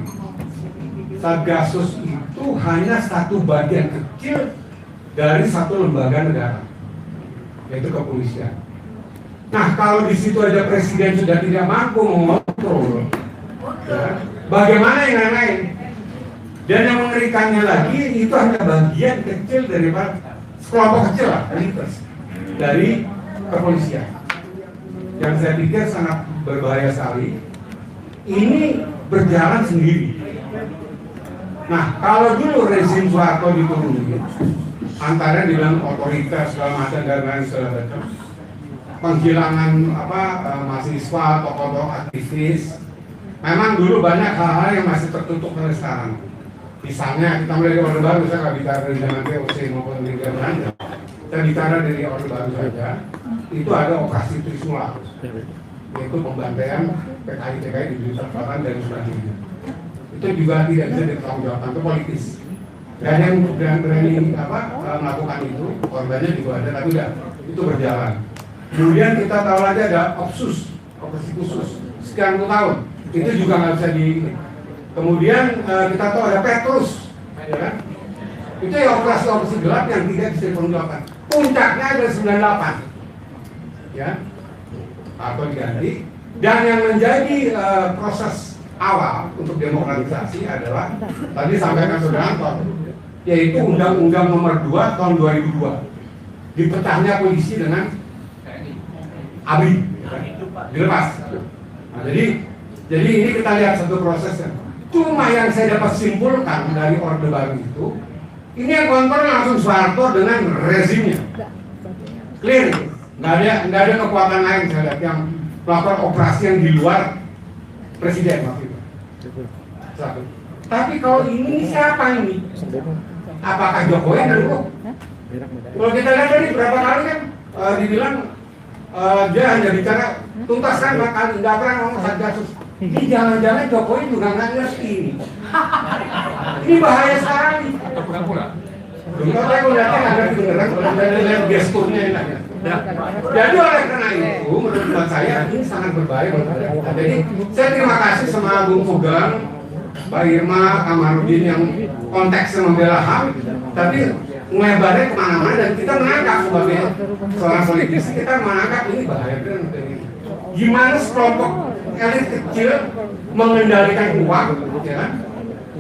Satgasus itu hanya satu bagian kecil dari satu lembaga negara, yaitu kepolisian. Nah, kalau di situ ada presiden sudah tidak mampu mengontrol, ya, bagaimana yang lain-lain? Dan yang mengerikannya lagi itu hanya bagian kecil daripada kelompok kecil lah, dari kepolisian. Yang saya pikir sangat berbahaya sekali. Ini berjalan sendiri. Nah, kalau dulu rezim Soeharto diturunin, antara dibilang otoritas segala macam dan lain segala macam, penghilangan mahasiswa, tokoh-tokoh aktivis. Memang dulu banyak hal-hal yang masih tertutup sampai sekarang. Misalnya kita mulai dari Orde Baru, saya nggak bicara dari zaman VOC maupun dari Belanda. Saya bicara dari Orde Baru saja. Itu ada operasi Trisula, yaitu pembantaian PKI-PKI di Blitar Selatan dan sebagainya. Itu juga tidak bisa dipertanggungjawabkan, itu politis. Dan yang berani melakukan itu, korbannya juga ada, tapi udah itu berjalan. Kemudian kita tahu lagi ada operasi khusus sekian puluh tahun, itu juga nggak bisa di. Kemudian kita tahu ada Petrus, ya kan? Itu ya operasi gelap yang tidak bisa dipertanggungjawabkan. Puncaknya ada 98, ya, atau diganti. Dan yang menjadi proses awal untuk demokratisasi adalah tadi sampaikan Saudara Anton, yaitu Undang-Undang Nomor 2 Tahun 2002, dipecahnya polisi dengan ABRI, dilepas. Nah, jadi ini kita lihat satu prosesnya. Cuma yang saya dapat simpulkan dari Orde Baru itu, ini yang kontrol langsung Soeharto dengan rezimnya. Clear, nggak ada kekuatan lain saya lihat yang melakukan operasi yang di luar presiden waktu itu. Satu. Tapi kalau ini siapa ini? Apakah Jokowi yang dulu? Kalau kita lihat tadi berapa kali kan dibilang dia hanya bicara tuntaskan bakal nggak pernah ngomong Satgasus. Ini jangan-jangan Jokowi juga nggak ngerti ini. Ini bahaya sekali. Pura-pura. Kalau saya lihatnya nggak ngerti beneran, kalau saya lihat gesturnya enak. Jadi oleh karena itu, menurut saya ini sangat berbahaya. Jadi saya terima kasih sama Bung Sugeng, Pak Irma, Kamarudin yang konteksnya membela HAM, tapi melebarnya kemana-mana dan kita menangkap sebagai seorang politisi, kita menangkap ini bahaya benar. Gimana sekelompok elit kecil mengendalikan uang, ya kan?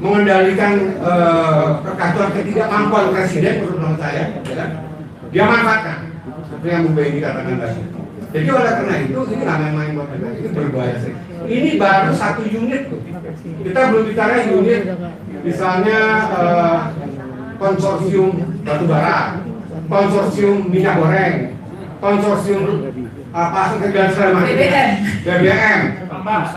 Mengendalikan kekacauan ketidakmampuan presiden menurut saya, ya kan? Dia manfaatkan seperti yang Bu Beni katakan tadi. Jadi oleh karena itu ini nggak main-main buat kita, ini berbahaya sih. Ini baru satu unit tuh. Kita belum bicara unit, misalnya konsorsium batubara, konsorsium minyak goreng, konsorsium dan segala macam, BBM.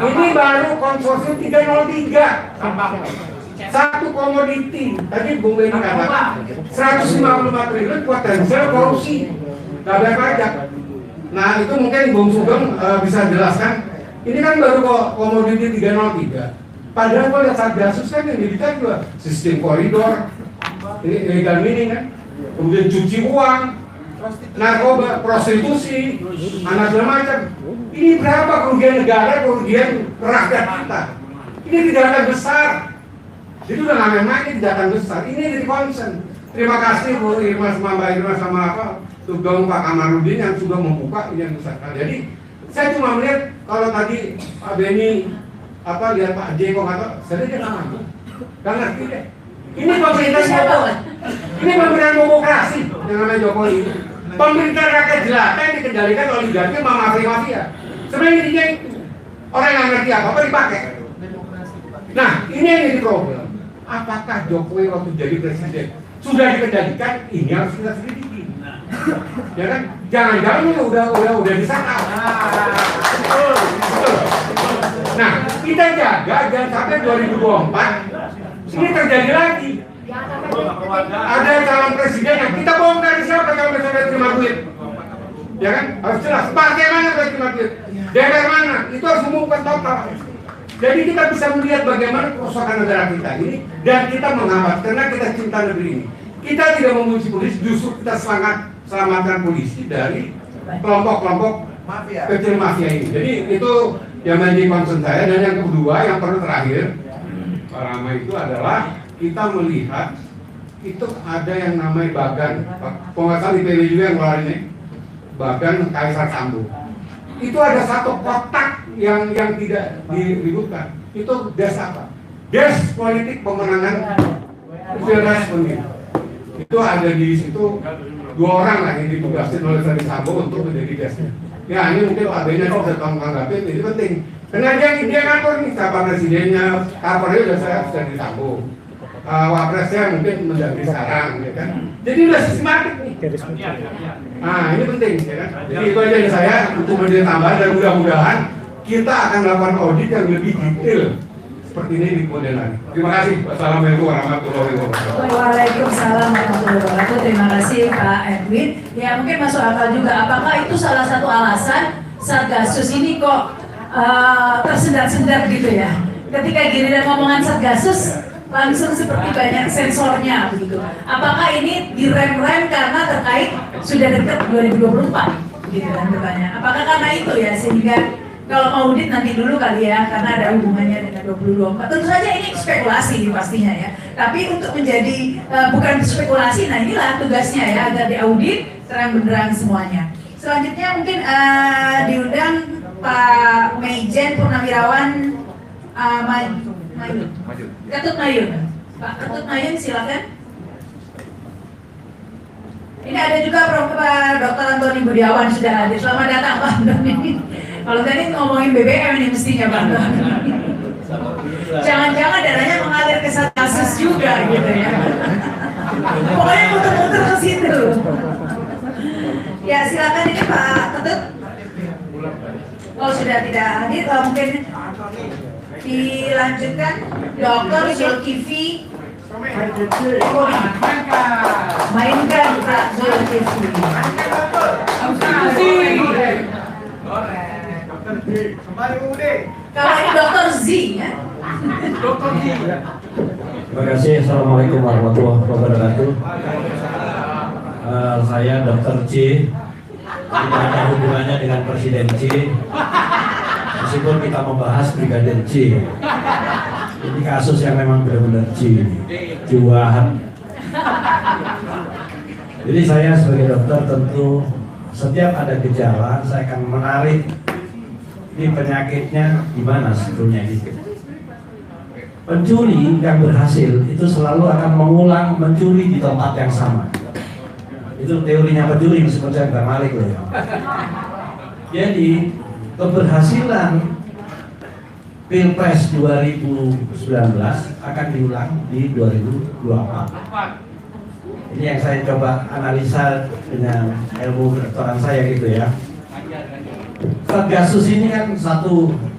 Ini baru konsorsium 303. Satu komoditi, tadi Bung Beni katakan 154 triliun potensial korupsi, nggak bayar pajak. Nah itu mungkin Bung Sugeng bisa jelaskan. Ini kan baru komoditi 303. Padahal kalau lihat Satgasus kan yang dibicarakan juga sistem koridor, ini illegal mining kan, kemudian cuci uang, narkoba, prostitusi, anak segala macam. Ini berapa kerugian negara, kerugian rakyat kita? Ini kejahatan besar. Jadi udah nggak main-main, ini kejahatan besar. Ini jadi concern. Terima kasih Bu Irma sama Mbak Irma sama Sugeng Pak Kamarudin yang sudah membuka ini yang besar. Jadi saya cuma melihat kalau tadi Pak Beni lihat Pak Jeko kata, saya dia nggak mampu, nggak ngerti deh. Ini pemerintah siapa? Ini pemerintahan demokrasi yang namanya Jokowi. Pemerintah rakyat jelata yang dikendalikan oligarki sama mafia. Sebenarnya intinya itu orang yang ngerti apa dipakai. Nah ini yang jadi problem. Apakah Jokowi waktu jadi presiden sudah dikendalikan? Ini harus kita selidiki. Ya kan? Jangan-jangan ini udah disangkal. Nah, kita jaga jangan sampai 2024 ini terjadi lagi. Ada calon presiden yang kita bongkar siapa calon presiden terima duit. Ya kan? Harus jelas partai mana yang terima duit. DPR mana? Itu harus mengumumkan total. Jadi kita bisa melihat bagaimana kerusakan negara kita ini, dan kita menghambat karena kita cinta negeri ini. Kita tidak memuji polisi, justru kita selamatkan polisi dari kelompok-kelompok kecil mafia ini. Jadi itu yang menjadi concern saya. Dan yang kedua, yang perlu terakhir, Pak Rama, itu adalah kita melihat itu ada yang namanya Bagan, penguasa IPW juga yang keluar ini, Bagan Kaisar Sambo. Itu ada satu kotak yang tidak diributkan. Itu des apa? Des politik pemenangan pilpres pemilu. Itu ada di situ 2 orang lah yang ditugasin oleh Ferdi Sambo untuk menjadi desnya. Ya ini mungkin Pak Benya bisa tanggapin, ini penting. Karena dia ngatur nih siapa presidennya, kabarnya sudah disambo. Wapresnya mungkin menjadi sekarang, ya kan? Jadi udah sistematik nih. Nah ini penting, ya kan? Jadi itu aja dari saya untuk menjadi tambahan, dan mudah-mudahan kita akan melakukan audit yang lebih detail seperti ini di kemudian hari. Terima kasih. Wassalamualaikum warahmatullahi wabarakatuh. Waalaikumsalam warahmatullahi wabarakatuh. Terima kasih Pak Edwin. Ya mungkin masuk akal juga. Apakah itu salah satu alasan Satgasus ini kok tersendat-sendat gitu ya? Ketika giliran ngomongan Satgasus langsung seperti banyak sensornya begitu. Apakah ini direm-rem karena terkait sudah dekat 2024 gitu kan bertanya. Apakah karena itu ya sehingga kalau audit nanti dulu kali ya karena ada hubungannya dengan 2024. Tentu saja ini spekulasi pastinya ya. Tapi untuk menjadi bukan spekulasi, nah inilah tugasnya ya agar diaudit terang benderang semuanya. Selanjutnya mungkin diundang Pak Maijen Purnawirawan Ketut Mayun. Pak Ketut Mayun silakan. Ini ada juga Prof. Dr. Antoni Budiawan sudah hadir. Selamat datang Pak Antoni. Kalau tadi ngomongin BBM ini mestinya Pak Antoni. Jangan-jangan dananya mengalir ke Satgasus juga gitu ya. Pokoknya muter-muter ke situ. Ya silakan ini Pak Ketut. Kalau sudah tidak hadir, mungkin dilanjutkan Dr. Zulkifli mainkan Pak Zulkifli. Kalau ini Dr. Z ya. Terima kasih. Assalamualaikum warahmatullahi wabarakatuh. Saya Dr. C. Tidak ada hubungannya dengan Presiden C. Meskipun kita membahas Brigadir C. Ini kasus yang memang benar-benar C. Juahan. Jadi saya sebagai dokter tentu setiap ada gejala saya akan menarik ini penyakitnya gimana sebetulnya gitu. Pencuri yang berhasil itu selalu akan mengulang mencuri di tempat yang sama. Itu teorinya pencuri meskipun saya nggak Malik loh ya. Jadi keberhasilan Pilpres 2019 akan diulang di 2024. Ini yang saya coba analisa dengan ilmu kedokteran saya gitu ya. Satgasus ini kan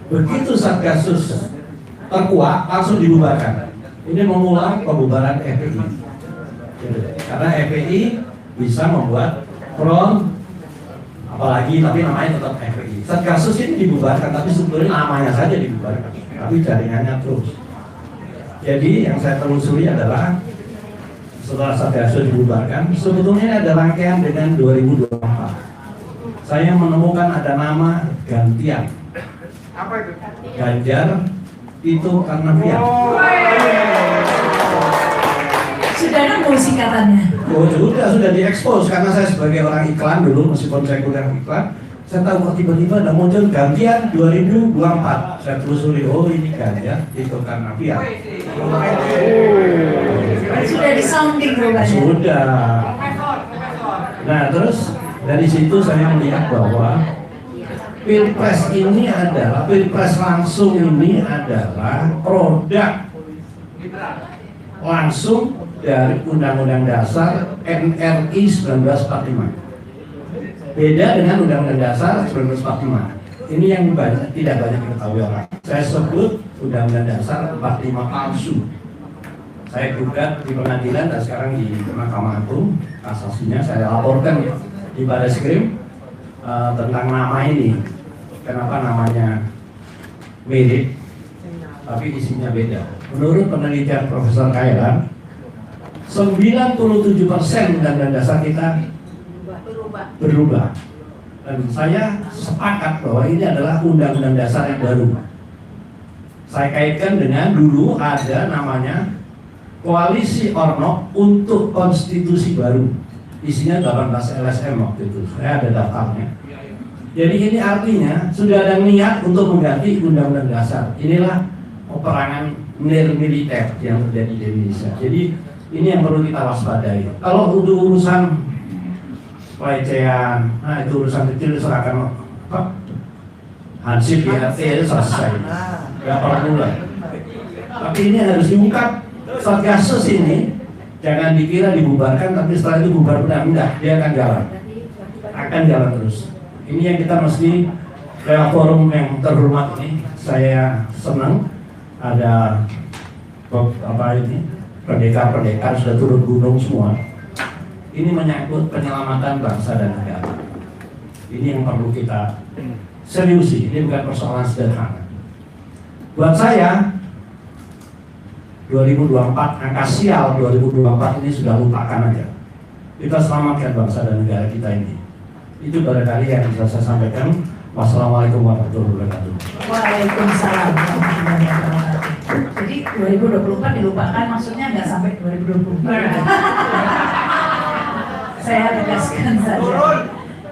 begitu Satgasus terkuat langsung dibubarkan. Ini mengulang pembubaran FPI. Karena FPI bisa membuat front, apalagi tapi namanya tetap FPI. Satgasus ini dibubarkan, tapi sebetulnya namanya saja dibubarkan, tapi jaringannya terus. Jadi yang saya telusuri adalah setelah Satgasus dibubarkan, sebetulnya ada rangkaian dengan 2024. Saya menemukan ada nama gantian. Apa itu? Ganjar itu Karnavian. Sudah nemu singkatannya. Oh sudah diekspos karena saya sebagai orang iklan dulu meskipun saya kuliah iklan, saya tahu kok tiba-tiba ada muncul gantian 2024. Saya telusuri, oh ini Ganjar itu Karnavian. Sudah disounding rupanya. Sudah. Nah terus dari situ saya melihat bahwa Pilpres ini adalah Pilpres langsung ini adalah produk langsung dari Undang-Undang Dasar NRI 1945. Beda dengan Undang-Undang Dasar 1945. Ini yang tidak banyak diketahui orang. Saya sebut Undang-Undang Dasar 45 palsu. Saya gugat di pengadilan dan sekarang di Mahkamah Agung, kasasinya saya laporkan di Barreskrim tentang nama ini. Kenapa namanya mirip, tapi isinya beda. Menurut penelitian Profesor Khairan, 97% Undang-Undang Dasar kita berubah. Dan saya sepakat bahwa ini adalah Undang-Undang Dasar yang baru. Saya kaitkan dengan dulu ada namanya Koalisi Orno untuk Konstitusi Baru. Isinya 18 LSM waktu itu. Saya ada daftarnya. Jadi ini artinya sudah ada niat untuk mengganti Undang-Undang Dasar. Inilah peperangan militer yang terjadi di Indonesia. Jadi ini yang perlu kita waspadai. Kalau untuk urusan pelecehan, nah itu urusan kecil serahkan Hansip IRT itu selesai. Gak perlu lah. Tapi ini harus diungkap. Satgasus ini jangan dikira dibubarkan, tapi setelah itu bubar benar-benar dia akan jalan terus. Ini yang kita mesti lewat forum yang terhormat ini. Saya senang ada pendekar sudah turun gunung semua. Ini menyangkut penyelamatan bangsa dan negara. Ini yang perlu kita seriusi. Ini bukan persoalan sederhana. Buat saya 2024, angka sial 2024 ini sudah lupakan aja. Kita selamatkan bangsa dan negara kita ini. Itu barangkali yang bisa saya sampaikan. Wassalamualaikum warahmatullahi wabarakatuh. Waalaikumsalam warahmatullahi wabarakatuh. Jadi 2024 dilupakan, maksudnya nggak sampai 2024. Saya tegaskan saja.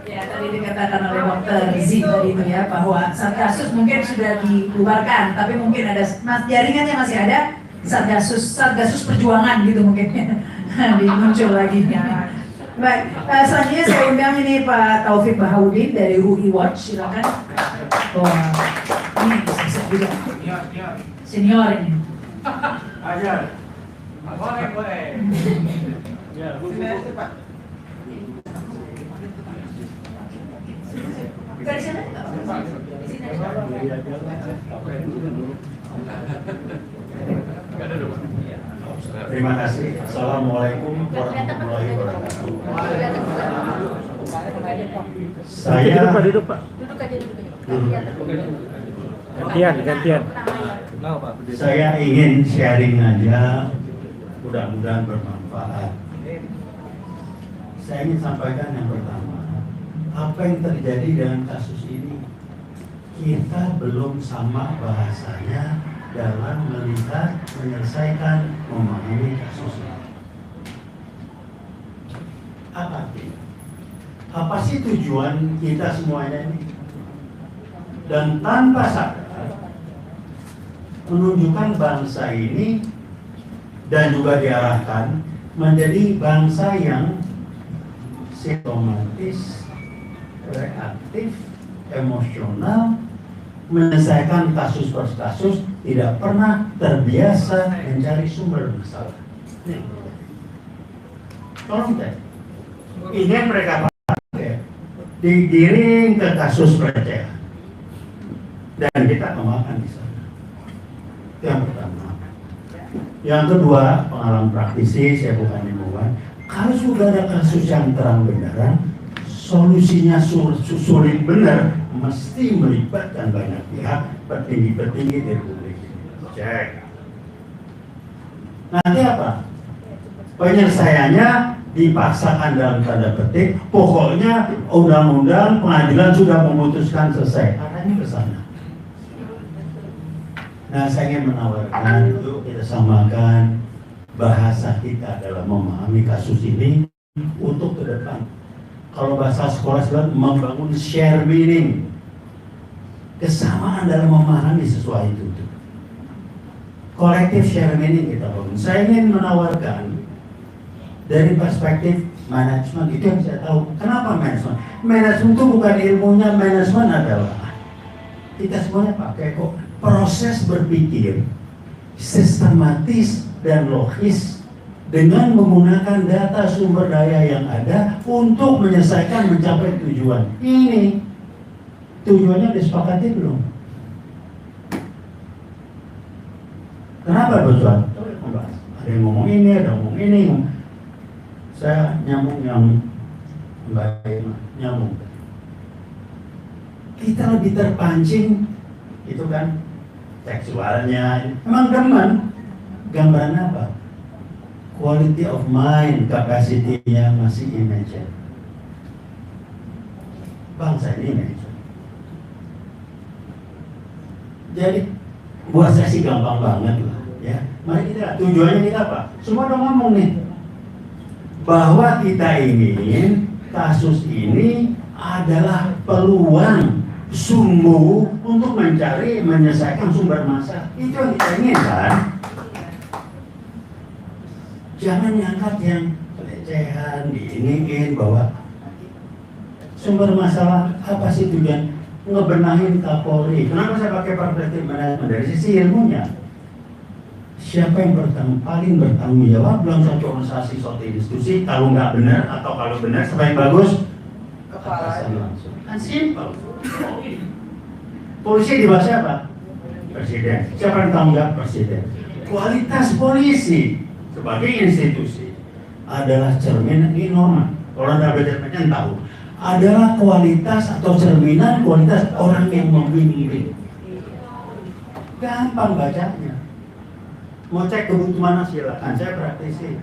Ya, tadi dikatakan oleh Dr. Zi tadi itu ya, bahwa Satgasus mungkin sudah dibubarkan, tapi mungkin ada jaringannya masih ada. Satgasus perjuangan gitu mungkin muncul lagi. Baik, selanjutnya saya undang ini Pak Taufik Bahaudin dari UI Watch, silakan. Ini juga senior ini. Ajar. Boleh. Ya, Pak. Dari sana? Terima kasih. Assalamualaikum warahmatullahi wabarakatuh. Saya Duduk, Pak. Gantian. Saya ingin sharing aja, mudah-mudahan bermanfaat. Saya ingin sampaikan yang pertama, apa yang terjadi dengan kasus ini, kita belum sama bahasanya dalam melihat, menyelesaikan, memahami kasus ini. Apa artinya? Apa sih tujuan kita semuanya ini? Dan tanpa sadar menunjukkan bangsa ini dan juga diarahkan menjadi bangsa yang sistematis, reaktif, emosional, menyelesaikan kasus per kasus, tidak pernah terbiasa mencari sumber masalah. Tolong deh, ini yang mereka pakai, digiring ke kasus pelecehan, dan kita kembangkan di sana. Itu yang pertama. Yang kedua, pengalaman praktisi, saya bukan ilmuwan. Kalau sudah ada kasus yang terang benderang, solusinya sulit benar, mesti melibatkan banyak pihak, petinggi-petinggi di Republik ini. Cek. Nanti apa? Penyelesaiannya dipaksakan dalam tanda petik, pokoknya undang-undang pengadilan sudah memutuskan selesai. Arahnya ke sana. Nah, saya ingin menawarkan untuk kita samakan bahasa kita dalam memahami kasus ini untuk ke depan. Kalau bahasa sekolah sekarang membangun share meaning, kesamaan dalam memahami sesuatu itu. Kolektif share meaning kita bangun. Saya ingin menawarkan dari perspektif manajemen, itu yang saya tahu. Kenapa manajemen? Manajemen itu bukan ilmunya, manajemen adalah kita semuanya pakai kok proses berpikir sistematis dan logis dengan menggunakan data sumber daya yang ada untuk menyelesaikan mencapai tujuan. Ini tujuannya disepakati belum? Kenapa tujuan? Ada yang ngomong ini, ada yang ngomong ini. Saya nyambung yang baik, nyambung. kita lebih terpancing, itu kan seksualnya. Emang demen, gambaran apa? Quality of mind, capacity-nya masih imagine. Bangsa ini imagine. Jadi buat saya sih gampang banget lah, ya. Mari kita, tujuannya kita apa? Semua udah ngomong nih bahwa kita ingin kasus ini adalah peluang sungguh untuk mencari, menyelesaikan sumber masalah. Itu yang kita inginkan. Jangan diangkat yang pelecehan, diingin bahwa sumber masalah apa sih tujuan? Ngebenahin Kapolri. Kenapa saya pakai perspektif manajemen? Dari sisi ilmunya, siapa yang paling bertanggung jawab dalam satu organisasi, suatu institusi? Kalau nggak benar atau kalau benar, siapa yang bagus? Atasan langsung. Kan simpel. Polisi di bawah siapa? Presiden. Siapa yang tanggung jawab? Presiden. Kualitas polisi sebagai institusi adalah cermin, ini norma. Kalau Anda belajar macam tahu, adalah kualitas atau cerminan kualitas orang yang memimpin. Gampang bacanya. Mau cek kebutuhan silakan, saya praktisi.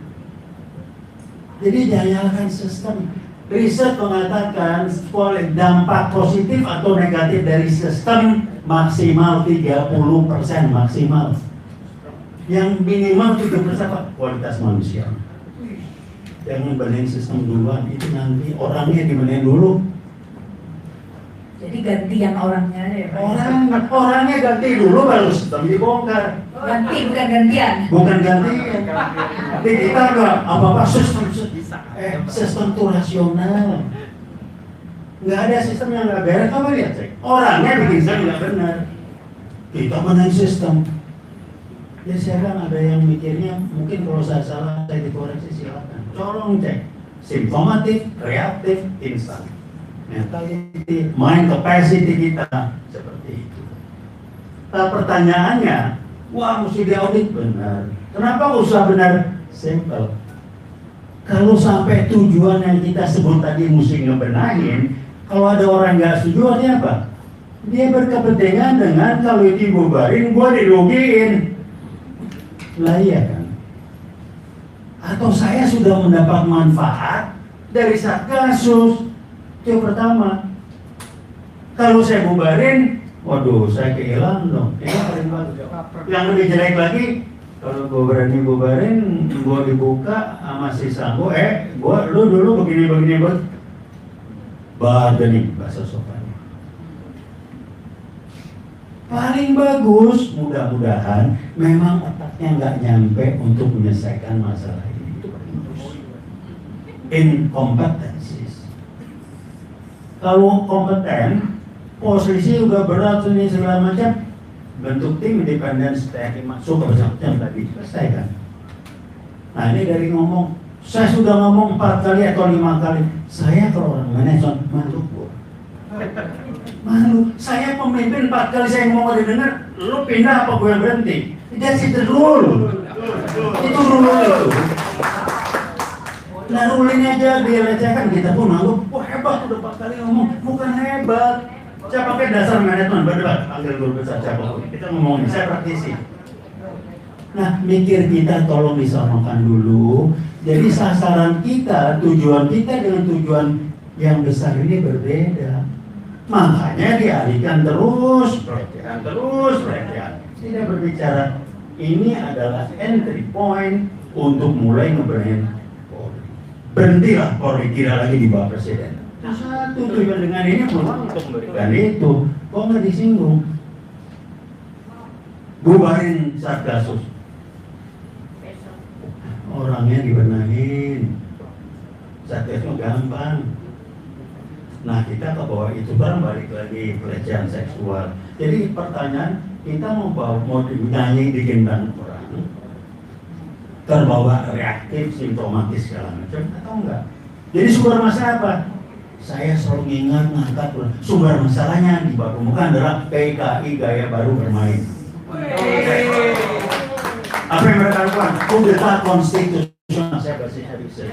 Jadi jangan sistem. Riset mengatakan dampak positif atau negatif dari sistem maksimal 30% maksimal. Yang minimal 7% apa? Kualitas manusia. Jangan benerin sistem duluan, itu nanti orangnya dibenerin dulu. Jadi gantian orangnya ya Pak? Orangnya ganti dulu baru sistem dibongkar. Ganti bukan gantian. Bukan gantian. Jadi kita enggak apa-apa sistem itu rasional. Nggak ada sistem yang nggak beres. Kamu lihat cek. Orangnya bikin sistem nggak benar. Kita benerin sistem. Ya sekarang ada yang mikirnya mungkin kalau saya salah saya dikoreksi silakan. Tolong cek. Simptomatik, reaktif, instan. Mentality, mind capacity kita seperti itu. Nah pertanyaannya, wah mesti diaudit benar. Kenapa usah benar? Simple. Kalau sampai tujuan yang kita sebut tadi mesti ngebenahin, kalau ada orang nggak setuju artinya apa? Dia berkepentingan dengan kalau itu dibubarin, gua dirugiin. Lah iya kan? Atau saya sudah mendapat manfaat dari Satgasus. Itu yang pertama. Kalau saya bubarin, waduh saya kehilangan dong. Ini paling bagus. Yang lebih jelek lagi, kalau gue berani bubarin, gue dibuka sama si Sambo, lu dulu begini buat bargaining bahasa sopannya. Paling bagus, mudah-mudahan memang otaknya nggak nyampe untuk menyelesaikan masalah ini. Itu paling bagus. Incompetencies. Kalau kompeten, posisi udah berat ini segala macam, bentuk tim independen TNI masuk ke bersangkutan tadi selesai kan. Nah ini dari ngomong, saya sudah ngomong 4 kali atau 5 kali, saya kalau orang manajemen malu gua. Malu, saya pemimpin 4 kali saya ngomong ada dengar, lu pindah apa gue yang berhenti? That's the rule. Itu rule itu. Nah rule ini aja dilecehkan, kita pun malu, wah hebat udah 4 kali ngomong, bukan hebat. Saya pakai dasar manajemen berdebat, panggil guru besar siapa kita ngomongin, saya praktisi. Nah mikir kita tolong disamakan dulu. Jadi sasaran kita, tujuan kita dengan tujuan yang besar ini berbeda. Makanya dialihkan terus, pelecehan. Tidak berbicara ini adalah entry point untuk mulai ngebenahin Polri. Berhentilah Polri kira lagi di bawah presiden. Satu tujuan dengan ini memang untuk memberikan itu. Kok nggak disinggung? Bubarin Satgasus. Orangnya dibenahin. Satgasnya gampang. Nah kita ke bawah itu barang balik lagi pelecehan seksual. Jadi pertanyaan kita mau dinyanyi digendang orang terbawa reaktif, simptomatis segala macam atau enggak? Jadi sumber masalah apa? Saya selalu ingat ngangkat sumber masalahnya di bawah permukaan adalah PKI gaya baru bermain. Apa yang mereka lakukan? Kudeta konstitusional. Saya pasti bisa.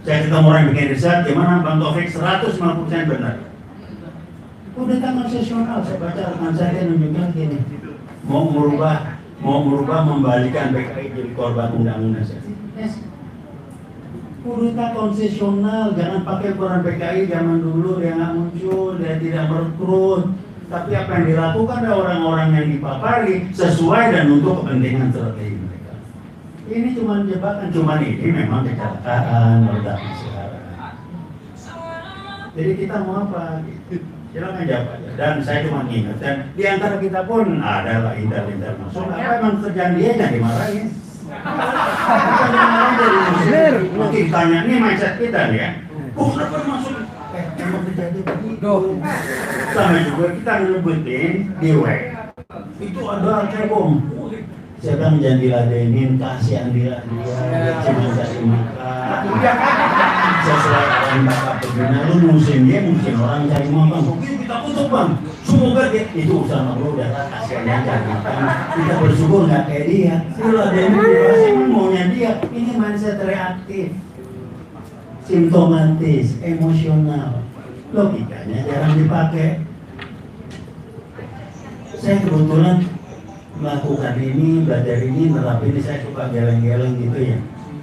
Saya ketemu orang yang bikin riset, gimana Bang Taufik 150% benar. Kudeta konsesional, saya baca rekan saya nunjukkan gini, mau merubah membalikan PKI jadi korban undang-undang. Yes. Kudeta konsesional, jangan pakai ukuran PKI zaman dulu, dia nggak muncul, dia tidak merekrut. Tapi apa yang dilakukan oleh orang-orang yang dipapari sesuai dan untuk kepentingan strategi mereka. Ini cuma jebakan, ini memang kecelakaan, meledak masyarakat. Jadi kita mau apa? Silakan jawab aja. Dan saya cuma ingatkan, di antara kita pun ada lah intel masuk. Apa emang kerjaan dia jangan dimarahin. Mungkin ditanya, ini mindset kita nih ya. Kenapa masuk? Emang terjadi begitu. Sama juga kita ngerebutin di web. Itu ada cebong. Saya bilang jangan diladenin, kasihan dia cuma cari makan. Sesuai dengan bakat pembina, lu musim dia, musim orang cari makan. Kita tutup bang, semoga dia itu usaha lu udah kasihannya cari makan. Kita bersyukur nggak kayak dia. Diladenin, maunya dia. Ini mindset reaktif, simptomatis, emosional. Logikanya jarang dipakai. Saya kebetulan melakukan ini, belajar ini, tetapi ini saya suka geleng-geleng gitu ya.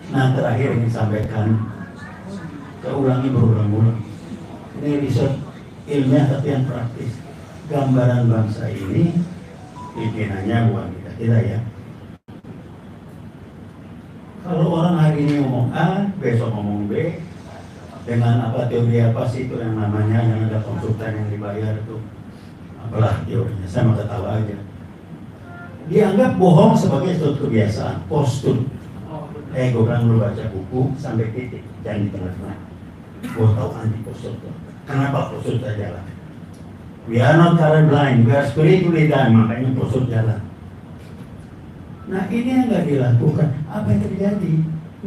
Nah terakhir ini sampaikan, saya ulangi berulang-ulang. Ini riset ilmiah tapi yang praktis. Gambaran bangsa ini, pimpinannya bukan kita ya. Kalau orang hari ini ngomong A, besok ngomong B, dengan apa teori apa sih itu yang namanya, yang ada konsultan yang dibayar itu, apalah teorinya, saya mau ketawa aja. Dianggap bohong sebagai suatu kebiasaan, postur. Gue bilang lu baca buku sampai titik, jangan di tengah-tengah. Gue tahu anti postur. Kenapa postur tak jalan? We are not colorblind, we are spiritually blind, makanya postur jalan. Nah ini yang nggak dilakukan. Apa yang terjadi?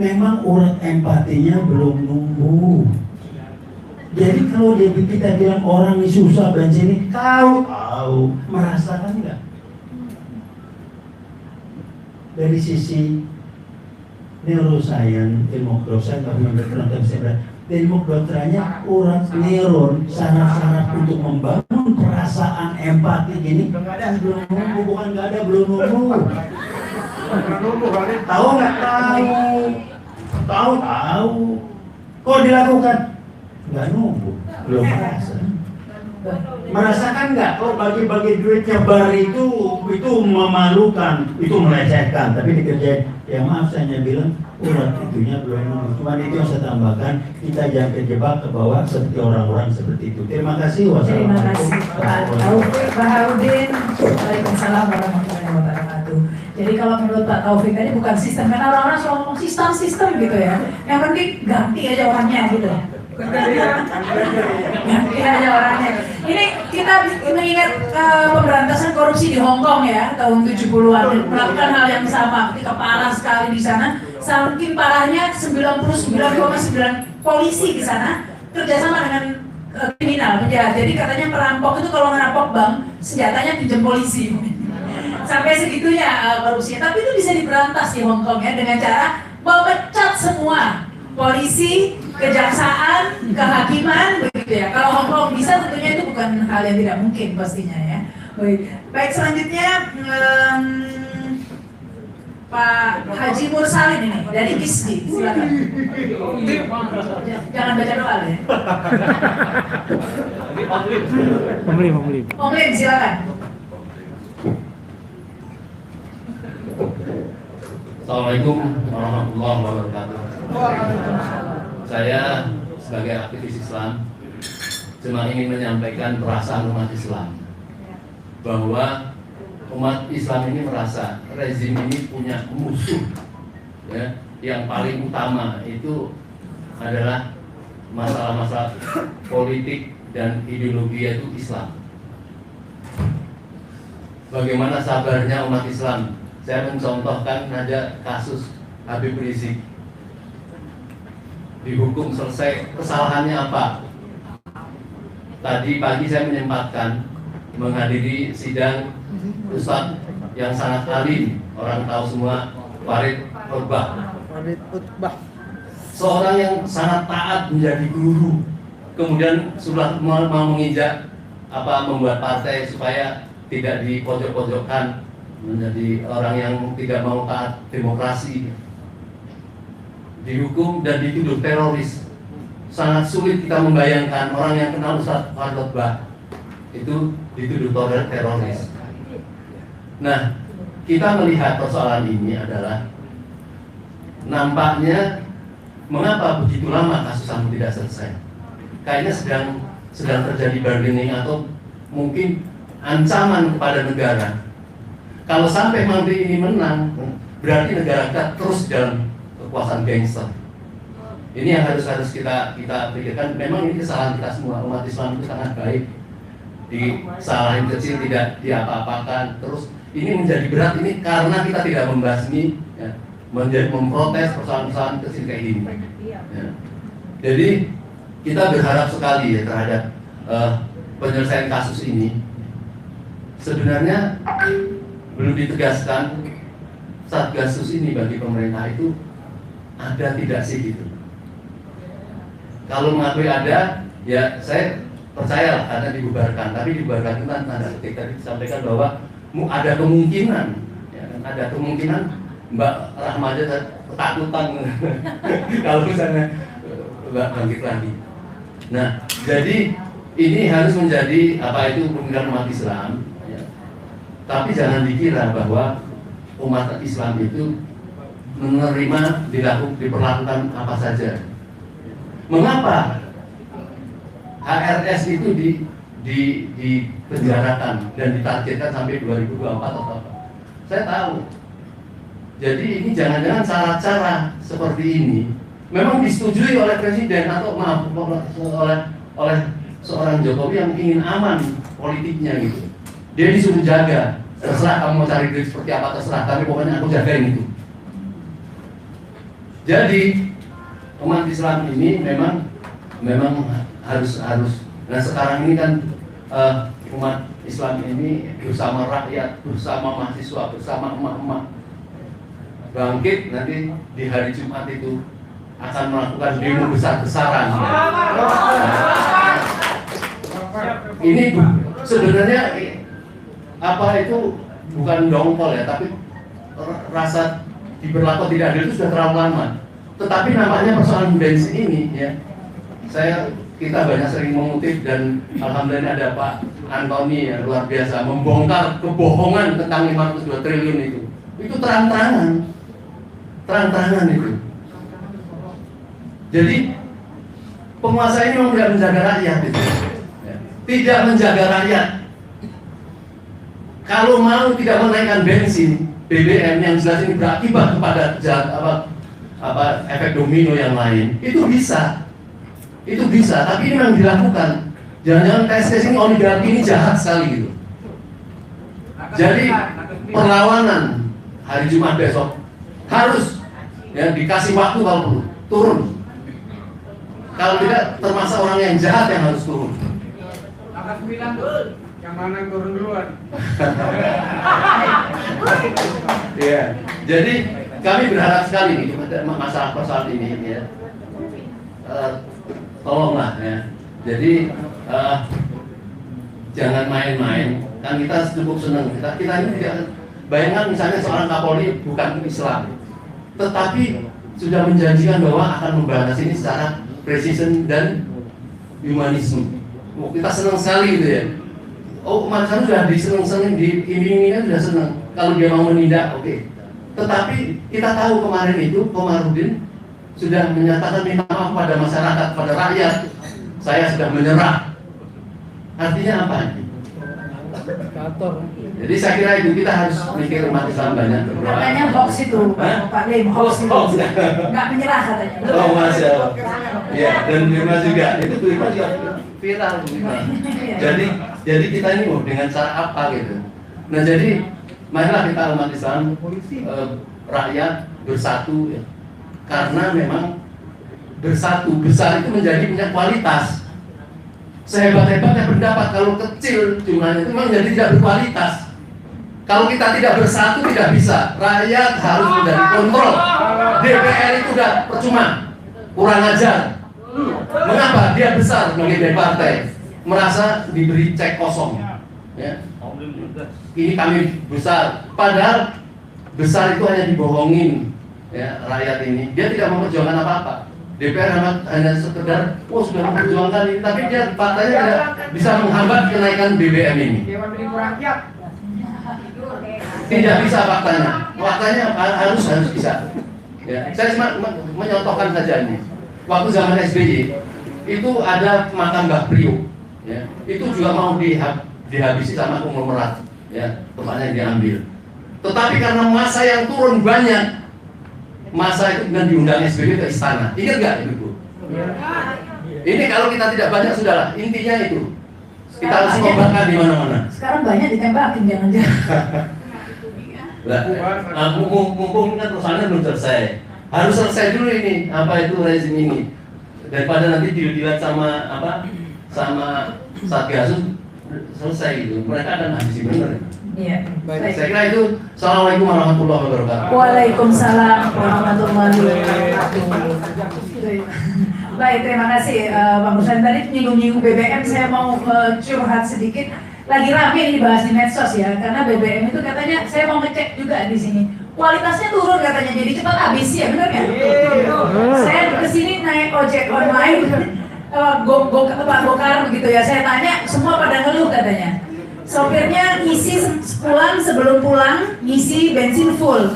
Memang urat empatinya belum numbuh. Jadi kalau kita bilang orang ini susah bensin ini, tahu, merasakan nggak? Dari sisi neuroscience, ilmu kedokteran, ilmu kedokterannya urat neuron, saraf-saraf untuk membangun perasaan empati gini belum numbuh, bukan nggak ada, belum numbuh. Tahu nggak? Tahu. Kok dilakukan? Nggak numbuh, belum merasa. Merasakan nggak? Kalau bagi-bagi duitnya bar itu memalukan, itu melecehkan, tapi dikerjain. Ya maaf, saya hanya bilang urat itunya belum numbuh. Cuma itu yang saya tambahkan, kita jangan terjebak ke bawah seperti orang-orang seperti itu. Terima kasih. Wassalamualaikum. Terima kasih Pak Taufik Baharudin. Waalaikumsalam warahmatullahi wabarakatuh. Jadi kalau menurut Pak Taufik tadi bukan sistem, karena orang-orang selalu ngomong sistem gitu ya. Yang penting ganti aja orangnya gitu. Ganti aja orangnya. Ini kita mengingat pemberantasan korupsi di Hong Kong ya, tahun 70-an melakukan hal yang sama, ketika parah sekali di sana. Saking parahnya 99,9 polisi di sana kerjasama dengan kriminal penjahat. Jadi katanya perampok itu kalau ngerampok bank, senjatanya pinjam polisi. Sampai segitunya korupsinya. Tapi itu bisa diberantas di Hong Kong ya dengan cara memecat semua polisi, kejaksaan, kehakiman, begitu ya. Kalau Hong Kong bisa, tentunya itu bukan hal yang tidak mungkin pastinya ya. Baik, selanjutnya Pak Haji Mursalin ini dari KISDI, silakan. Jangan baca doa ya. Omlim, silakan. Assalamualaikum warahmatullahi wabarakatuh. Saya sebagai aktivis Islam cuma ingin menyampaikan perasaan umat Islam bahwa umat Islam ini merasa rezim ini punya musuh ya, yang paling utama itu adalah masalah-masalah politik dan ideologi, yaitu Islam. Bagaimana sabarnya umat Islam? Saya mencontohkan aja kasus Habib Rizik. Dihukum selesai, kesalahannya apa? Tadi pagi saya menyempatkan menghadiri sidang Ustadz yang sangat alim, orang tahu semua, Farid Utbah. Seorang yang sangat taat menjadi guru, kemudian sudah mau menginjak membuat partai supaya tidak dipojok-pojokkan menjadi orang yang tidak mau taat demokrasi, dihukum dan dituduh teroris. Sangat sulit kita membayangkan orang yang kenal Ustaz Khotbah itu dituduh teroris. Nah, kita melihat persoalan ini adalah nampaknya mengapa begitu lama kasus sampai tidak selesai. Kayaknya sedang terjadi bargaining atau mungkin ancaman kepada negara. Kalau sampai Mahdi ini menang, berarti negara kita terus dalam kekuasaan gangster. Ini yang harus kita pikirkan. Memang ini kesalahan kita semua. Umat Islam itu sangat baik. Disalahin kecil tidak diapa-apakan. Terus ini menjadi berat ini karena kita tidak membasmi, ya, memprotes persoalan-persoalan kecil kayak gini. Ya. Jadi kita berharap sekali ya terhadap penyelesaian kasus ini. Sebenarnya belum ditegaskan Satgasus ini bagi pemerintah itu ada tidak sih gitu. Kalau mengakui ada, ya saya percaya karena dibubarkan. Tapi dibubarkan itu kan tanda petik tadi disampaikan bahwa ada kemungkinan, ya, ada kemungkinan Mbak Rahmaja ketakutan kalau misalnya Mbak bangkit lagi. Nah, jadi ini harus menjadi apa itu pemikiran umat Islam. Tapi jangan dikira bahwa umat Islam itu menerima diperlakukan apa saja. Mengapa HRS itu dipenjarakan dan ditargetkan sampai 2024 atau apa? Saya tahu. Jadi ini jangan-jangan cara-cara seperti ini memang disetujui oleh presiden atau maaf oleh seorang Jokowi yang ingin aman politiknya gitu. Dia disuruh jaga, terserah kamu mau cari duit seperti apa terserah, tapi pokoknya aku jagain itu. Jadi umat Islam ini memang harus. Nah sekarang ini kan umat Islam ini bersama rakyat, bersama mahasiswa, bersama emak-emak bangkit nanti di hari Jumat itu akan melakukan demo besar-besaran. Ini sebenarnya apa itu bukan dongkol ya, tapi rasa diberlakukan tidak adil itu sudah terlalu lama. Tetapi namanya persoalan bensin ini ya, kita banyak sering mengutip dan alhamdulillah ada Pak Antoni ya luar biasa membongkar kebohongan tentang 502 triliun itu terang-terangan itu. Jadi penguasa ini memang tidak menjaga rakyat itu. Tidak menjaga rakyat. Kalau mau tidak menaikkan bensin, BBM yang jelas ini berakibat kepada efek domino yang lain, itu bisa, tapi ini memang dilakukan. Jangan-jangan tes ini oligarki ini jahat sekali gitu. Jadi perlawanan hari Jumat besok harus ya dikasih waktu kalau perlu turun. Kalau tidak termasuk orang yang jahat yang harus turun. Angka 9 yang mana yang turun duluan? Iya. Jadi kami berharap sekali nih masalah persoalan ini ya. Tolonglah ya. Jadi jangan main-main. Kan kita cukup senang. Kita ini tidak bayangkan misalnya seorang Kapolri bukan Islam, tetapi sudah menjanjikan bahwa akan membahas ini secara precision dan humanisme. Kita senang sekali gitu ya. Umat Islam sudah disenang-senang, diiming-imingkan sudah senang. Kalau dia mau menindak, oke. Tetapi kita tahu kemarin itu Komarudin sudah menyatakan minta maaf pada masyarakat, pada rakyat. Saya sudah menyerah. Artinya apa? Jadi saya kira itu kita harus mikir umat Islam banyak. Katanya hoax itu, Pak Lim, hoax itu. Nggak menyerah katanya. Oh masya Allah. Ya dan Bima juga itu Bima juga viral Bima. Jadi kita ini dengan cara apa gitu. Nah jadi marilah kita umat Islam rakyat bersatu ya. Karena memang bersatu besar itu menjadi punya kualitas. Sehebat-hebatnya pendapat kalau kecil jumlahnya itu memang jadi tidak berkualitas. Kalau kita tidak bersatu tidak bisa. Rakyat harus menjadi kontrol. DPR itu udah percuma, kurang ajar. Mengapa? Dia besar sebagai partai. merasa diberi cek kosong. Ya. Ini kami besar, padahal besar itu hanya dibohongin ya rakyat ini. Dia tidak memperjuangkan apa-apa. DPR hanya sekedar, sudah memperjuangkan ini, tapi dia faktanya tidak bisa menghambat kenaikan BBM ini. Tidak bisa faktanya. Faktanya harus bisa. Ya. Saya menyontohkan saja ini. Waktu zaman SBY itu ada makam Mbah Priok. Ya. Itu juga mau dihabisi sama konglomerat. Ya, tempatnya diambil. Tetapi karena masa yang turun banyak, masa itu dengan diundang SBY ke istana. Ingat nggak Ibu? Ini kalau kita tidak banyak sudahlah. Intinya itu kita harus membakar di mana-mana. Sekarang banyak ditembakin jangan-jangan. Mumpung kan perusahaannya belum selesai. Harus selesai dulu ini apa itu rezim ini. Daripada nanti dilihat sama Satgasus selesai gitu. Mereka akan habisi benar. Iya. Saya kira itu. Assalamualaikum warahmatullahi wabarakatuh. Waalaikumsalam warahmatullahi wabarakatuh. Baik, terima kasih Bang Ruslan. Tadi nyinggung-nyinggung BBM, saya mau curhat sedikit. Lagi rame ini dibahas di medsos ya, karena BBM itu katanya saya mau ngecek juga di sini. Kualitasnya turun katanya, jadi cepat habis ya, benar nggak? Saya kesini naik ojek online, Gokar begitu ya. Saya tanya, semua pada ngeluh katanya. Sopirnya ngisi pulang, sebelum pulang ngisi bensin full.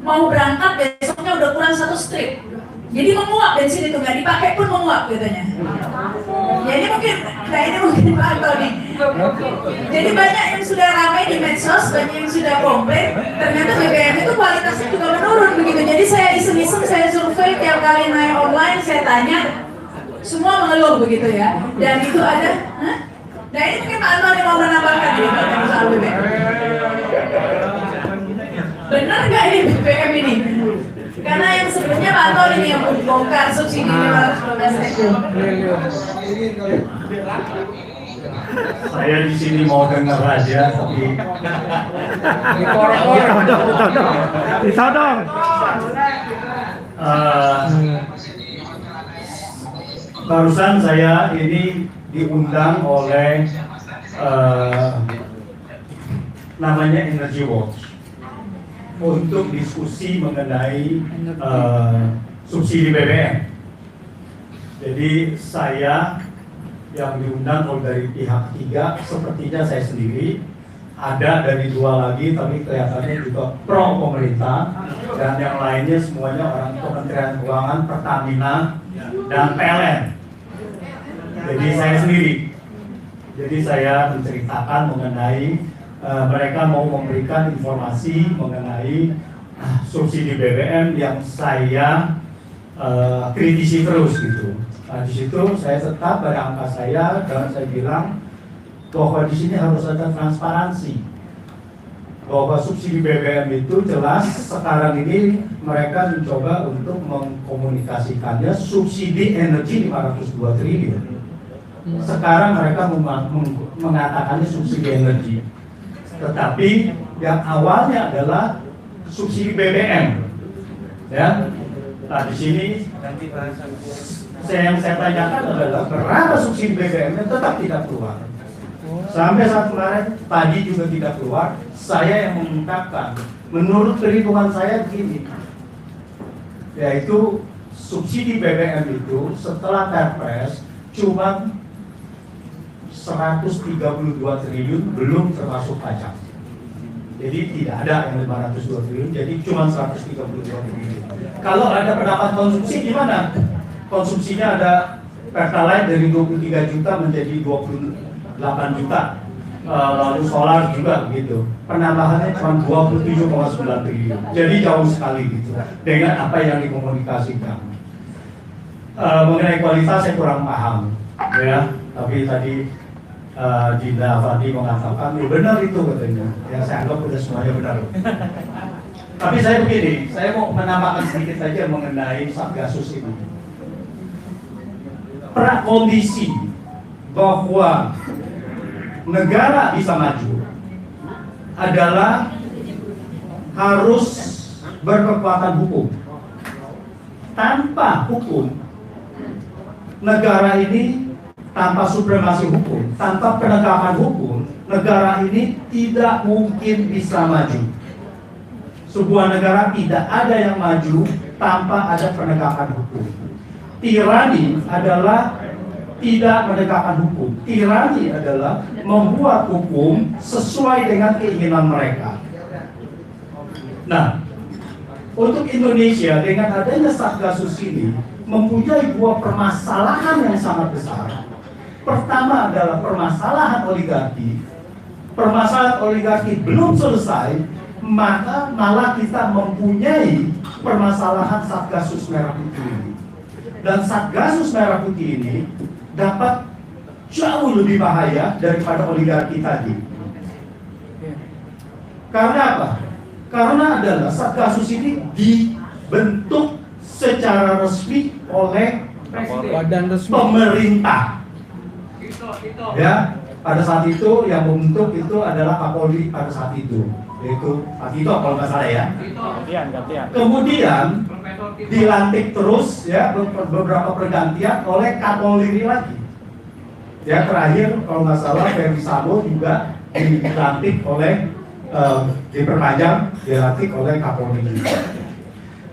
Mau berangkat besoknya udah kurang 1 strip. Jadi menguap bensin itu, nggak dipakai pun menguap katanya. Ya ini mungkin Pak Antoni. Jadi banyak yang sudah ramai di medsos, banyak yang sudah komplain. Ternyata BBM itu kualitasnya juga menurun begitu. Jadi saya iseng-iseng, saya survei tiap kali naik online, saya tanya, semua mengeluh begitu ya. Dan itu ada, nah ini mungkin Pak Antoni mau menambahkan ini soal BBM. Benar nggak ini BBM ini? Karena yang sebelumnya Pak Antoni ini yang bongkar subsidi 512.000. Saya di sini mau dengar aja, tapi Ditodong. Barusan saya ini diundang oleh namanya Energy Watch untuk diskusi mengenai subsidi BBM. Jadi saya yang diundang oleh dari pihak ketiga, sepertinya saya sendiri, ada dari 2 lagi, tapi kelihatannya juga pro pemerintah, dan yang lainnya semuanya orang Kementerian Keuangan, Pertamina, dan PLN. Jadi saya sendiri. Jadi saya menceritakan mengenai mereka mau memberikan informasi mengenai subsidi BBM yang saya kritisi terus gitu. Nah, di situ saya tetap pada angka saya dan saya bilang bahwa di sini harus ada transparansi. Bahwa subsidi BBM itu jelas sekarang ini mereka mencoba untuk mengkomunikasikannya subsidi energi 502 triliun. Sekarang mereka mengatakannya subsidi energi. Tetapi yang awalnya adalah subsidi BBM, ya. Nah di sini yang saya tanyakan adalah berapa subsidi BBM yang tetap tidak keluar. Sampai saat kemarin tadi juga tidak keluar. Saya yang mengungkapkan, menurut perhitungan saya begini, yaitu subsidi BBM itu setelah Perpres cuma 132 triliun belum termasuk pajak. Jadi tidak ada yang 502 triliun, jadi cuma 132 triliun. Kalau ada pendapat konsumsi gimana? Konsumsinya ada Pertalite dari 23 juta menjadi 28 juta. Lalu solar juga begitu. Penambahannya cuma 27,9 triliun. Jadi jauh sekali gitu dengan apa yang dikomunikasikan. Mengenai kualitas saya kurang paham, ya. Tapi tadi Dinda Fadi mengatakan, ya benar itu katanya. Ya saya anggap sudah semuanya benar. Tapi saya begini, saya mau menambahkan sedikit saja mengenai Satgasus ini. Prakondisi bahwa negara bisa maju adalah harus berkekuatan hukum. Tanpa hukum, negara ini tanpa supremasi hukum, tanpa penegakan hukum, negara ini tidak mungkin bisa maju. Sebuah negara tidak ada yang maju tanpa ada penegakan hukum. Tirani adalah tidak menegakkan hukum. Tirani adalah membuat hukum sesuai dengan keinginan mereka. Nah, untuk Indonesia dengan adanya Satgasus ini mempunyai dua permasalahan yang sangat besar. Pertama adalah permasalahan oligarki. Permasalahan oligarki belum selesai, maka malah kita mempunyai permasalahan Satgasus Merah Putih ini. Dan Satgasus Merah Putih ini dapat jauh lebih bahaya daripada oligarki tadi. Karena apa? Karena adalah Satgasus ini dibentuk secara resmi oleh pemerintah. Ya, pada saat itu yang membentuk itu adalah Kapolri pada saat itu, yaitu Pak Tito kalau nggak salah ya. Kemudian dilantik terus ya beberapa pergantian oleh Kapolri lagi. Ya terakhir kalau nggak salah Ferry Sambo juga dilantik oleh diperpanjang dilantik oleh Kapolri.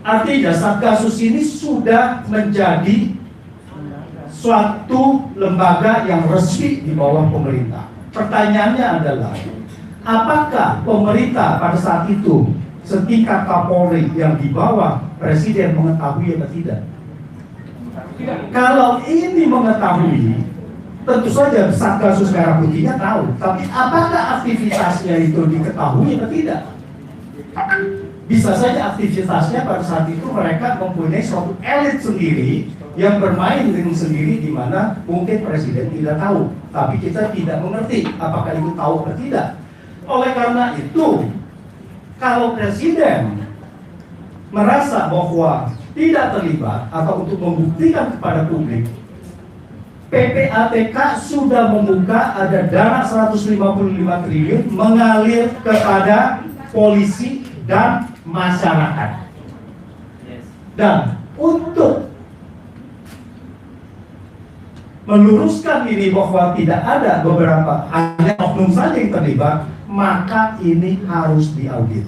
Artinya Satgasus ini sudah menjadi suatu lembaga yang resmi di bawah pemerintah. Pertanyaannya adalah, apakah pemerintah pada saat itu setingkat Kapolri yang di bawah Presiden mengetahui atau tidak? Kalau ini mengetahui, tentu saja Satgasus Merah Putihnya tahu. Tapi apakah aktivitasnya itu diketahui atau tidak? Bisa saja aktivitasnya pada saat itu mereka mempunyai suatu elit sendiri yang bermain dengan sendiri di mana mungkin Presiden tidak tahu, tapi kita tidak mengerti apakah itu tahu atau tidak. Oleh karena itu, kalau Presiden merasa bahwa tidak terlibat atau untuk membuktikan kepada publik, PPATK sudah membuka ada dana 155 triliun mengalir kepada polisi dan masyarakat. Dan untuk meluruskan ini bahwa tidak ada beberapa hanya oknum saja yang terlibat, maka ini harus diaudit.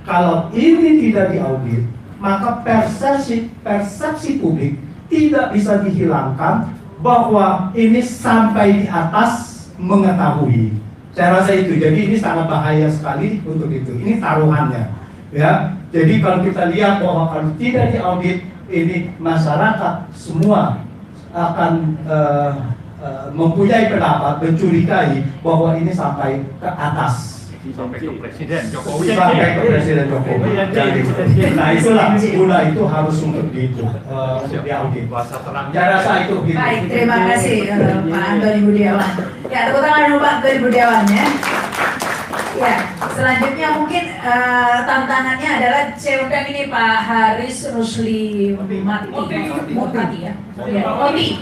Kalau ini tidak diaudit, maka persepsi publik tidak bisa dihilangkan bahwa ini sampai di atas mengetahui. Saya rasa itu. Jadi ini sangat bahaya sekali untuk itu. Ini taruhannya, ya. Jadi kalau kita lihat bahwa kalau tidak diaudit, ini masyarakat semua akan mempunyai pendapat, mencurigai bahwa ini sampai ke atas. Sampai ke Presiden Jokowi. Sampai ke Presiden Jokowi. Nah itulah guna itu harus untuk diaudit. Saya rasa itu. Baik, terima kasih Pak Antoni Budiawan. Ya, tepuk tangan Pak Antoni Budiawan ya. Ya, selanjutnya mungkin tantangannya adalah saya undang ini Pak Haris Rusli Mutati ya. Oti.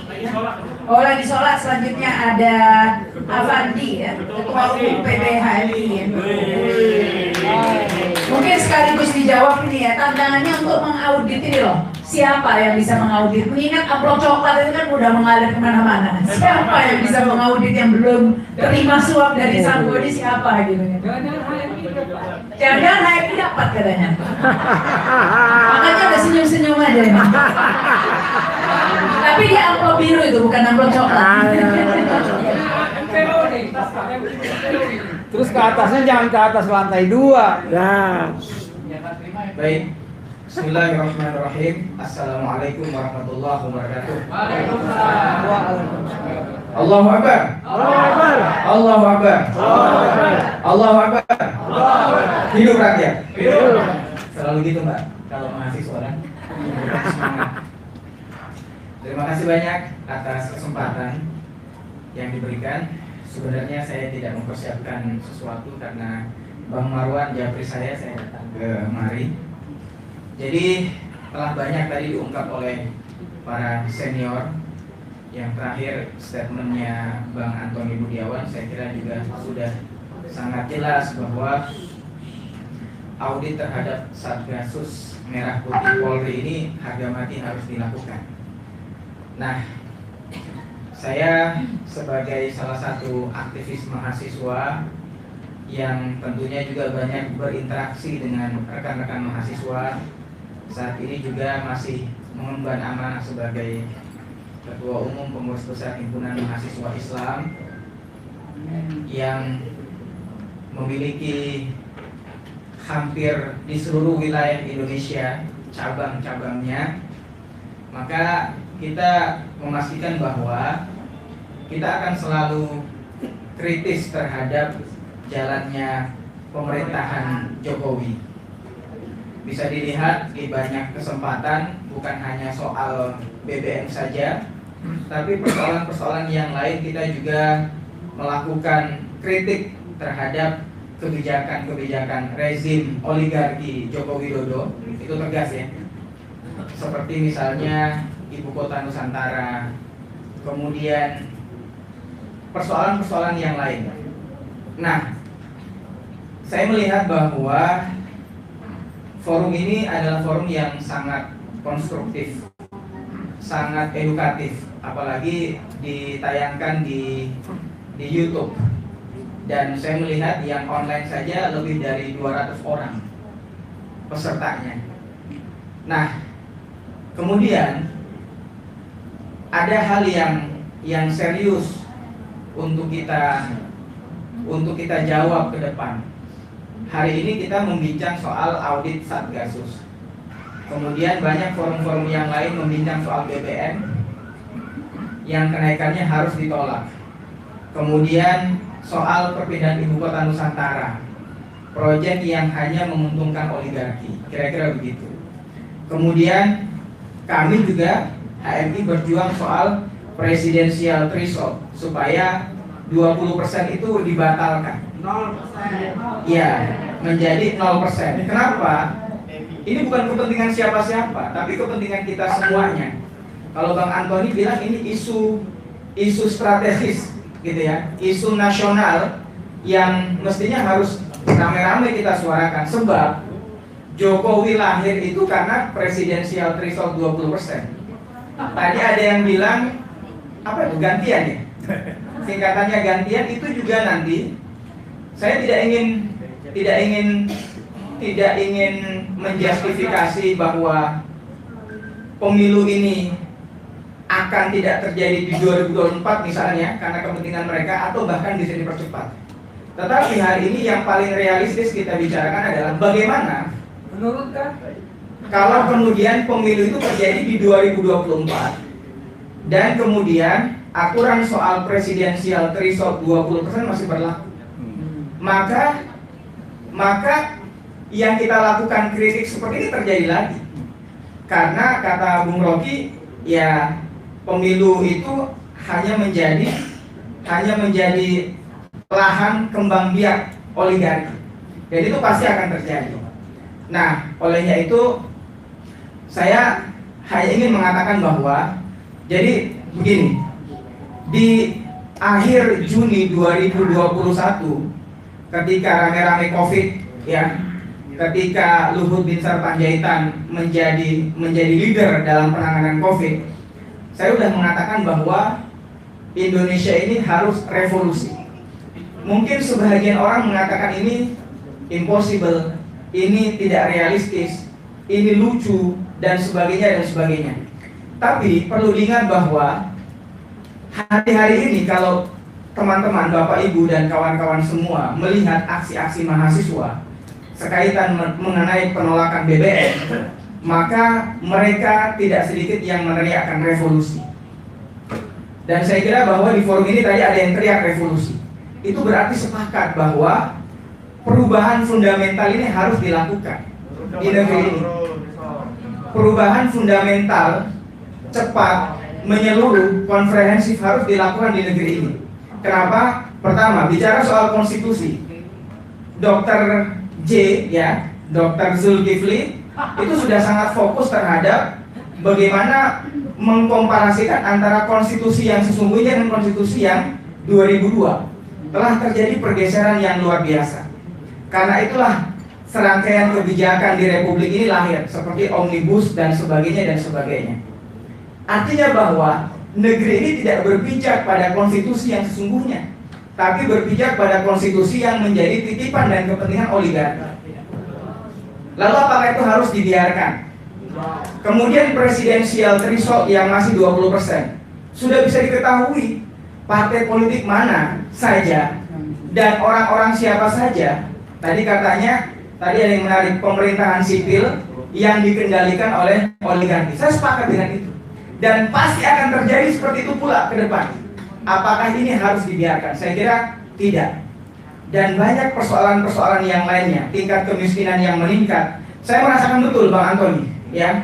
Oh lagi sholat. Selanjutnya ada Avandi ya, Ketua Umum PBHMI ya. Mungkin sekaligus dijawab ini ya, tantangannya untuk mengaudit ini loh. Siapa yang bisa mengaudit? Mengingat amplop coklat itu kan udah mengalir kemana-mana. Siapa yang bisa mengaudit yang belum terima suap dari Sang Bodi, siapa gitu ya? Jangan-jangan HMI dapat katanya. Makanya udah senyum-senyum aja nih. Tapi dia amplop biru itu, bukan amplop coklat. Terus ke atasnya jangan ke atas lantai 2. Nah. Baik. Bismillahirrahmanirrahim. Assalamualaikum warahmatullahi wabarakatuh. Waalaikumsalam. Allahu Akbar. Allahu Akbar. Allahu Akbar. Allahu Akbar. Hidup rakyat. Hidup. Selalu gitu Mbak. Kalau mahasiswa kan. Terima kasih banyak atas kesempatan yang diberikan. Sebenarnya saya tidak mempersiapkan sesuatu karena Bang Marwan japri saya datang ke mari. Jadi telah banyak tadi diungkap oleh para senior. Yang terakhir statementnya Bang Antoni Budiawan saya kira juga sudah sangat jelas bahwa audit terhadap Satgasus Merah Putih Polri ini harga mati harus dilakukan. Nah, Saya sebagai salah satu aktivis mahasiswa yang tentunya juga banyak berinteraksi dengan rekan-rekan mahasiswa, saat ini juga masih mengemban amanah sebagai Ketua Umum Pengurus Besar Himpunan Mahasiswa Islam yang memiliki hampir di seluruh wilayah Indonesia cabang-cabangnya. Maka kita memastikan bahwa kita akan selalu kritis terhadap jalannya pemerintahan Jokowi. Bisa dilihat di banyak kesempatan, bukan hanya soal BBM saja, tapi persoalan-persoalan yang lain kita juga melakukan kritik terhadap kebijakan-kebijakan rezim oligarki Joko Widodo. Itu tegas ya. Seperti misalnya Ibu Kota Nusantara, kemudian persoalan-persoalan yang lain. Nah, saya melihat bahwa forum ini adalah forum yang sangat konstruktif, sangat edukatif, apalagi ditayangkan di YouTube. Dan saya melihat yang online saja lebih dari 200 orang pesertanya. Nah, kemudian ada hal yang serius untuk kita jawab ke depan. Hari ini kita membincang soal audit Satgasus. Kemudian banyak forum-forum yang lain membincang soal BBM yang kenaikannya harus ditolak. Kemudian soal perpindahan ibu kota Nusantara, proyek yang hanya menguntungkan oligarki, kira-kira begitu. Kemudian kami juga HMI berjuang soal presidensial threshold supaya 20% itu dibatalkan. 0%. Ya, menjadi 0%. Kenapa? Ini bukan kepentingan siapa-siapa, tapi kepentingan kita semuanya. Kalau Bang Antoni bilang ini isu strategis, gitu ya, isu nasional yang mestinya harus rame-rame kita suarakan. Sebab Jokowi lahir itu karena presidensial threshold 20%. Tadi ada yang bilang apa itu gantian ya? Singkatannya gantian itu juga nanti. Saya tidak ingin menjustifikasi bahwa pemilu ini akan tidak terjadi di 2024 misalnya karena kepentingan mereka, atau bahkan bisa dipercepat. Tetapi hari ini yang paling realistis kita bicarakan adalah bagaimana menurutkan kalau kemudian pemilu itu terjadi di 2024 dan kemudian aturan soal presidensial threshold 20% masih berlaku, maka yang kita lakukan kritik seperti ini terjadi lagi. Karena kata Bung Rocky, ya pemilu itu hanya menjadi lahan kembang biak oligarki. Dan itu pasti akan terjadi. Nah, olehnya itu saya hanya ingin mengatakan bahwa jadi begini, di akhir Juni 2021 ketika rame-rame Covid ya, ketika Luhut Binsar Panjaitan menjadi leader dalam penanganan Covid, saya sudah mengatakan bahwa Indonesia ini harus revolusi. Mungkin sebagian orang mengatakan ini impossible, ini tidak realistis, ini lucu dan sebagainya. Tapi perlu diingat bahwa hari-hari ini kalau teman-teman, Bapak Ibu dan kawan-kawan semua melihat aksi-aksi mahasiswa sekaitan mengenai penolakan BBM, maka mereka tidak sedikit yang meneriakkan revolusi. Dan saya kira bahwa di forum ini tadi ada yang teriak revolusi. Itu berarti sepakat bahwa perubahan fundamental ini harus dilakukan di negeri ini. Perubahan fundamental cepat, menyeluruh, komprehensif harus dilakukan di negeri ini. Kenapa? Pertama, bicara soal konstitusi. Dr. J, ya, Dr. Zulkifli itu sudah sangat fokus terhadap bagaimana mengkomparasikan antara konstitusi yang sesungguhnya dan konstitusi yang 2002. Telah terjadi pergeseran yang luar biasa. Karena itulah serangkaian kebijakan di Republik ini lahir, seperti Omnibus dan sebagainya. Artinya bahwa negeri ini tidak berpijak pada konstitusi yang sesungguhnya, tapi berpijak pada konstitusi yang menjadi titipan dan kepentingan oligarki. Lalu apakah itu harus dibiarkan? Kemudian presidensial threshold yang masih 20%. Sudah bisa diketahui partai politik mana saja dan orang-orang siapa saja. Tadi katanya, tadi ada yang menarik, pemerintahan sipil yang dikendalikan oleh oligarki. Saya sepakat dengan itu. Dan pasti akan terjadi seperti itu pula ke depan. Apakah ini harus dibiarkan? Saya kira tidak. Dan banyak persoalan-persoalan yang lainnya, tingkat kemiskinan yang meningkat. Saya merasakan betul Bang Antoni, ya.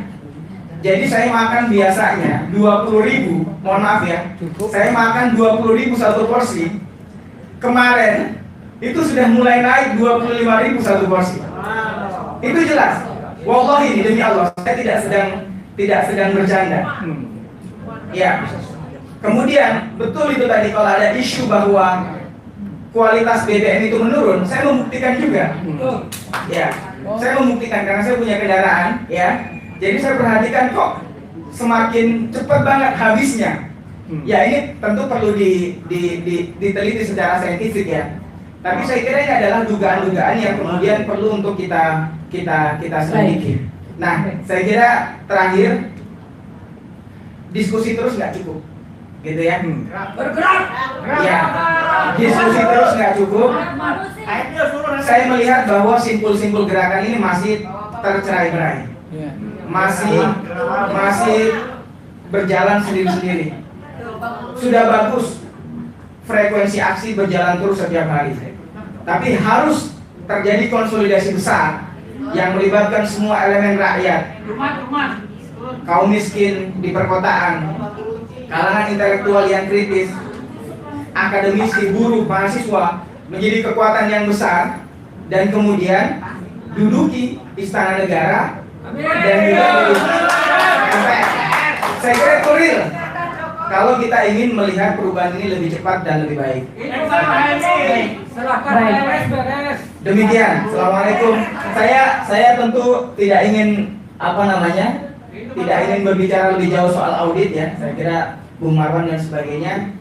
Jadi saya makan biasanya 20.000, mohon maaf ya, saya makan 20.000 satu porsi. Kemarin itu sudah mulai naik 25.000 satu porsi. Itu jelas. Wallahi ini demi Allah, saya tidak sedang bercanda. Ya. Kemudian betul itu tadi, kalau ada isu bahwa kualitas BBM itu menurun, saya membuktikan juga. Ya. Saya membuktikan karena saya punya kendaraan, ya. Jadi saya perhatikan kok semakin cepat banget habisnya. Ya ini tentu perlu diteliti secara saintifik ya. Tapi saya kira ini adalah dugaan-dugaan yang kemudian perlu untuk kita selidiki. Nah, saya kira terakhir diskusi terus nggak cukup, gitu ya. Bergerak. Ya, diskusi terus nggak cukup. Saya melihat bahwa simpul-simpul gerakan ini masih tercerai-berai. Masih berjalan sendiri-sendiri. Sudah bagus frekuensi aksi berjalan terus setiap hari, tapi harus terjadi konsolidasi besar yang melibatkan semua elemen rakyat, kaum miskin di perkotaan, kalangan intelektual yang kritis, akademisi, buruh, mahasiswa, menjadi kekuatan yang besar, dan kemudian duduki istana negara dan juga MPR. Saya kira itu real kalau kita ingin melihat perubahan ini lebih cepat dan lebih baik. Demikian. Assalamualaikum. Saya tentu tidak ingin tidak ingin berbicara lebih jauh soal audit ya. Saya kira Bung Marwan dan sebagainya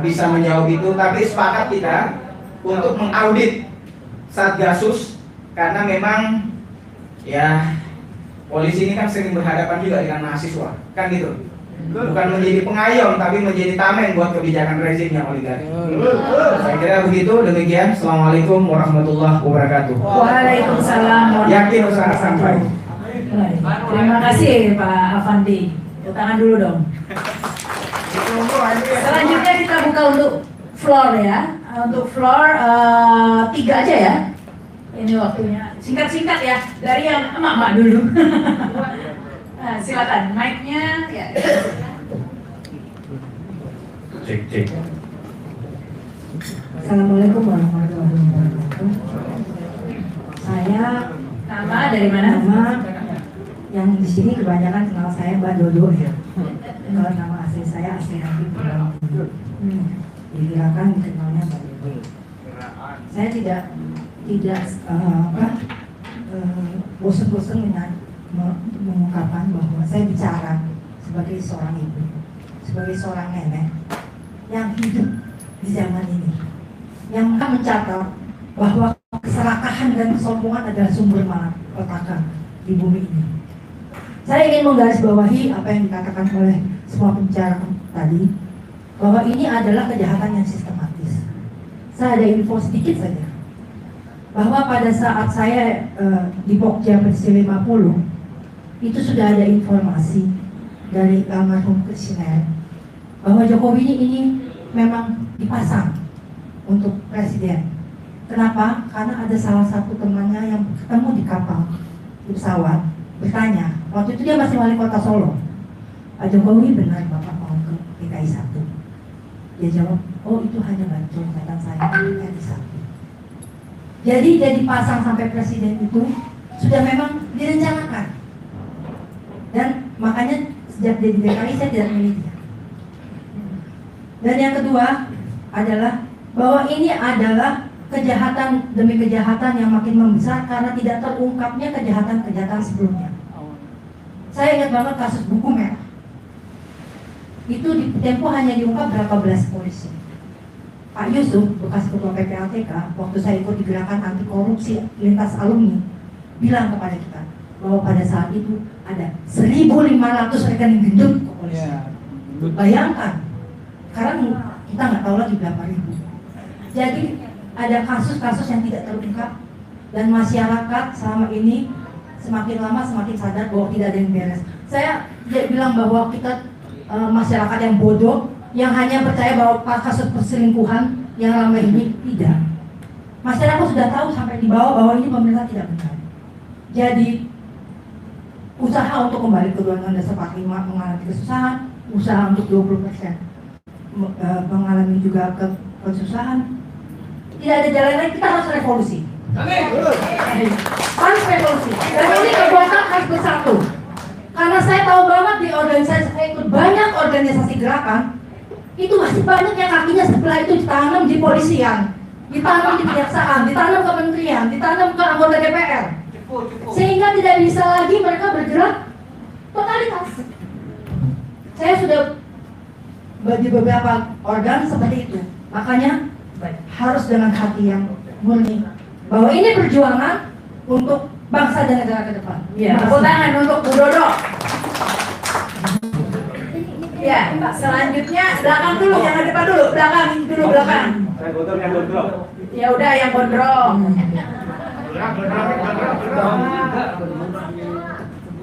bisa menjawab itu. Tapi sepakat kita untuk mengaudit Satgasus karena memang ya polisi ini kan sering berhadapan juga dengan mahasiswa, kan gitu. Bukan menjadi pengayom, tapi menjadi tameng buat kebijakan rezim yang oligarki. Saya kira begitu. Demikian. Assalamualaikum warahmatullahi wabarakatuh. Waalaikumsalam. Yakin usaha sampai. Terima kasih Pak Afandi. Tangan dulu dong. Selanjutnya kita buka untuk floor ya. Untuk floor 3 aja ya. Ini waktunya. Singkat-singkat ya. Dari yang emak-emak dulu. Nah, silakan mic-nya ya. Cek. Assalamualaikum warahmatullahi wabarakatuh. Saya nama dari mana? Nama yang di sini kebanyakan kenal saya Mbak Dodo ya. Kalau nama asli saya Asli Hati Dikirakan dikenalnya Mbak Dodo. Saya tidak bosan-bosan mengungkapkan bahwa saya bicara sebagai seorang ibu, sebagai seorang nenek yang hidup di zaman ini, yang mencatat bahwa keserakahan dan kesombongan adalah sumber malapetaka di bumi ini. Saya ingin menggarisbawahi apa yang dikatakan oleh semua pembicara tadi, bahwa ini adalah kejahatan yang sistematis. Saya ada info sedikit saja, bahwa pada saat saya di Pokja Persisi 50 itu sudah ada informasi dari almarhum Presiden bahwa Jokowi ini memang dipasang untuk presiden. Kenapa? Karena ada salah satu temannya yang ketemu di kapal, di pesawat, bertanya. Waktu itu dia masih wali kota Solo. Pak Jokowi benar Bapak mau ke DKI 1? Dia jawab, oh itu hanya bacot kata saya DKI 1. Jadi pasang sampai presiden itu sudah memang direncanakan. Dan makanya sejak jadi DKI saya tidak memilih dia. Dan yang kedua adalah bahwa ini adalah kejahatan demi kejahatan yang makin membesar karena tidak terungkapnya kejahatan-kejahatan sebelumnya. Saya ingat banget kasus buku merah. itu di Tempo hanya diungkap berapa belas polisi. Pak Yusuf, bekas ketua PPATK, waktu saya ikut di gerakan anti korupsi lintas alumni, bilang kepada kita bahwa pada saat itu ada 1.500 rekening gendut kepolisian. Bayangkan, sekarang kita nggak tahu lagi berapa ribu. Jadi ada kasus-kasus yang tidak terungkap dan masyarakat selama ini semakin lama semakin sadar bahwa tidak ada yang beres. Saya bilang bahwa kita masyarakat yang bodoh yang hanya percaya bahwa kasus perselingkuhan yang lama ini tidak. Masyarakat sudah tahu sampai di bawah bahwa ini pemerintah tidak benar. Jadi usaha untuk kembali ke Undang-Undang Dasar 45 mengalami kesusahan, usaha untuk 20% mengalami juga kesusahan. Tidak ada jalan lain, kita harus revolusi. Harus revolusi. Dan ini kekuatan harus bersatu. Karena saya tahu banget di organisasi, saya ikut banyak organisasi gerakan, itu masih banyak yang kakinya sebelah itu ditanam di polisian, ditanam di kejaksaan, ditanam kementerian, ditanam ke anggota DPR. Sehingga tidak bisa lagi mereka bergerak totalitas. Saya sudah di beberapa organ seperti itu. Makanya harus dengan hati yang murni bahwa ini perjuangan untuk bangsa dan negara ke depan. Ya, tepuk tangan untuk Bu Dodo. Ya, selanjutnya belakang dulu, jangan depan dulu, belakang dulu belakang. Saya gondrong yang gondrong. Ya udah yang gondrong.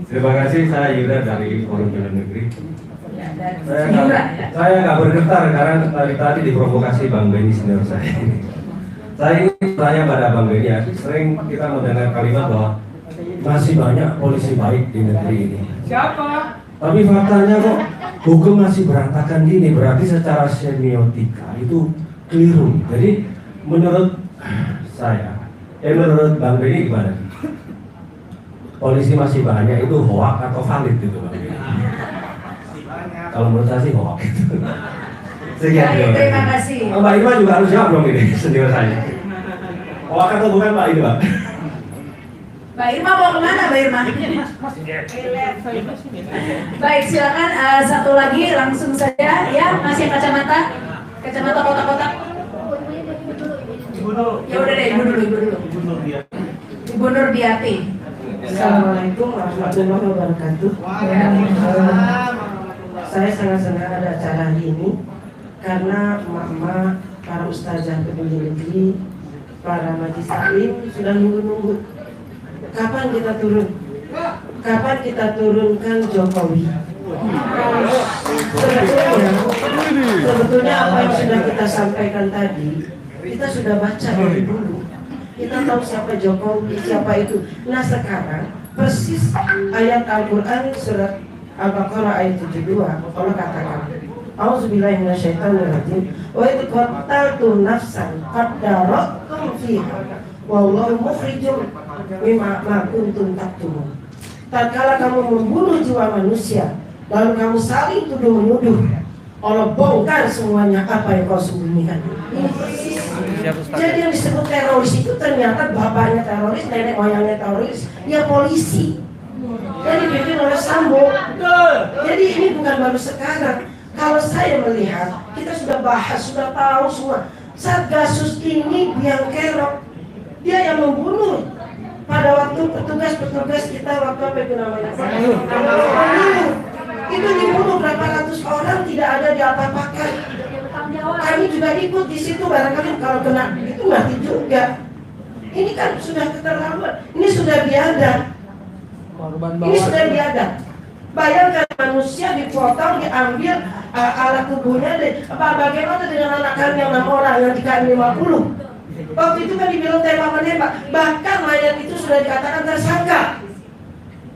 Terima kasih, saya Yuda dari Forum Jalan Negeri. Ya, dari Saya nggak bergetar karena tadi diprovokasi Bang Benny senior saya. Saya ingin tanya pada Bang Benny ya, sering kita mendengar kalimat bahwa masih banyak polisi baik di negeri ini. Siapa? Tapi faktanya kok hukum masih berantakan gini, berarti secara semiotika itu keliru. Jadi menurut saya, menurut Bang Benny gimana? Polisi masih banyak itu hoak atau valid gitu Bang Benny? Kalau menurut saya sih hoak. Sekian. Terima kasih. Mbak Irma juga harus jawab dong ini senior saya. Hoak atau bukan Mbak Irma? Mbak Irma mau kemana Mbak Irma? Baik, silakan satu lagi langsung saja ya, masih kacamata kotak-kotak. Ya udah deh, ibu dulu. Ibu Nurdiati. Assalamualaikum warahmatullahi wabarakatuh. Saya sangat senang ada acara hari ini karena mama, para ustazah pemimpin negeri, para majlis taklim sudah nunggu-nunggu. Kapan kita turun? Kapan kita turunkan Jokowi? Sebetulnya apa yang sudah kita sampaikan tadi, kita sudah baca dari dulu. Kita tahu siapa Jokowi, siapa itu. Nah sekarang persis ayat Al-Quran surat Al-Baqarah ayat 72 Allah katakan, A'udzubillahi minasyaitonirrajim. Wa idh qataltum nafsan qaddaratum fiha wallahu mukhrijum mimma kuntum taktumun. Tatkala kamu membunuh jiwa manusia, lalu kamu saling tuduh menuduh, Allah bongkar semuanya apa yang kau sembunyikan. Jadi yang disebut teroris itu ternyata bapaknya teroris, nenek moyangnya teroris, ya polisi. Jadi dipimpin oleh Sambo. Jadi ini bukan baru sekarang. Kalau saya melihat, kita sudah bahas, sudah tahu semua. Satgasus ini biang kerok. Dia yang membunuh. Pada waktu petugas kita waktu apa itu namanya? Itu dibunuh berapa ratus orang, tidak ada diapa-apakan. Kami juga ikut di situ, barangkali kalau kena itu mati juga. Ini kan sudah keterlaluan. Ini sudah biadab. Ini sudah biadab. Bayangkan manusia dipotong, diambil alat tubuhnya. Bagaimana dengan anak kami yang 6 orang yang di KM 50? Waktu itu kan dibilang tembak menembak. Bahkan mayat itu sudah dikatakan tersangka.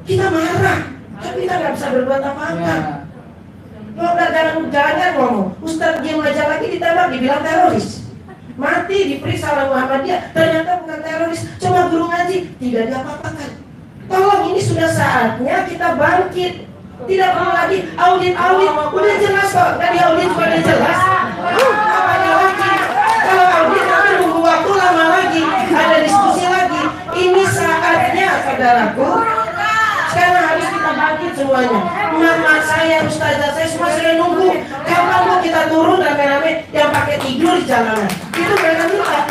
Kita marah, tapi kita nggak bisa berbuat apa-apa. Jangan ngomong. Ustadz diam aja lagi ditembak, dibilang teroris. Mati diperiksa oleh Muhammadiyah, ternyata bukan teroris, cuma guru ngaji, tidak diapa-apakan. Tolong, ini sudah saatnya kita bangkit. Tidak perlu lagi audit, udah jelas kok. Tadi audit juga udah jelas. Apanya lagi? Kalau audit nanti nunggu waktu lama lagi, ada diskusi lagi. Ini saatnya, saudaraku. Sekarang harus kita bangkit semuanya. Mama saya, ustazah saya semua sudah nunggu. tidur di jalanan. Itu mereka minta.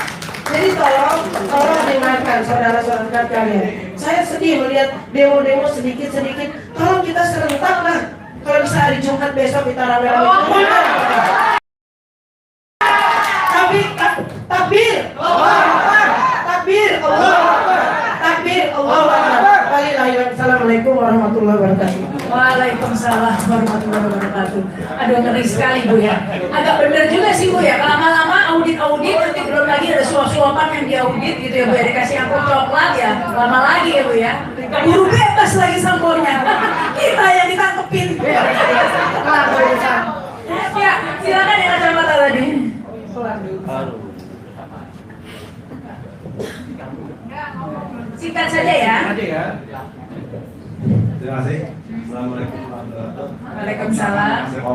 Jadi tolong dengarkan saudara-saudara kalian. Saya sedih melihat demo-demo sedikit-sedikit. Tolong kita serentak lah. Kalau bisa hari Jumat besok kita rame-rame. Takbir, takbir, takbir, Assalamualaikum warahmatullahi wabarakatuh. Waalaikumsalam warahmatullahi wabarakatuh. Aduh, ngeri sekali Bu ya. Agak bener juga sih Bu ya. Lama-lama audit-audit, nanti belum lagi ada suap-suapan yang diaudit gitu ya Bu ya. Dikasih angkut coklat ya. Lama lagi ya Bu ya. Buru bebas lagi samponya. Kita yang ditangkepin. Ya, silakan yang kacamata tadi. Singkat saja ya. Terima kasih. Assalamualaikum warahmatullahi wabarakatuh. Waalaikumsalam. Saya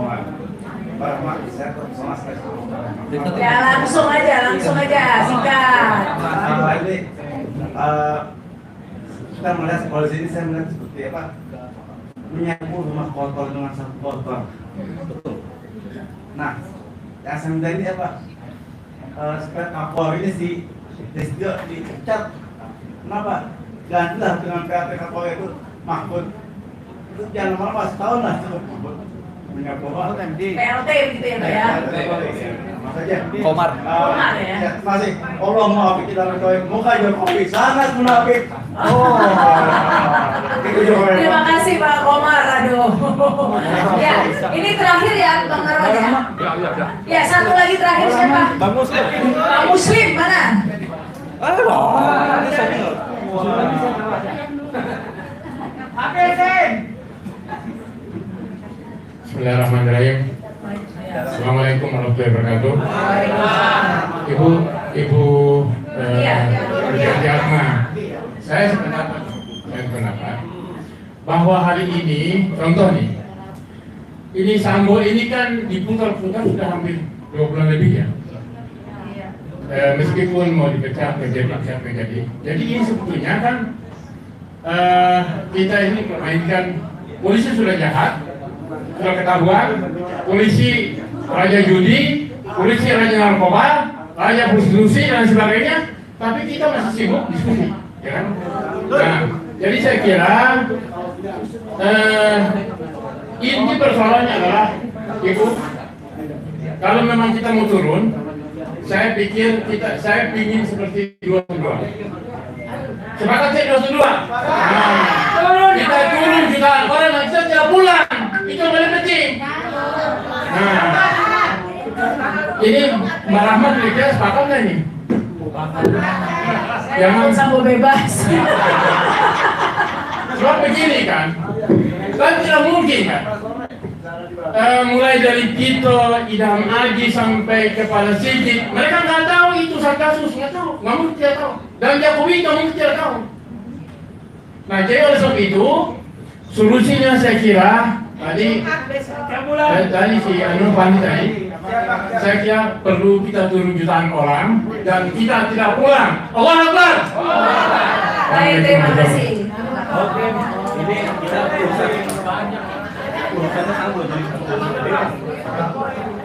Ya langsung aja, singkat. Ini kita melihat polisi ini, saya melihat seperti apa, menyapu rumah kotor dengan sapu kotor. Betul. Nah, yang saya minta ini apa? Supaya Kapolri ini si Desjo dipecat. Kenapa? Gantilah dengan PAT Kapolri itu Mahfud. Itu jangan lama-lama, setahun lah cukup Mahfud. Menyapu PLT gitu ya Pak ya. Komar ya. Terima kasih. Allah maaf kita mencoba muka Jokowi sangat munafik. Oh. Terima kasih Pak Komar. Aduh. Ya, ini terakhir ya Bang Narwan ya. Ya, satu lagi terakhir siapa? Bang Muslim. Bang Muslim mana? Bismillahirrahmanirrahim. Assalamualaikum warahmatullahi wabarakatuh. Ibu Perjanji Atma, saya sependapat bahwa hari ini, contoh nih, ini Sambo ini kan diputar-putar sudah hampir 2 bulan lebih ya. Meskipun mau dipecat menjadi. Jadi ini sebetulnya kan kita ini memainkan, polisi sudah jahat, sudah ketahuan, polisi raja judi, polisi raja narkoba, raja prostitusi dan sebagainya, tapi kita masih sibuk diskusi, ya kan? Nah, jadi saya kira inti persoalannya adalah, Ibu, kalau memang kita mau turun, saya pikir saya ingin seperti 212. Sepakat saya 212. Kita turun jutaan orang, kita tidak pulang. Itu yang paling penting. Nah, ini Mbak Rahmat kira-kira sepakat nggak nih? Jangan Sambo bebas. Sebab begini kan tidak mungkin kan. Mulai dari Tito, Idham Aji sampai kepada Sigit, mereka nggak tahu itu Satgasus, nggak tahu, nggak mungkin tidak tahu. Dan Jokowi nggak mungkin tidak tahu. Nah, jadi oleh sebab itu solusinya saya kira tadi si Pandi tadi, saya kira perlu kita turun jutaan orang dan kita tidak pulang. Allah Akbar. Baik, terima kasih. Oke, ini kita urusannya sama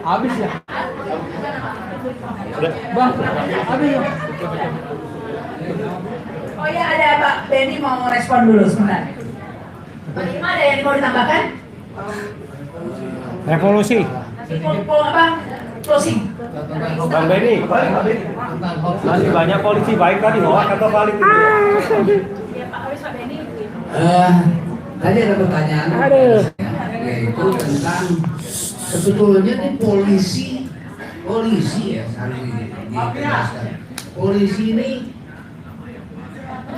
Habis ya? Bang, habis ya? Oh ya, ada Pak Benny mau respon dulu sebentar. Pak Ima, ada yang mau ditambahkan? Revolusi. Apa? Closing. Bang Benny, masih banyak polisi baik tadi, hoak atau valid itu? Ya Pak, habis Pak Benny. Tadi ada pertanyaan yaitu tentang sebetulnya nih polisi ya harus dijelaskan. Polisi ini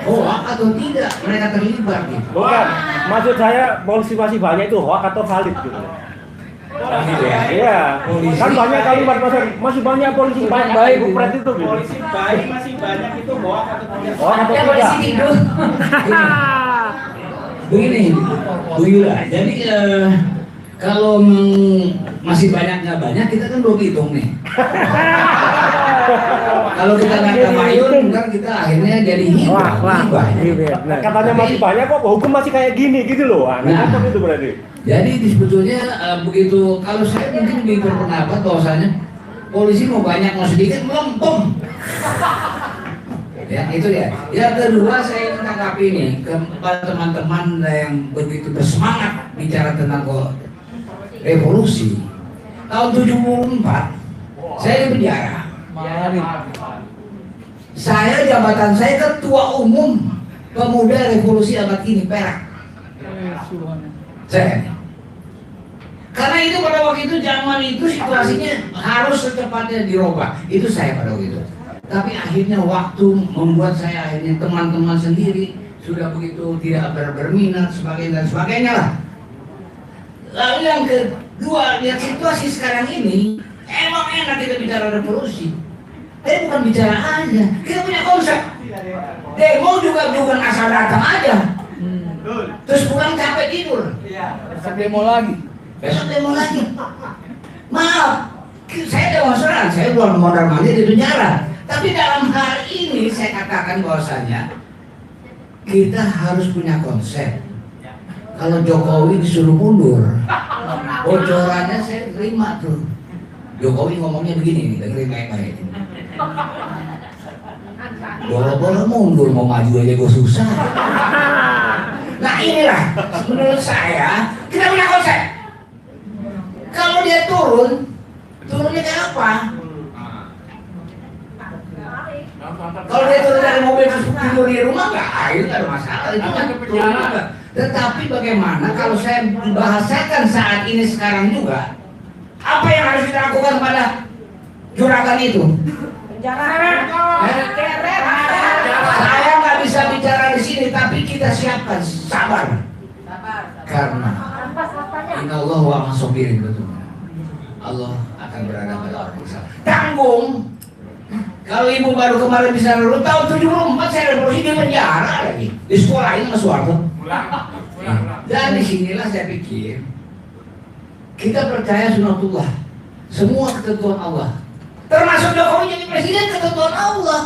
hoak atau tidak mereka terlibat gitu. Bukan, maksud saya polisi masih banyak itu hoak atau valid gitu. Iya, kan banyak kalimat masih banyak polisi baik kupret itu gitu. Polisi baik masih banyak itu hoak atau tidak? Hoak atau tidak? Polisi tidur. Begini, Bu Yura, jadi kalau masih banyak nggak banyak, kita kan belum hitung nih. Kalau kita nggak tabayun, kan kita akhirnya jadi hibah. Katanya masih banyak kok, hukum masih kayak gini gitu loh. Nah, apa itu berarti? Jadi sebetulnya begitu, kalau saya mungkin lebih berpendapat bahwasanya Polisi mau banyak mau sedikit melempem. Ya itu ya. Yang kedua saya menanggapi ini kepada teman-teman yang begitu bersemangat bicara tentang revolusi. Tahun 74 saya di penjara. Saya jabatan saya ketua umum pemuda revolusi abad ini Perak. Saya. Karena itu pada waktu itu zaman itu situasinya harus secepatnya dirubah. Itu saya pada waktu itu. Tapi akhirnya waktu membuat saya akhirnya teman-teman sendiri sudah begitu tidak berminat sebagainya dan sebagainya lah. Lalu yang kedua, lihat situasi sekarang ini emang enak kita bicara revolusi. Tapi bukan bicara aja, kita punya konsep. Demo juga bukan asal datang aja. Terus pulang capek tidur. Besok demo lagi. Besok demo lagi. Maaf, saya demonstran, saya belum modal mandi di penjara. Tapi dalam hal ini saya katakan bahwasanya kita harus punya konsep. Kalau Jokowi disuruh mundur, bocorannya saya terima tuh. Jokowi ngomongnya begini nih, dengerin baik-baik. Boro-boro mundur, mau maju aja gue susah. Nah inilah menurut saya kita punya konsep. Kalau dia turunnya kayak apa? Kalau dia turun dari mobil terus tidur di rumah itu nggak ada masalah, itu kan turun juga. Tetapi bagaimana kalau saya bahasakan saat ini sekarang juga, apa yang harus kita lakukan pada juragan itu? Saya nggak bisa bicara di sini, tapi kita siapkan sabar. Karena Inna Allah wa masobirin, betul. Allah akan berada pada orang bersama. Tanggung. Kalau ibu baru kemarin bisa lulus tahun 74 saya revolusi di penjara lagi. Di sekolah ini Mas Warto. Dan disinilah saya pikir kita percaya sunatullah. Semua ketentuan Allah. Termasuk Jokowi jadi presiden ketentuan Allah.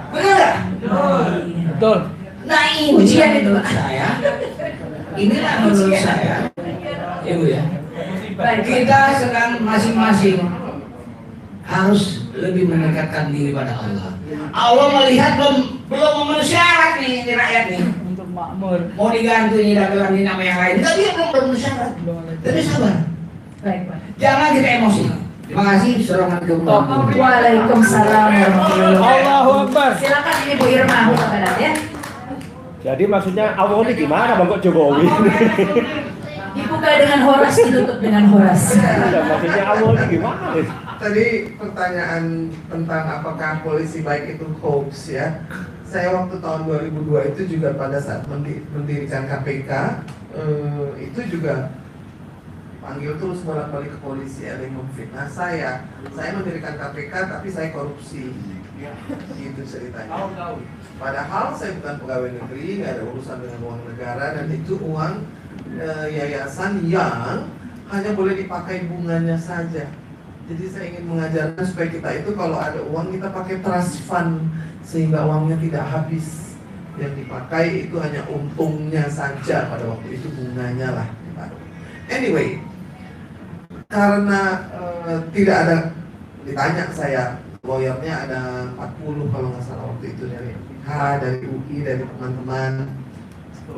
Benar? Betul. Nah ini ujian itu saya. Inilah menurut saya, ibu ya. Kita sedang masing-masing harus lebih mendekatkan diri pada Allah. Allah melihat belum memenuhi syarat nih di rakyat nih. Untuk makmur. Mau diganti ini dagelan ini nama yang lain. Tapi dia belum memenuhi syarat. Tapi sabar. Baik, Pak. Jangan kita emosi. Terima kasih. Assalamualaikum. Waalaikumsalam warahmatullahi wabarakatuh. Allahu Akbar. Silakan ini Bu Irma Hukabarat ya. Jadi maksudnya Allah ini gimana Bang kok Jokowi? Dibuka dengan horas, ditutup dengan horas. Maksudnya Allah ini gimana? Tadi pertanyaan tentang apakah polisi baik itu hoax ya. Saya waktu tahun 2002 itu juga pada saat mendirikan KPK itu juga panggil terus bolak-balik ke polisi, ada yang memfitnah saya. Saya mendirikan KPK tapi saya korupsi. Gitu ceritanya. Padahal saya bukan pegawai negeri, nggak ada urusan dengan uang negara, dan itu uang yayasan yang hanya boleh dipakai bunganya saja. Jadi saya ingin mengajarkan supaya kita itu kalau ada uang kita pakai trust fund sehingga uangnya tidak habis. Yang dipakai itu hanya untungnya saja, pada waktu itu bunganya lah. Anyway, karena tidak ada, ditanya saya, lawyernya ada 40 kalau nggak salah waktu itu, dari H, dari UI, dari teman-teman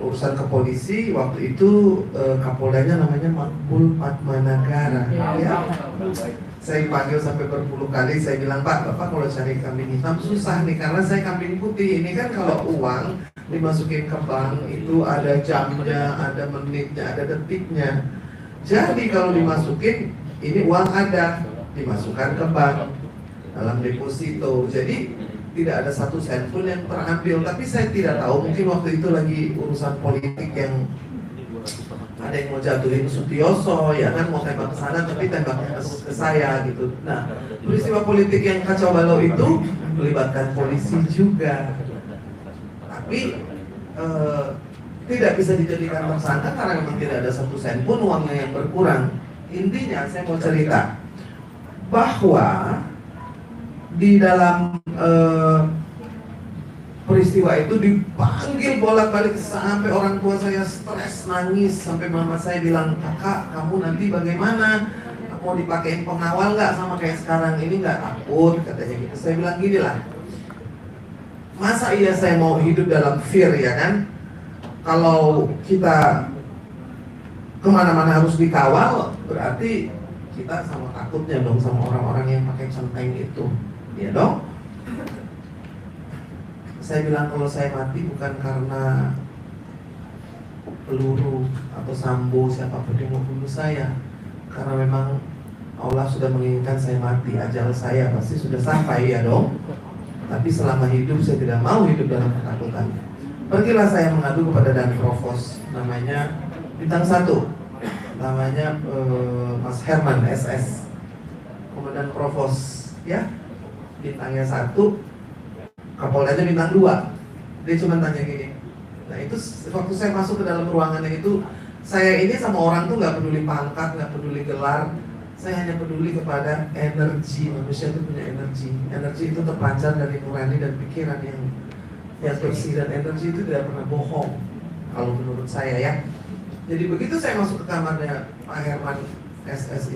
urusan ke polisi. Waktu itu Kapoldanya namanya Makbul Padmanagara ya. Saya dipanggil sampai berpuluh kali, saya bilang, Pak, Bapak kalau cari kambing hitam susah nih, karena saya kambing putih. Ini kan kalau uang dimasukin ke bank itu ada jamnya, ada menitnya, ada detiknya. Jadi kalau dimasukin, ini uang ada, dimasukkan ke bank dalam deposito. Jadi tidak ada satu sen pun yang terambil. Tapi saya tidak tahu, mungkin waktu itu lagi urusan politik yang ada yang mau jatuhin Sutioso, ya kan, mau tembak ke sana tapi tembaknya ke saya gitu. Nah, peristiwa politik yang kacau balau itu melibatkan polisi juga. Tapi tidak bisa dijadikan tersangka karena memang tidak ada satu sen pun uangnya yang berkurang. Intinya saya mau cerita bahwa di dalam peristiwa itu dipanggil bolak-balik sampai orang tua saya stres, nangis, sampai mama saya bilang, kakak kamu nanti bagaimana? Aku mau dipakein pengawal nggak sama kayak sekarang ini, nggak takut katanya gitu. Saya bilang gini lah, masa iya saya mau hidup dalam fear ya kan? Kalau kita kemana-mana harus dikawal, berarti kita sama takutnya dong sama orang-orang yang pakai centeng itu, ya dong? Saya bilang kalau saya mati bukan karena peluru atau Sambo siapapun yang mau bunuh saya, karena memang Allah sudah menginginkan saya mati, ajal saya pasti sudah sampai ya dong. Tapi selama hidup saya tidak mau hidup dalam ketakutan. Pergilah saya mengadu kepada Dan Provos, namanya bintang 1, namanya Mas Herman SS, Komandan Provos ya, bintangnya 1, Kapoldanya bintang 2. Dia cuma tanya gini. Nah itu waktu saya masuk ke dalam ruangannya itu, saya ini sama orang tuh nggak peduli pangkat, nggak peduli gelar, saya hanya peduli kepada energi. Manusia itu punya energi. Energi itu terpancar dari nurani dan pikiran yang bersih, dan energi itu tidak pernah bohong kalau menurut saya ya. Jadi begitu saya masuk ke kamarnya Pak Herman SS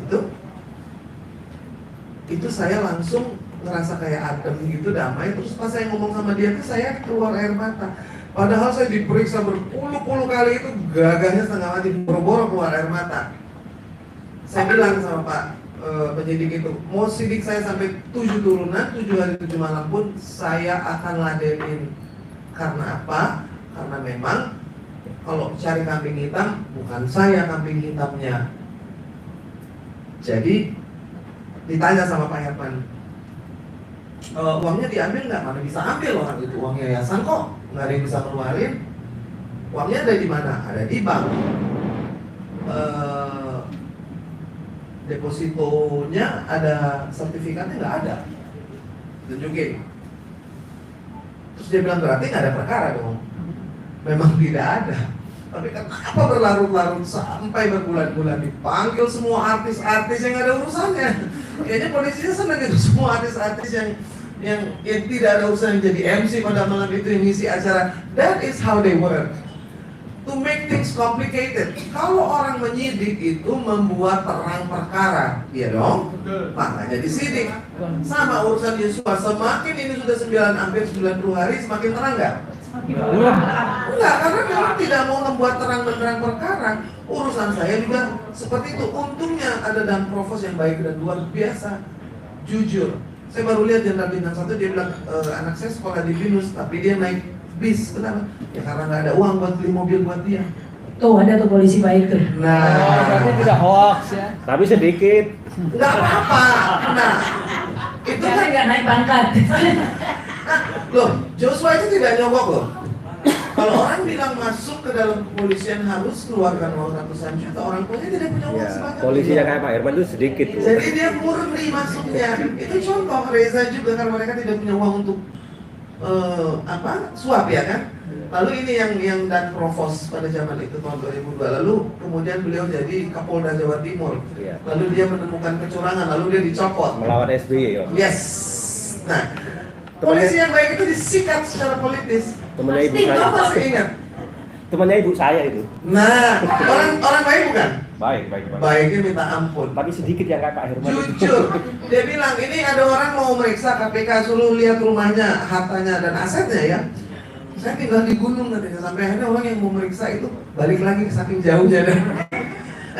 itu saya langsung ngerasa kayak adem gitu, damai. Terus pas saya ngomong sama dia tuh saya keluar air mata. Padahal saya diperiksa berpuluh-puluh kali itu, gagahnya setengah mati, boro-boro keluar air mata. Saya bilang sama Pak penyidik itu, mau sidik saya sampai 7 turunan, 7 hari 7 malam pun saya akan ladenin. Karena apa? Karena memang kalau cari kambing hitam, bukan saya kambing hitamnya. Jadi ditanya sama Pak Herman, uangnya diambil nggak? Mana bisa ambil orang itu, uang yayasan kok, nggak ada yang bisa keluarin. Uangnya ada di mana? Ada di bank. Depositonya ada, sertifikatnya nggak ada. Tunjukin. Terus dia bilang berarti nggak ada perkara dong. Memang tidak ada. Tapi kenapa berlarut-larut sampai berbulan-bulan, dipanggil semua artis-artis yang ada urusannya. Kayaknya polisinya senang itu, semua artis-artis yang tidak ada urusan jadi MC pada malam itu yang ngisi acara. That is how they work. To make things complicated. Kalau orang menyidik itu membuat terang perkara, ya dong? Makanya disidik. Sama urusan Yosua, semakin ini sudah hampir 90 hari, semakin terang nggak? Enggak, karena memang tidak mau membuat terang menerang perkara. Urusan saya juga seperti itu. Untungnya ada Dan Provos yang baik dan luar biasa, jujur. Saya baru lihat Jenderal Bintang 1, dia bilang anak saya sekolah di BINUS, tapi dia naik bis. Kenapa? Ya karena nggak ada uang buat beli mobil buat dia. Tuh ada tuh polisi baik tuh. Nah, berarti tidak hoax ya. Tapi sedikit. Nggak apa-apa. Nah, itu kan nggak naik pangkat. Loh, Joshua itu tidak nyogok loh. Kalau orang bilang masuk ke dalam kepolisian harus keluarkan uang ratusan juta, orang tuanya tidak punya uang sebanyak. Polisi yang kayak Pak Herman itu sedikit. Jadi dia murni masuknya. Itu contoh Reza juga, karena mereka tidak punya uang untuk suap ya kan. Lalu ini yang Dan Provos pada zaman itu tahun 2002. Lalu kemudian beliau jadi Kapolda Jawa Timur. Lalu dia menemukan kecurangan, lalu dia dicopot. Melawan SBY ya. Yes. Nah, polisi yang baik itu disikat secara politis. Temannya ibu saya. Pasti ingat. Temannya ibu saya itu. Nah, orang baik bukan? Baik. Baiknya minta ampun. Tapi sedikit yang kayak Pak Herman. Jujur, dia bilang ini ada orang mau meriksa KPK, suruh lihat rumahnya, hartanya dan asetnya ya. Saya tinggal di gunung katanya, sampai akhirnya orang yang mau meriksa itu balik lagi saking jauhnya dan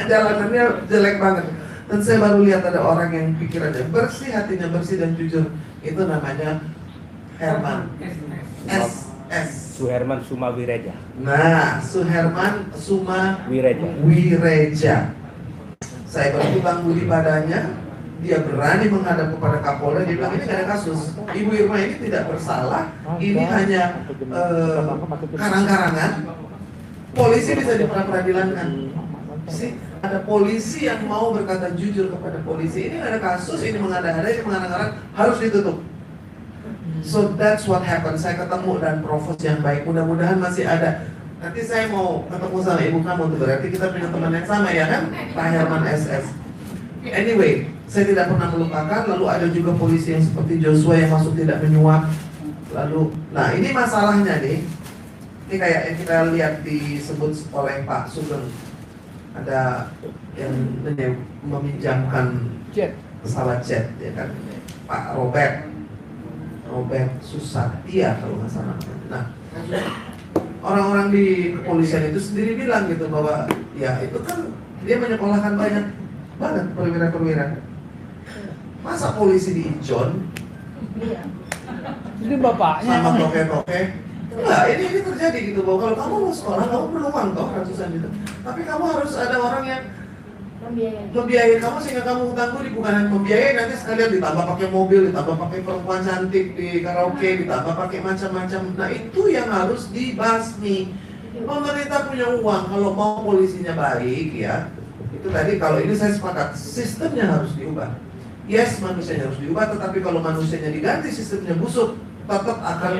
jalanannya jelek banget. Dan saya baru lihat ada orang yang pikirannya bersih, hatinya bersih dan jujur. Itu namanya Herman SS. Suherman Suma Wireja. Nah, Suherman Suma Wireja. Saya berhutang budi padanya. Dia berani menghadap kepada Kapolda. Dia bilang ini tidak ada kasus. Ibu Irma ini tidak bersalah. Ini hanya karang-karangan. Polisi bisa diperadilankan. Ada polisi yang mau berkata jujur kepada polisi. Ini ada kasus, ini mengada-ada, ini mengarang-arang, harus ditutup. So that's what happened. Saya ketemu Dan Provos yang baik. Mudah-mudahan masih ada. Nanti saya mau ketemu sama ibu kamu tuh, berarti kita punya teman yang sama ya kan? Pak Herman SS. Anyway, saya tidak pernah melupakan. Lalu ada juga polisi yang seperti Joshua yang masuk tidak menyuap. Lalu, nah ini masalahnya nih. Ini kayak yang kita lihat disebut oleh Pak Sugeng. ada yang meminjamkan pesawat jet, ya kan, Pak Robert Susatya kalau nggak salah. Nah, orang-orang di kepolisian itu sendiri bilang gitu bahwa ya itu kan dia menyekolahkan banyak banget perwira-perwira. Masa polisi di Ijon? Ini bapaknya sama toke-toke. Enggak, ini terjadi gitu bahwa kalau kamu mau sekolah kamu perlu uang toh ratusan juta. Tapi kamu harus ada orang yang membiayai kamu sehingga kamu hutang budi, bukan hanya membiayai nanti sekalian ditambah pakai mobil, ditambah pakai perempuan cantik di karaoke, ditambah pakai macam-macam. Nah itu yang harus dibasmi. Pemerintah punya uang kalau mau polisinya baik ya. Itu tadi kalau ini saya sepakat sistemnya harus diubah. Yes, manusianya harus diubah, tetapi kalau manusianya diganti sistemnya busuk, tetap akan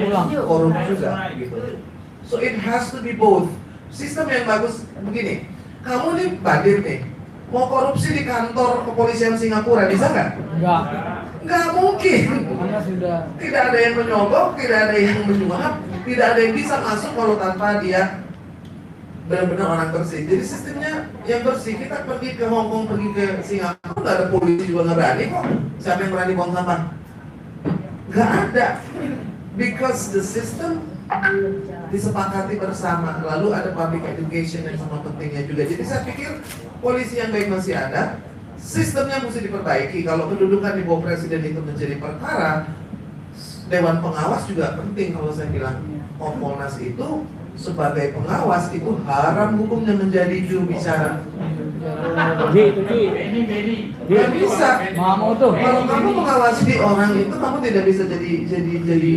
korup juga. Gitu. So it has to be both. Sistem yang bagus begini. Kamu nih Badir nih, mau korupsi di kantor kepolisian Singapura bisa nggak? Nggak mungkin. Tidak ada yang menyogok, tidak ada yang menyuap, tidak ada yang bisa masuk kalau tanpa dia benar-benar orang bersih. Jadi sistemnya yang bersih. Kita pergi ke Hong Kong, pergi ke Singapura, nggak ada polisi juga nggak berani kok. Siapa yang berani buang sampah? Nggak ada. Because the system disepakati bersama. Lalu ada public education yang sama pentingnya juga. Jadi saya pikir polisi yang baik masih ada, sistemnya mesti diperbaiki. Kalau kedudukan di bawah presiden itu menjadi perkara, dewan pengawas juga penting. Kalau saya bilang Kompolnas itu sebagai pengawas itu haram hukumnya menjadi juru bicara. Nggak bisa. Kalau kamu mengawasi orang itu, kamu tidak bisa jadi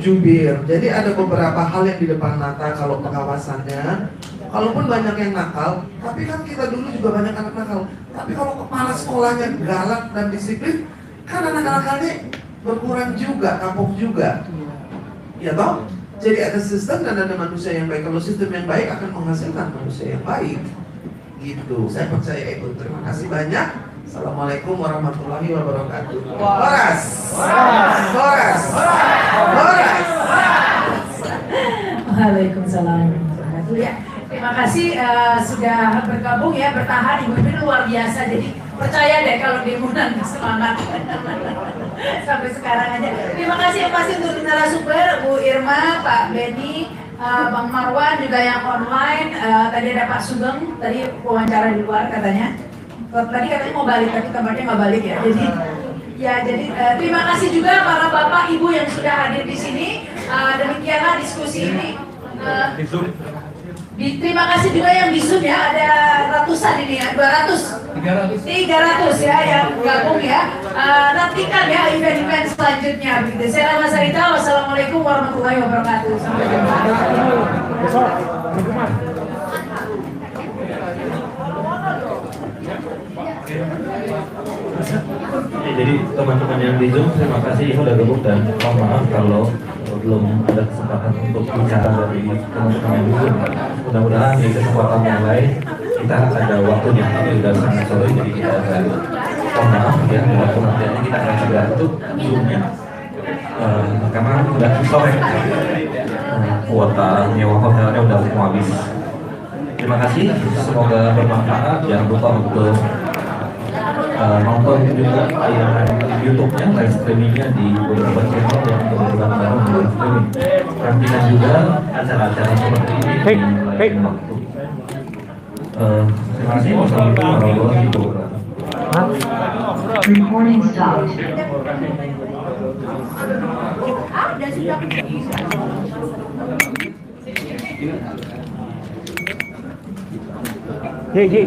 jubir. Jadi ada beberapa hal yang di depan mata kalau pengawasannya. Kalaupun banyak yang nakal, tapi kan kita dulu juga banyak anak nakal. Tapi kalau kepala sekolahnya galak dan disiplin, kan anak-anak-anak berkurang juga, kapok juga. Ya toh? Jadi ada sistem dan ada manusia yang baik. Kalau sistem yang baik akan menghasilkan manusia yang baik. Gitu. Saya percaya itu. Terima kasih banyak. Assalamualaikum warahmatullahi wabarakatuh. Horas. Horas. Horas. Waalaikumsalam. Ya, terima kasih sudah bergabung ya, bertahan. Ibu ini luar biasa. Jadi percaya deh kalau dia menang semangat. Sampai sekarang aja. Terima kasih yang pasti untuk narasumber Bu Irma, Pak Benny, Bang Marwan juga yang online. Tadi ada Pak Sugeng, tadi wawancara di luar katanya. Tadi katanya mau balik, tapi kabarnya nggak balik ya. Jadi terima kasih juga para bapak ibu yang sudah hadir di sini. Demikianlah diskusi ini. Terima kasih juga yang di Zoom ya, ada ratusan ini ya, 300 ya yang gabung ya. Nantikan ya event-event selanjutnya begitu. Saya Rama Sarita, wassalamualaikum warahmatullahi wabarakatuh. Sampai jumpa. Jadi teman-teman yang di Zoom, terima kasih sudah gabung dan mohon maaf kalau belum ada kesempatan untuk bicara dari teman-teman yang di Zoom. Mudah-mudahan di kesempatan yang lain kita ada waktunya, tapi sudah sangat sore jadi kita akan mohon maaf ya, waktu nanti kita akan segera tutup Zoom-nya karena sudah sore. Kuota nyewa hotelnya sudah mau habis. Terima kasih, semoga bermanfaat. Jangan lupa untuk nonton juga tayangan YouTube-nya, live streaming-nya di beberapa channel yang kebetulan baru live streaming. Nantikan juga acara-acara seperti ini di lain waktu. Terima kasih. Wassalamualaikum warahmatullahi wabarakatuh. Recording stopped. Hei.